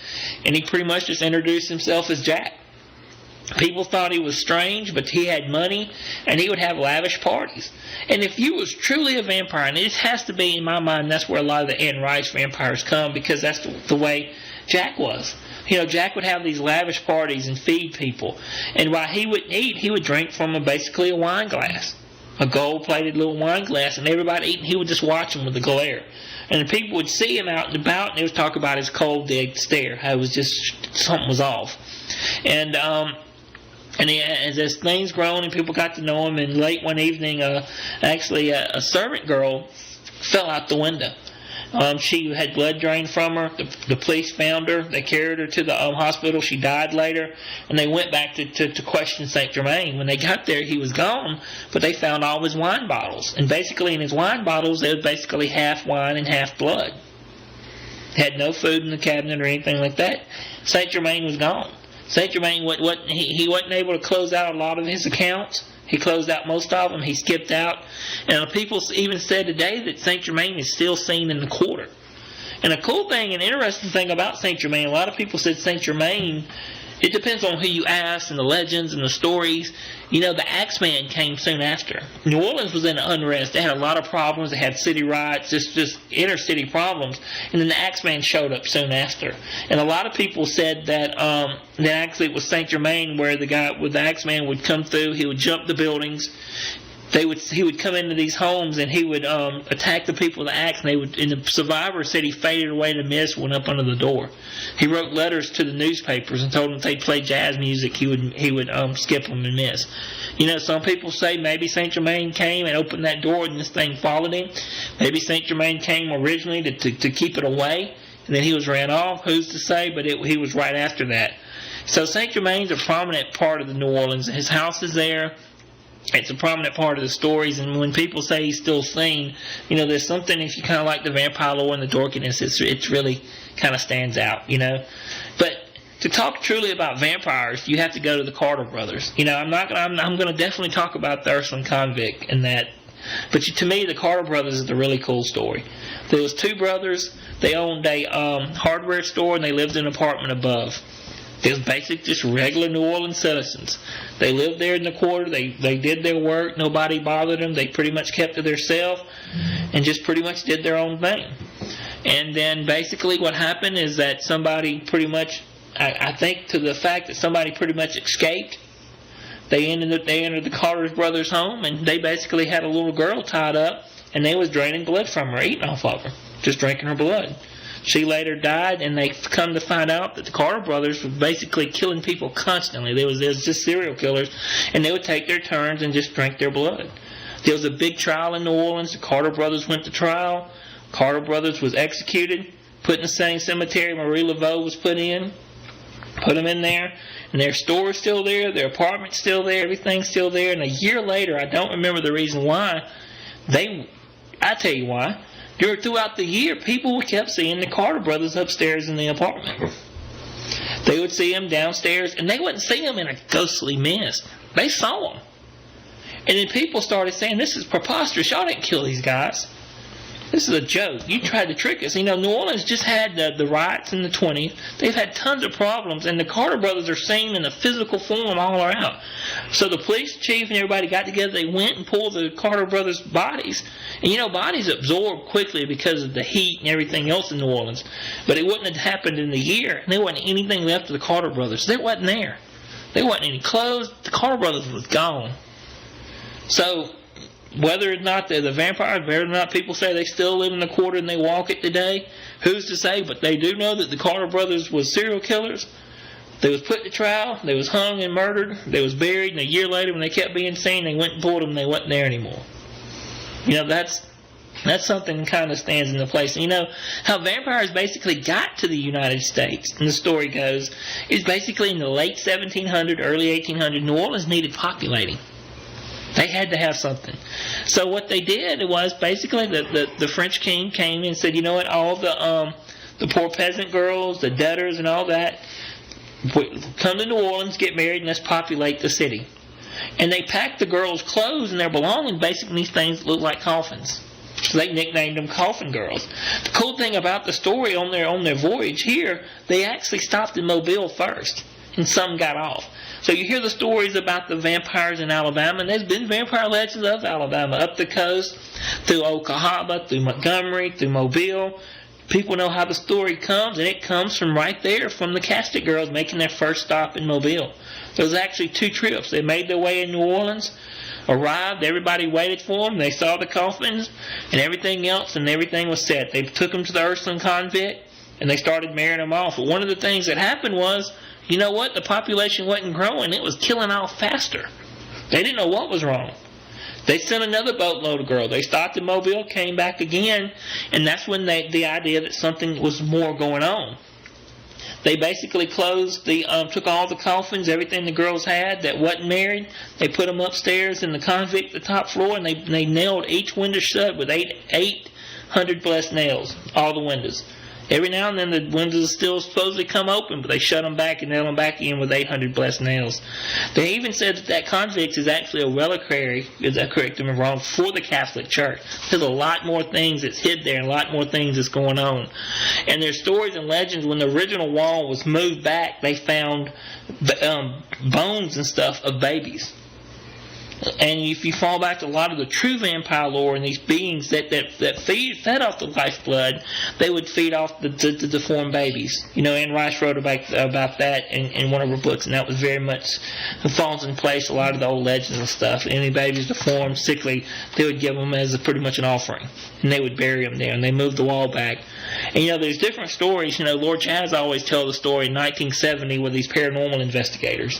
Speaker 1: and he pretty much just introduced himself as Jack. People thought he was strange, but he had money, and he would have lavish parties. And if you was truly a vampire, and it has to be, in my mind, that's where a lot of the Anne Rice vampires come, because that's the way Jack was. Jack would have these lavish parties and feed people. And while he wouldn't eat, he would drink from basically a wine glass, a gold-plated little wine glass, and everybody eating, he would just watch them with the glare. And the people would see him out and about, and they would talk about his cold, dead stare, how it was just, something was off. And as things grown and people got to know him, and late one evening, a servant girl fell out the window. She had blood drained from her. The police found her. They carried her to the hospital. She died later, and they went back to question Saint Germain. When they got there, he was gone, but they found all his wine bottles. And basically in his wine bottles, there was basically half wine and half blood. Had no food in the cabinet or anything like that. Saint Germain was gone. Saint Germain, he wasn't able to close out a lot of his accounts. He closed out most of them. He skipped out. And people even said today that Saint Germain is still seen in the quarter. And a cool thing and interesting thing about Saint Germain, a lot of people said Saint Germain, it depends on who you ask and the legends and the stories. The Axeman came soon after. New Orleans was in unrest. They had a lot of problems. They had city riots, just inner city problems. And then the Axeman showed up soon after. And a lot of people said that actually it was Saint Germain where the guy with the Axeman would come through. He would jump the buildings. He would come into these homes and he would attack the people with the axe. And the survivor said he faded away in the mist, went up under the door. He wrote letters to the newspapers and told them if they played jazz music, he would skip them and miss. Some people say maybe Saint Germain came and opened that door and this thing followed him. Maybe Saint Germain came originally to keep it away, and then he was ran off. Who's to say? But he was right after that. So Saint Germain's a prominent part of the New Orleans. His house is there. It's a prominent part of the stories, and when people say he's still seen, there's something, if you kind of like the vampire lore and the dorkiness, it's really kind of stands out, But to talk truly about vampires, you have to go to the Carter brothers. I'm going to definitely talk about the Ursuline convict and that. But to me, the Carter brothers is a really cool story. There was two brothers. They owned a hardware store, and they lived in an apartment above. It was basically just regular New Orleans citizens. They lived there in the quarter. They did their work. Nobody bothered them. They pretty much kept to themselves and just pretty much did their own thing. And then basically what happened is that somebody pretty much, I think to the fact that somebody pretty much escaped, they entered the Carter brothers' home, and they basically had a little girl tied up, and they was draining blood from her, eating off of her, just drinking her blood. She later died, and they come to find out that the Carter brothers were basically killing people constantly. They was just serial killers, and they would take their turns and just drink their blood. There was a big trial in New Orleans. The Carter brothers went to trial. Carter brothers was executed, put in the same cemetery Marie Laveau was put in. Put them in there, and their store is still there, their apartment's still there, everything's still there. And a year later, I don't remember the reason why, I tell you why. Throughout the year, people kept seeing the Carter brothers upstairs in the apartment. They would see them downstairs, and they wouldn't see them in a ghostly mist. They saw them. And then people started saying, this is preposterous. Y'all didn't kill these guys. This is a joke. You tried to trick us. New Orleans just had the riots in the 20s. They've had tons of problems, and the Carter brothers are seen in a physical form all around. So the police chief and everybody got together. They went and pulled the Carter brothers' bodies. And, bodies absorb quickly because of the heat and everything else in New Orleans. But it wouldn't have happened in the year, and there wasn't anything left of the Carter brothers. They wasn't there. There wasn't any clothes. The Carter brothers was gone. So whether or not they're the vampires, whether or not people say they still live in the quarter and they walk it today, who's to say? But they do know that the Carter brothers was serial killers. They was put to trial, they was hung and murdered, they was buried, and a year later when they kept being seen, they went and pulled them and they wasn't there anymore. That's something that kind of stands in the place. And how vampires basically got to the United States, and the story goes, is basically in the late 1700s, early 1800s, New Orleans needed populating. They had to have something. So what they did was basically the French king came and said, you know what, all the poor peasant girls, the debtors and all that, come to New Orleans, get married, and let's populate the city. And they packed the girls' clothes and their belongings basically in these things that look like coffins. So they nicknamed them coffin girls. The cool thing about the story on their voyage here, they actually stopped in Mobile first, and some got off. So you hear the stories about the vampires in Alabama, and there's been vampire legends of Alabama, up the coast, through Old Cahaba, through Montgomery, through Mobile. People know how the story comes, and it comes from right there, from the Casket girls making their first stop in Mobile. There was actually 2 trips. They made their way in New Orleans, arrived, everybody waited for them, they saw the coffins and everything else, and everything was set. They took them to the Ursuline convict, and they started marrying them off. But one of the things that happened was, you know what? The population wasn't growing. It was killing off faster. They didn't know what was wrong. They sent another boatload of girls. They stopped in Mobile, came back again, and that's when the idea that something was more going on. They basically took all the coffins, everything the girls had that wasn't married. They put them upstairs in the convict, the top floor, and they nailed each window shut with 800 blessed nails, all the windows. Every now and then the windows still supposedly come open, but they shut them back and nail them back in with 800 blessed nails. They even said that convict is actually a reliquary, is that correct, if I'm wrong, for the Catholic Church. There's a lot more things that's hid there and a lot more things that's going on. And there's stories and legends when the original wall was moved back, they found bones and stuff of babies. And if you fall back to a lot of the true vampire lore and these beings that fed off the lifeblood, they would feed off the deformed babies. Anne Rice wrote about that in one of her books, and that was very much falls in place. A lot of the old legends and stuff. Any babies deformed, sickly, they would give them as pretty much an offering, and they would bury them there. And they moved the wall back. And there's different stories. Lord Chaz always tells the story in 1970 where these paranormal investigators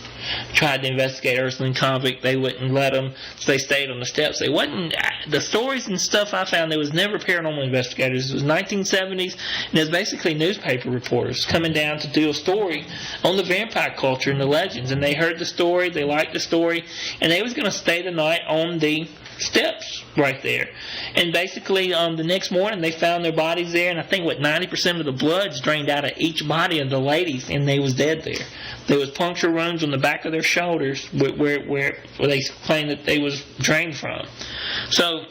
Speaker 1: tried to investigate Ursuline convict. They wouldn't let got them, so they stayed on the steps. They wasn't, the stories and stuff I found, there was never paranormal investigators. It was 1970s, and it was basically newspaper reporters coming down to do a story on the vampire culture and the legends. And they heard the story, they liked the story, and they was going to stay the night on the steps right there. And basically the next morning they found their bodies there, and I think 90% of the blood's drained out of each body of the ladies, and they was dead there. There was puncture wounds on the back of their shoulders where they claimed that they was drained from. So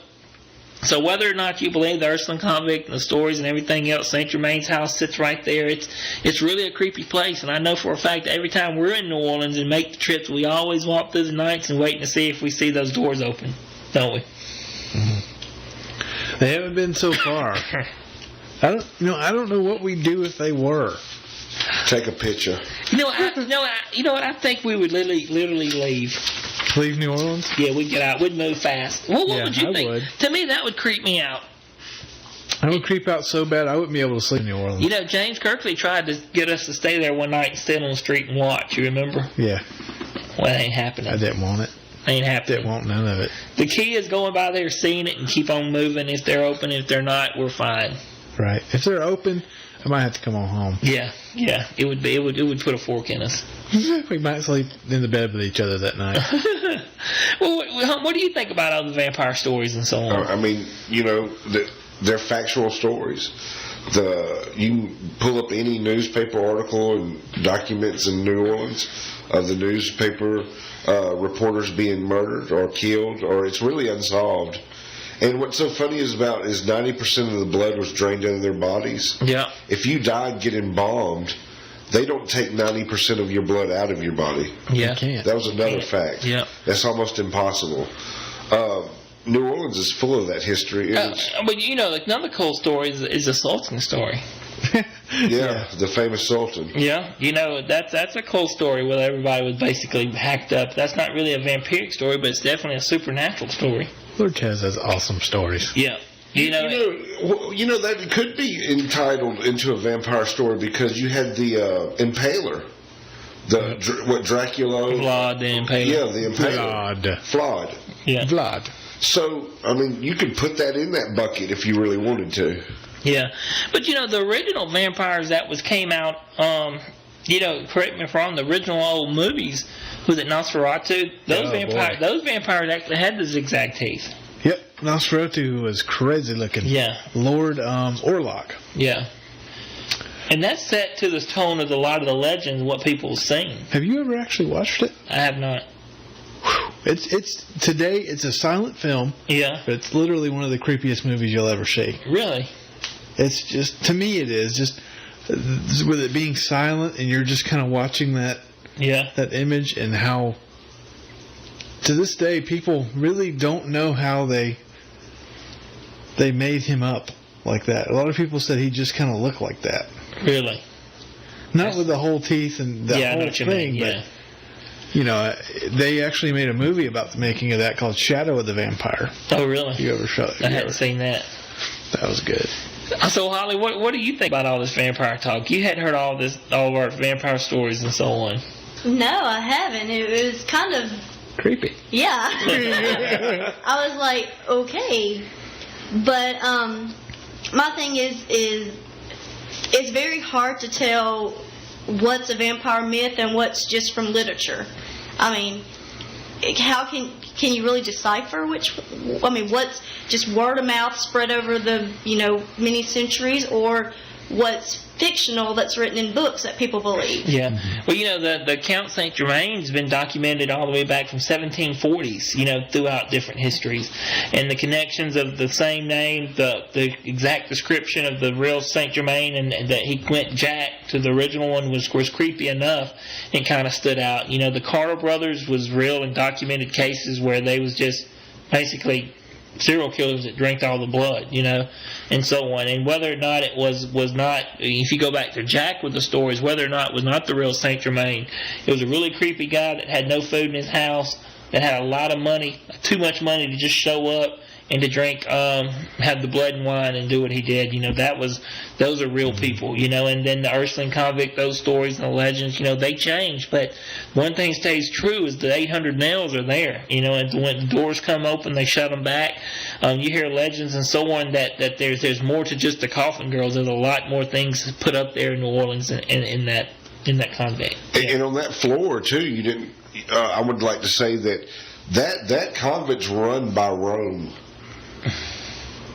Speaker 1: whether or not you believe the Ursuline convict and the stories and everything else, St. Germain's house sits right there. It's really a creepy place, and I know for a fact that every time we're in New Orleans and make the trips, we always walk through the nights and waiting to see if we see those doors open, don't we?
Speaker 3: Mm-hmm. They haven't been so far. I don't know what we'd do if they were.
Speaker 2: Take a picture.
Speaker 1: You know what? I think we would literally leave.
Speaker 3: Leave New Orleans?
Speaker 1: Yeah, we'd get out. We'd move fast. Well, what would you think?
Speaker 3: Would.
Speaker 1: To me, that would creep me out.
Speaker 3: I would creep out so bad I wouldn't be able to sleep in New Orleans.
Speaker 1: You know, James Kirkley tried to get us to stay there one night and stand on the street and watch. You remember?
Speaker 3: Yeah.
Speaker 1: Well, that ain't happening.
Speaker 3: I didn't want it.
Speaker 1: Ain't happening.
Speaker 3: Didn't want none of it.
Speaker 1: The key is going by there, seeing it, and keep on moving. If they're open, if they're not, we're fine.
Speaker 3: Right. If they're open, I might have to come on home.
Speaker 1: Yeah. It would put a fork in us.
Speaker 3: We might sleep in the bed with each other that night.
Speaker 1: Well, what do you think about all the vampire stories and so on?
Speaker 2: I mean, they're factual stories. You can pull up any newspaper article and documents in New Orleans of the newspaper reporters being murdered or killed, or it's really unsolved. And what's so funny is 90% of the blood was drained out of their bodies.
Speaker 1: Yeah.
Speaker 2: If you died getting bombed, they don't take 90% of your blood out of your body.
Speaker 1: Yeah.
Speaker 3: Can't.
Speaker 2: That was another fact.
Speaker 1: Yeah.
Speaker 2: That's almost impossible. New Orleans is full of that history.
Speaker 1: But another cool story is the Sultan story.
Speaker 2: Yeah, the famous Sultan.
Speaker 1: Yeah, that's a cool story where everybody was basically hacked up. That's not really a vampiric story, but it's definitely a supernatural story.
Speaker 3: Lurches has awesome stories.
Speaker 1: Yeah.
Speaker 2: That could be entitled into a vampire story because you had the Impaler. Dracula?
Speaker 1: Vlad the Impaler.
Speaker 2: Yeah, the Impaler. Vlad.
Speaker 1: Yeah.
Speaker 3: Vlad.
Speaker 2: So, I mean, you could put that in that bucket if you really wanted to.
Speaker 1: Yeah. But, the original vampires that came out, correct me if I'm wrong, the original old movies, was it Nosferatu? Those vampires actually had the zigzag teeth.
Speaker 3: Yep. Nosferatu was crazy looking.
Speaker 1: Yeah.
Speaker 3: Lord Orlok.
Speaker 1: Yeah. And that's set to the tone of a lot of the legends, what people have seen.
Speaker 3: Have you ever actually watched it?
Speaker 1: I have not.
Speaker 3: Today it's a silent film.
Speaker 1: Yeah.
Speaker 3: But it's literally one of the creepiest movies you'll ever see.
Speaker 1: Really?
Speaker 3: It's just, to me it is, just with it being silent and you're just kind of watching that image, and how to this day people really don't know how they made him up like that. A lot of people said he just kind of looked like that.
Speaker 1: Really?
Speaker 3: Not with the whole teeth and the whole thing, but they actually made a movie about the making of that called Shadow of the Vampire.
Speaker 1: Oh, really?
Speaker 3: You ever saw it?
Speaker 1: I hadn't seen that.
Speaker 3: That was good.
Speaker 1: So, Holly, what do you think about all this vampire talk? You hadn't heard all of our vampire stories and so on.
Speaker 5: No, I haven't. It was kind of
Speaker 3: creepy.
Speaker 5: Yeah. I was like, okay. But my thing is it's very hard to tell what's a vampire myth and what's just from literature. I mean, how can you really decipher what's just word of mouth spread over the, many centuries, or what's fictional that's written in books that people believe?
Speaker 1: Yeah. Well, the Count St. Germain's been documented all the way back from 1740s, throughout different histories. And the connections of the same name, the exact description of the real St. Germain, and that he went Jack to the original one was creepy enough and kind of stood out. The Carter brothers was real and documented cases where they was just basically serial killers that drank all the blood, and so on. And whether or not it was not, if you go back to Jack with the stories, whether or not it was not the real St. Germain, it was a really creepy guy that had no food in his house, that had a lot of money, too much money to just show up and to drink, have the blood and wine and do what he did. Those are real people, and then the Ursuline convict, those stories and the legends, they change. But one thing stays true is the 800 nails are there, and when the doors come open, they shut them back. You hear legends and so on that there's more to just the coffin girls. There's a lot more things put up there in New Orleans in that convict. Yeah.
Speaker 2: And on that floor, too, you didn't, I would like to say that convict's run by Rome.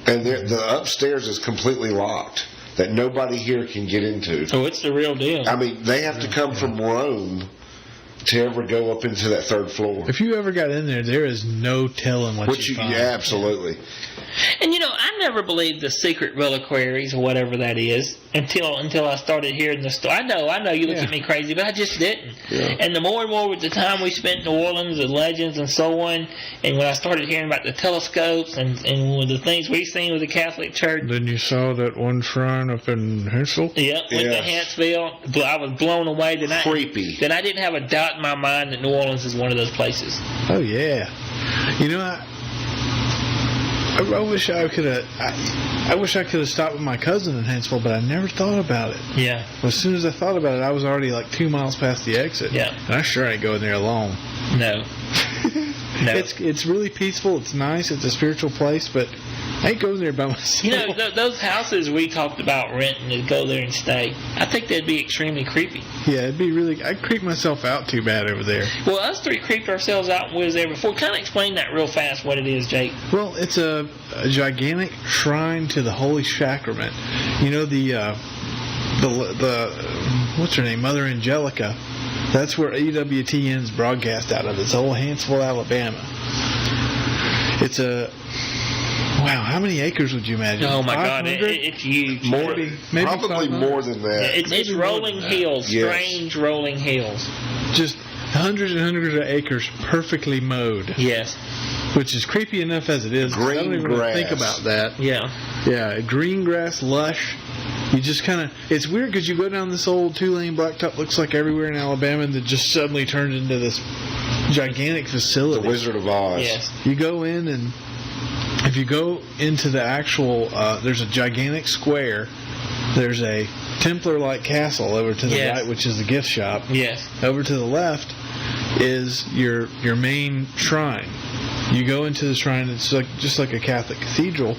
Speaker 2: And the upstairs is completely locked, that nobody here can get into.
Speaker 1: Oh, it's the real deal.
Speaker 2: I mean, they have to come from Rome to ever go up into that third floor.
Speaker 3: If you ever got in there is no telling what you find.
Speaker 2: Yeah, absolutely.
Speaker 1: And I never believed the secret reliquaries or whatever that is until I started hearing the story. I know you look at me crazy, but I just didn't. Yeah. And the more and more with the time we spent in New Orleans, the legends and so on, and when I started hearing about the telescopes and the things we've seen with the Catholic Church.
Speaker 3: Then you saw that one shrine up in Huntsville?
Speaker 1: Yep, went to Huntsville. I was blown away.
Speaker 2: Creepy.
Speaker 1: That I didn't have a doubt in my mind that New Orleans is one of those places.
Speaker 3: Oh, yeah. I wish I could have. I wish I could have stopped with my cousin in Huntsville, but I never thought about it.
Speaker 1: Yeah.
Speaker 3: Well, as soon as I thought about it, I was already like 2 miles past the exit.
Speaker 1: Yeah.
Speaker 3: And I sure ain't going there alone.
Speaker 1: No. No.
Speaker 3: It's really peaceful. It's nice. It's a spiritual place, but I ain't going there by myself.
Speaker 1: Those houses we talked about renting to go there and stay, I think that'd be extremely creepy.
Speaker 3: Yeah, it'd be really. I'd creep myself out too bad over there.
Speaker 1: Well, us three creeped ourselves out when we was there before. Kind of explain that real fast, what it is, Jake.
Speaker 3: Well, it's a gigantic shrine to the Holy Sacrament. The what's her name, Mother Angelica. That's where EWTN's broadcast out of. It's old Huntsville, Alabama. It's a wow. How many acres would you imagine?
Speaker 1: Oh my God, it's huge.
Speaker 2: Maybe probably more than that.
Speaker 1: It's rolling hills, strange rolling hills.
Speaker 3: Just hundreds and hundreds of acres, perfectly mowed.
Speaker 1: Yes.
Speaker 3: Which is creepy enough as it is.
Speaker 2: Green
Speaker 3: I don't even
Speaker 2: grass.
Speaker 3: think about that.
Speaker 1: Yeah.
Speaker 3: Yeah, green grass, lush. You just kind of, it's weird because you go down this old 2-lane blacktop, looks like everywhere in Alabama, and it just suddenly turns into this gigantic facility.
Speaker 2: The Wizard of Oz.
Speaker 1: Yes.
Speaker 3: You go in, and if you go into the actual, there's a gigantic square. There's a Templar-like castle over to the right, which is the gift shop.
Speaker 1: Yes.
Speaker 3: Over to the left is your main shrine. You go into the shrine, it's just like a Catholic cathedral,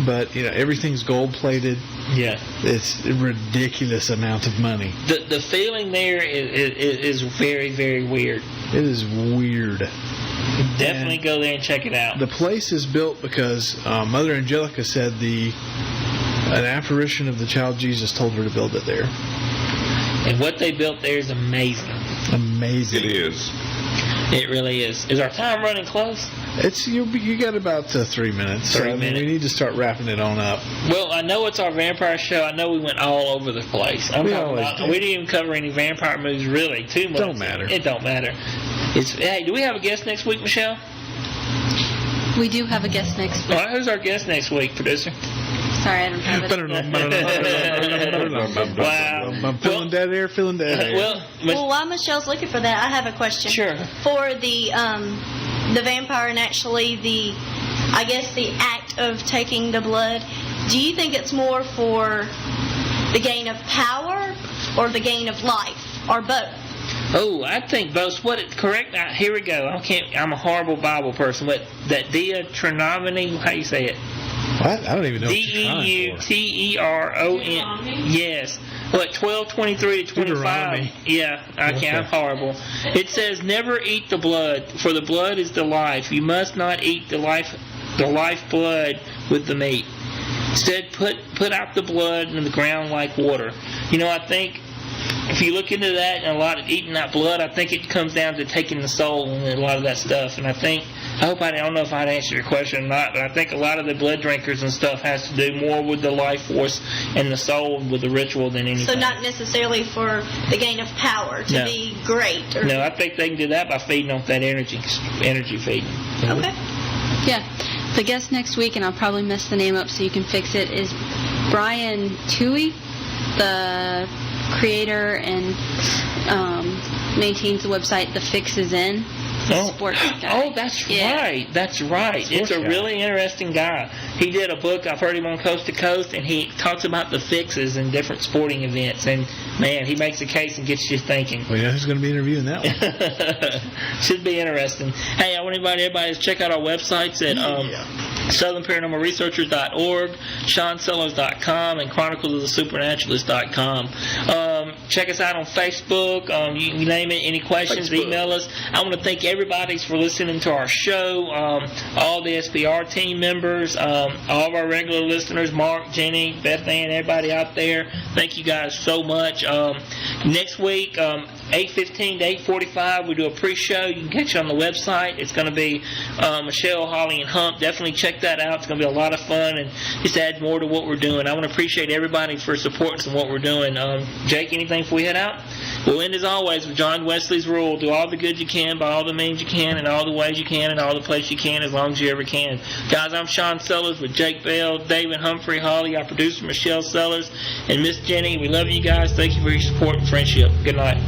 Speaker 3: but everything's gold-plated.
Speaker 1: Yeah.
Speaker 3: It's a ridiculous amount of money.
Speaker 1: The feeling there is very, very weird.
Speaker 3: It is weird.
Speaker 1: Definitely go there and check it out.
Speaker 3: The place is built because Mother Angelica said an apparition of the child Jesus told her to build it there.
Speaker 1: And what they built there is amazing.
Speaker 3: Amazing.
Speaker 2: It is.
Speaker 1: It really is. Is our time running close?
Speaker 3: It's you got about 3 minutes.
Speaker 1: 3 minutes.
Speaker 3: We need to start wrapping it on up.
Speaker 1: Well, I know it's our vampire show. I know we went all over the place. We didn't even cover any vampire movies really too much.
Speaker 3: Don't matter.
Speaker 1: It don't matter. Hey, do we have a guest next week, Michelle?
Speaker 4: We do have a guest next week.
Speaker 1: All right, who's our guest next week, producer?
Speaker 4: Sorry, I don't have it.
Speaker 1: Wow.
Speaker 3: I'm feeling dead air,
Speaker 5: Well, while Michelle's looking for that, I have a question.
Speaker 1: Sure.
Speaker 5: For the vampire and actually the act of taking the blood, do you think it's more for the gain of power or the gain of life, or both?
Speaker 1: Oh, I think both. Correct? Now, here we go. I'm a horrible Bible person, but that Deuteronomy, how you say it?
Speaker 3: What? I don't even know.
Speaker 1: Deuteron. Yes. 12:23 to 25. Yeah, I'm horrible. It says, "Never eat the blood, for the blood is the life. You must not eat the life blood with the meat. Instead, put out the blood in the ground like water." I think if you look into that and a lot of eating that blood, I think it comes down to taking the soul and a lot of that stuff. And I don't know if I'd answer your question or not, but I think a lot of the blood drinkers and stuff has to do more with the life force and the soul with the ritual than anything.
Speaker 5: So not necessarily for the gain of power to be great.
Speaker 1: No, I think they can do that by feeding off that energy feeding.
Speaker 5: Okay.
Speaker 4: Yeah. The guest next week, and I'll probably mess the name up so you can fix it, is Brian Toohey, the creator and maintains the website The Fix Is In. Sports guy.
Speaker 1: Oh, that's
Speaker 4: Yeah.
Speaker 1: right. That's right. It's a
Speaker 3: guy.
Speaker 1: really interesting guy. He did a book. I've heard him on Coast to Coast, and he talks about the fixes in different sporting events. And man, he makes a case and gets you thinking.
Speaker 3: Well, yeah, who's going to be interviewing that one?
Speaker 1: Should be interesting. Hey, I want everybody to check out our websites at southernparanormalresearchers.org, SeanSellers.com, and chroniclesofthesupernaturalist.com. Check us out on Facebook. You name it. Any questions,
Speaker 2: Facebook.
Speaker 1: email us. I want to thank everybody for listening to our show. All the SBR team members, all of our regular listeners, Mark, Jenny, Beth Ann, everybody out there. Thank you guys so much. Next week, 8:15 to 8:45, we do a pre-show. You can catch it on the website. It's going to be Michelle, Holly, and Hump. Definitely check that out. It's going to be a lot of fun and just add more to what we're doing. I want to appreciate everybody for supporting us and what we're doing. Jake, anything before we head out? We'll end as always with John Wesley's rule. Do all the good you can by all the means you can and all the ways you can and all the places you can as long as you ever can. Guys, I'm Sean Sellers with Jake Bell, David Humphrey, Holly, our producer Michelle Sellers, and Miss Jenny. We love you guys. Thank you for your support and friendship. Good night.